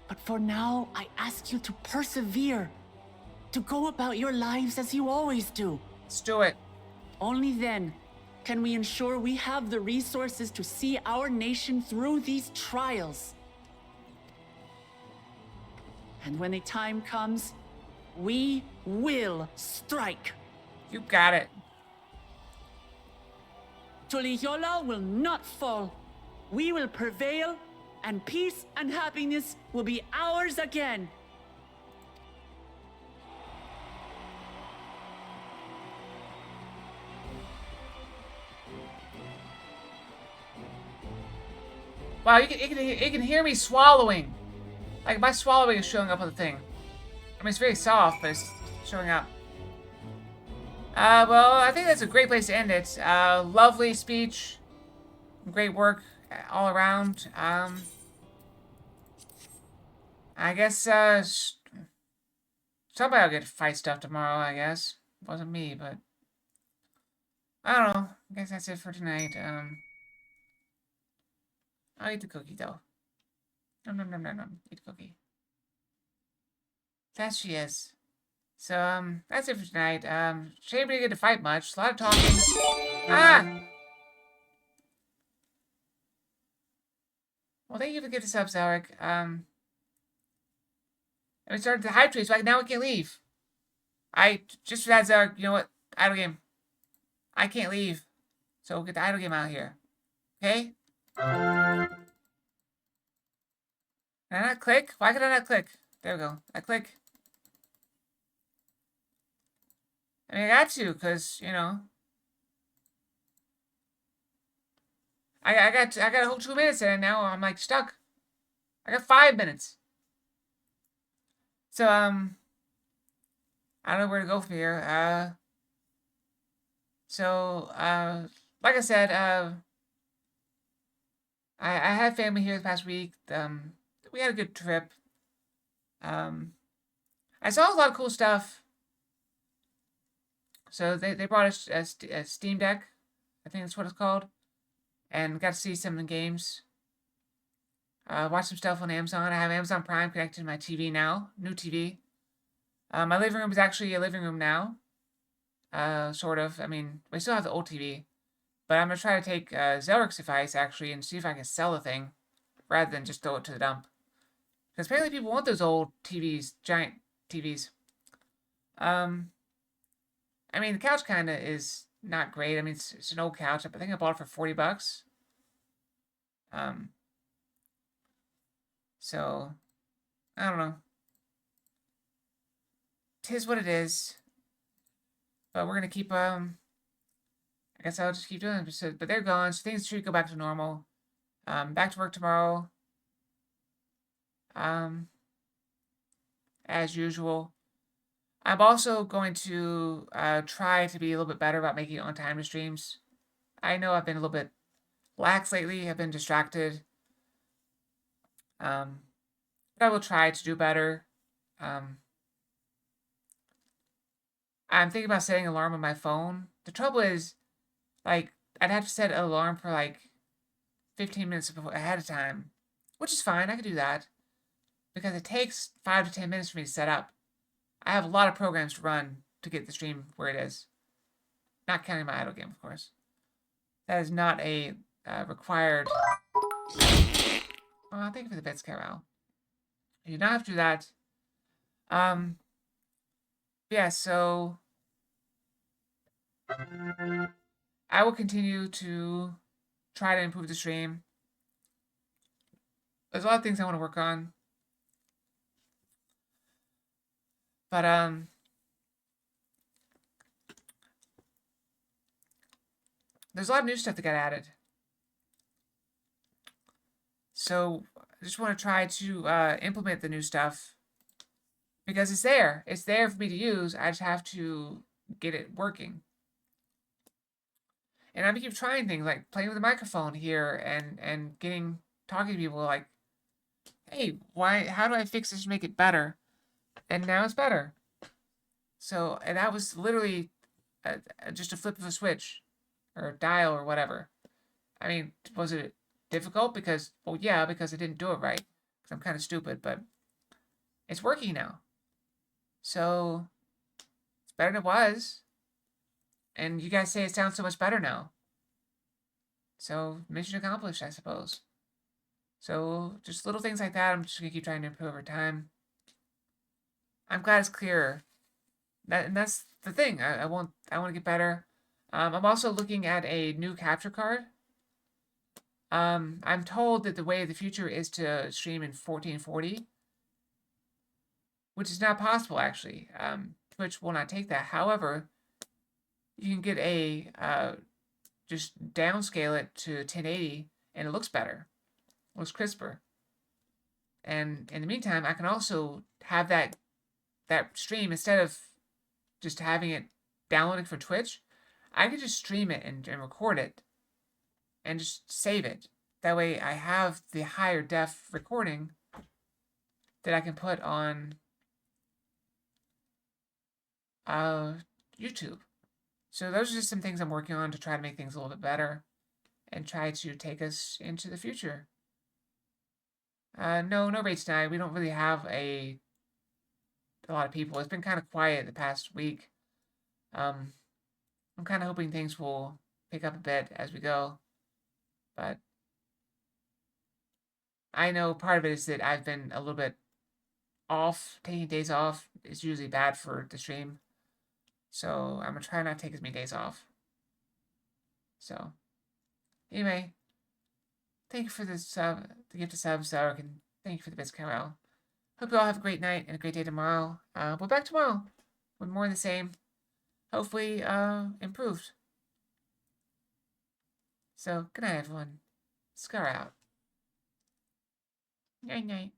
but for now, I ask you to persevere, to go about your lives as you always do. Let's do it. Only then can we ensure we have the resources to see our nation through these trials. And when the time comes, we will strike. You got it. Tuliyola will not fall. We will prevail, and peace and happiness will be ours again. Wow, you can hear me swallowing. Like my swallowing is showing up on the thing. I mean, it's very soft, but it's showing up. Well, I think that's a great place to end it. Lovely speech. Great work all around. I guess, somebody will get to fight stuff tomorrow, I guess. It wasn't me, but I don't know. I guess that's it for tonight. I'll eat the cookie, though. Nom, nom, nom, nom, nom. Eat the cookie. That she is. So, that's it for tonight. Shame we didn't get to fight much. A lot of talking. Ah! Well, thank you for the gift of subs, Alric. And we started the hype tree, so now we can leave. Just for that, Zarek, you know what? Idle game. I can't leave. So we'll get the idle game out here. Okay? Can I not click? Why could I not click? There we go. I click. I mean, I got to, because, you know. I got a whole 2 minutes in, and now I'm, like, stuck. I got 5 minutes. So, I don't know where to go from here. Like I said, I had family here the past week. We had a good trip. I saw a lot of cool stuff. So they brought us a Steam Deck. I think that's what it's called. And got to see some of the games. Watched some stuff on Amazon. I have Amazon Prime connected to my TV now. New TV. My living room is actually a living room now. Sort of. I mean, we still have the old TV. But I'm going to try to take Zelric's advice, actually, and see if I can sell the thing. Rather than just throw it to the dump. Because apparently people want those old TVs. Giant TVs. I mean, the couch kind of is not great. I mean, it's an old couch. I think I bought it for $40. So, I don't know. 'Tis what it is. But we're going to keep, I guess I'll just keep doing it. But they're gone, so things should go back to normal. Back to work tomorrow. As usual. I'm also going to try to be a little bit better about making on-time streams. I know I've been a little bit lax lately. I've been distracted. But I will try to do better. I'm thinking about setting an alarm on my phone. The trouble is, like, I'd have to set an alarm for, like, 15 minutes ahead of time. Which is fine. I can do that. Because it takes 5 to 10 minutes for me to set up. I have a lot of programs to run to get the stream where it is. Not counting my idle game, of course. That is not a required... Oh, thank you for the bits, Carol. You do not have to do that. Yeah, so... I will continue to try to improve the stream. There's a lot of things I want to work on. But, there's a lot of new stuff that got added. So, I just want to try to implement the new stuff. Because it's there. It's there for me to use. I just have to get it working. And I keep trying things like playing with the microphone here and talking to people like, hey, how do I fix this to make it better? And now it's better. So, and that was literally just a flip of a switch or a dial or whatever. I mean, was it difficult? Because, well, yeah, because I didn't do it right. Because I'm kind of stupid, but it's working now. So, it's better than it was. And you guys say it sounds so much better now. So, mission accomplished, I suppose. So, just little things like that, I'm just going to keep trying to improve over time. I'm glad it's clearer. And that's the thing. I want to get better. I'm also looking at a new capture card. I'm told that the way of the future is to stream in 1440. Which is not possible, actually. Twitch will not take that. However, you can get a... just downscale it to 1080, and it looks better. It looks crisper. And in the meantime, I can also have that stream, instead of just having it downloaded for Twitch, I can just stream it and record it and just save it. That way I have the higher def recording that I can put on YouTube. So those are just some things I'm working on to try to make things a little bit better and try to take us into the future. No raids tonight. We don't really have a lot of people. It's been kind of quiet the past week. I'm kind of hoping things will pick up a bit as we go. But I know part of it is that I've been a little bit off. Taking days off is usually bad for the stream. So I'm going to try not to take as many days off. So, anyway, thank you for the gift of subs, Zark, and thank you for the bits, Carol. Hope you all have a great night and a great day tomorrow. We're back tomorrow with more of the same. Hopefully, improved. So, good night, everyone. Scar out. Night, night.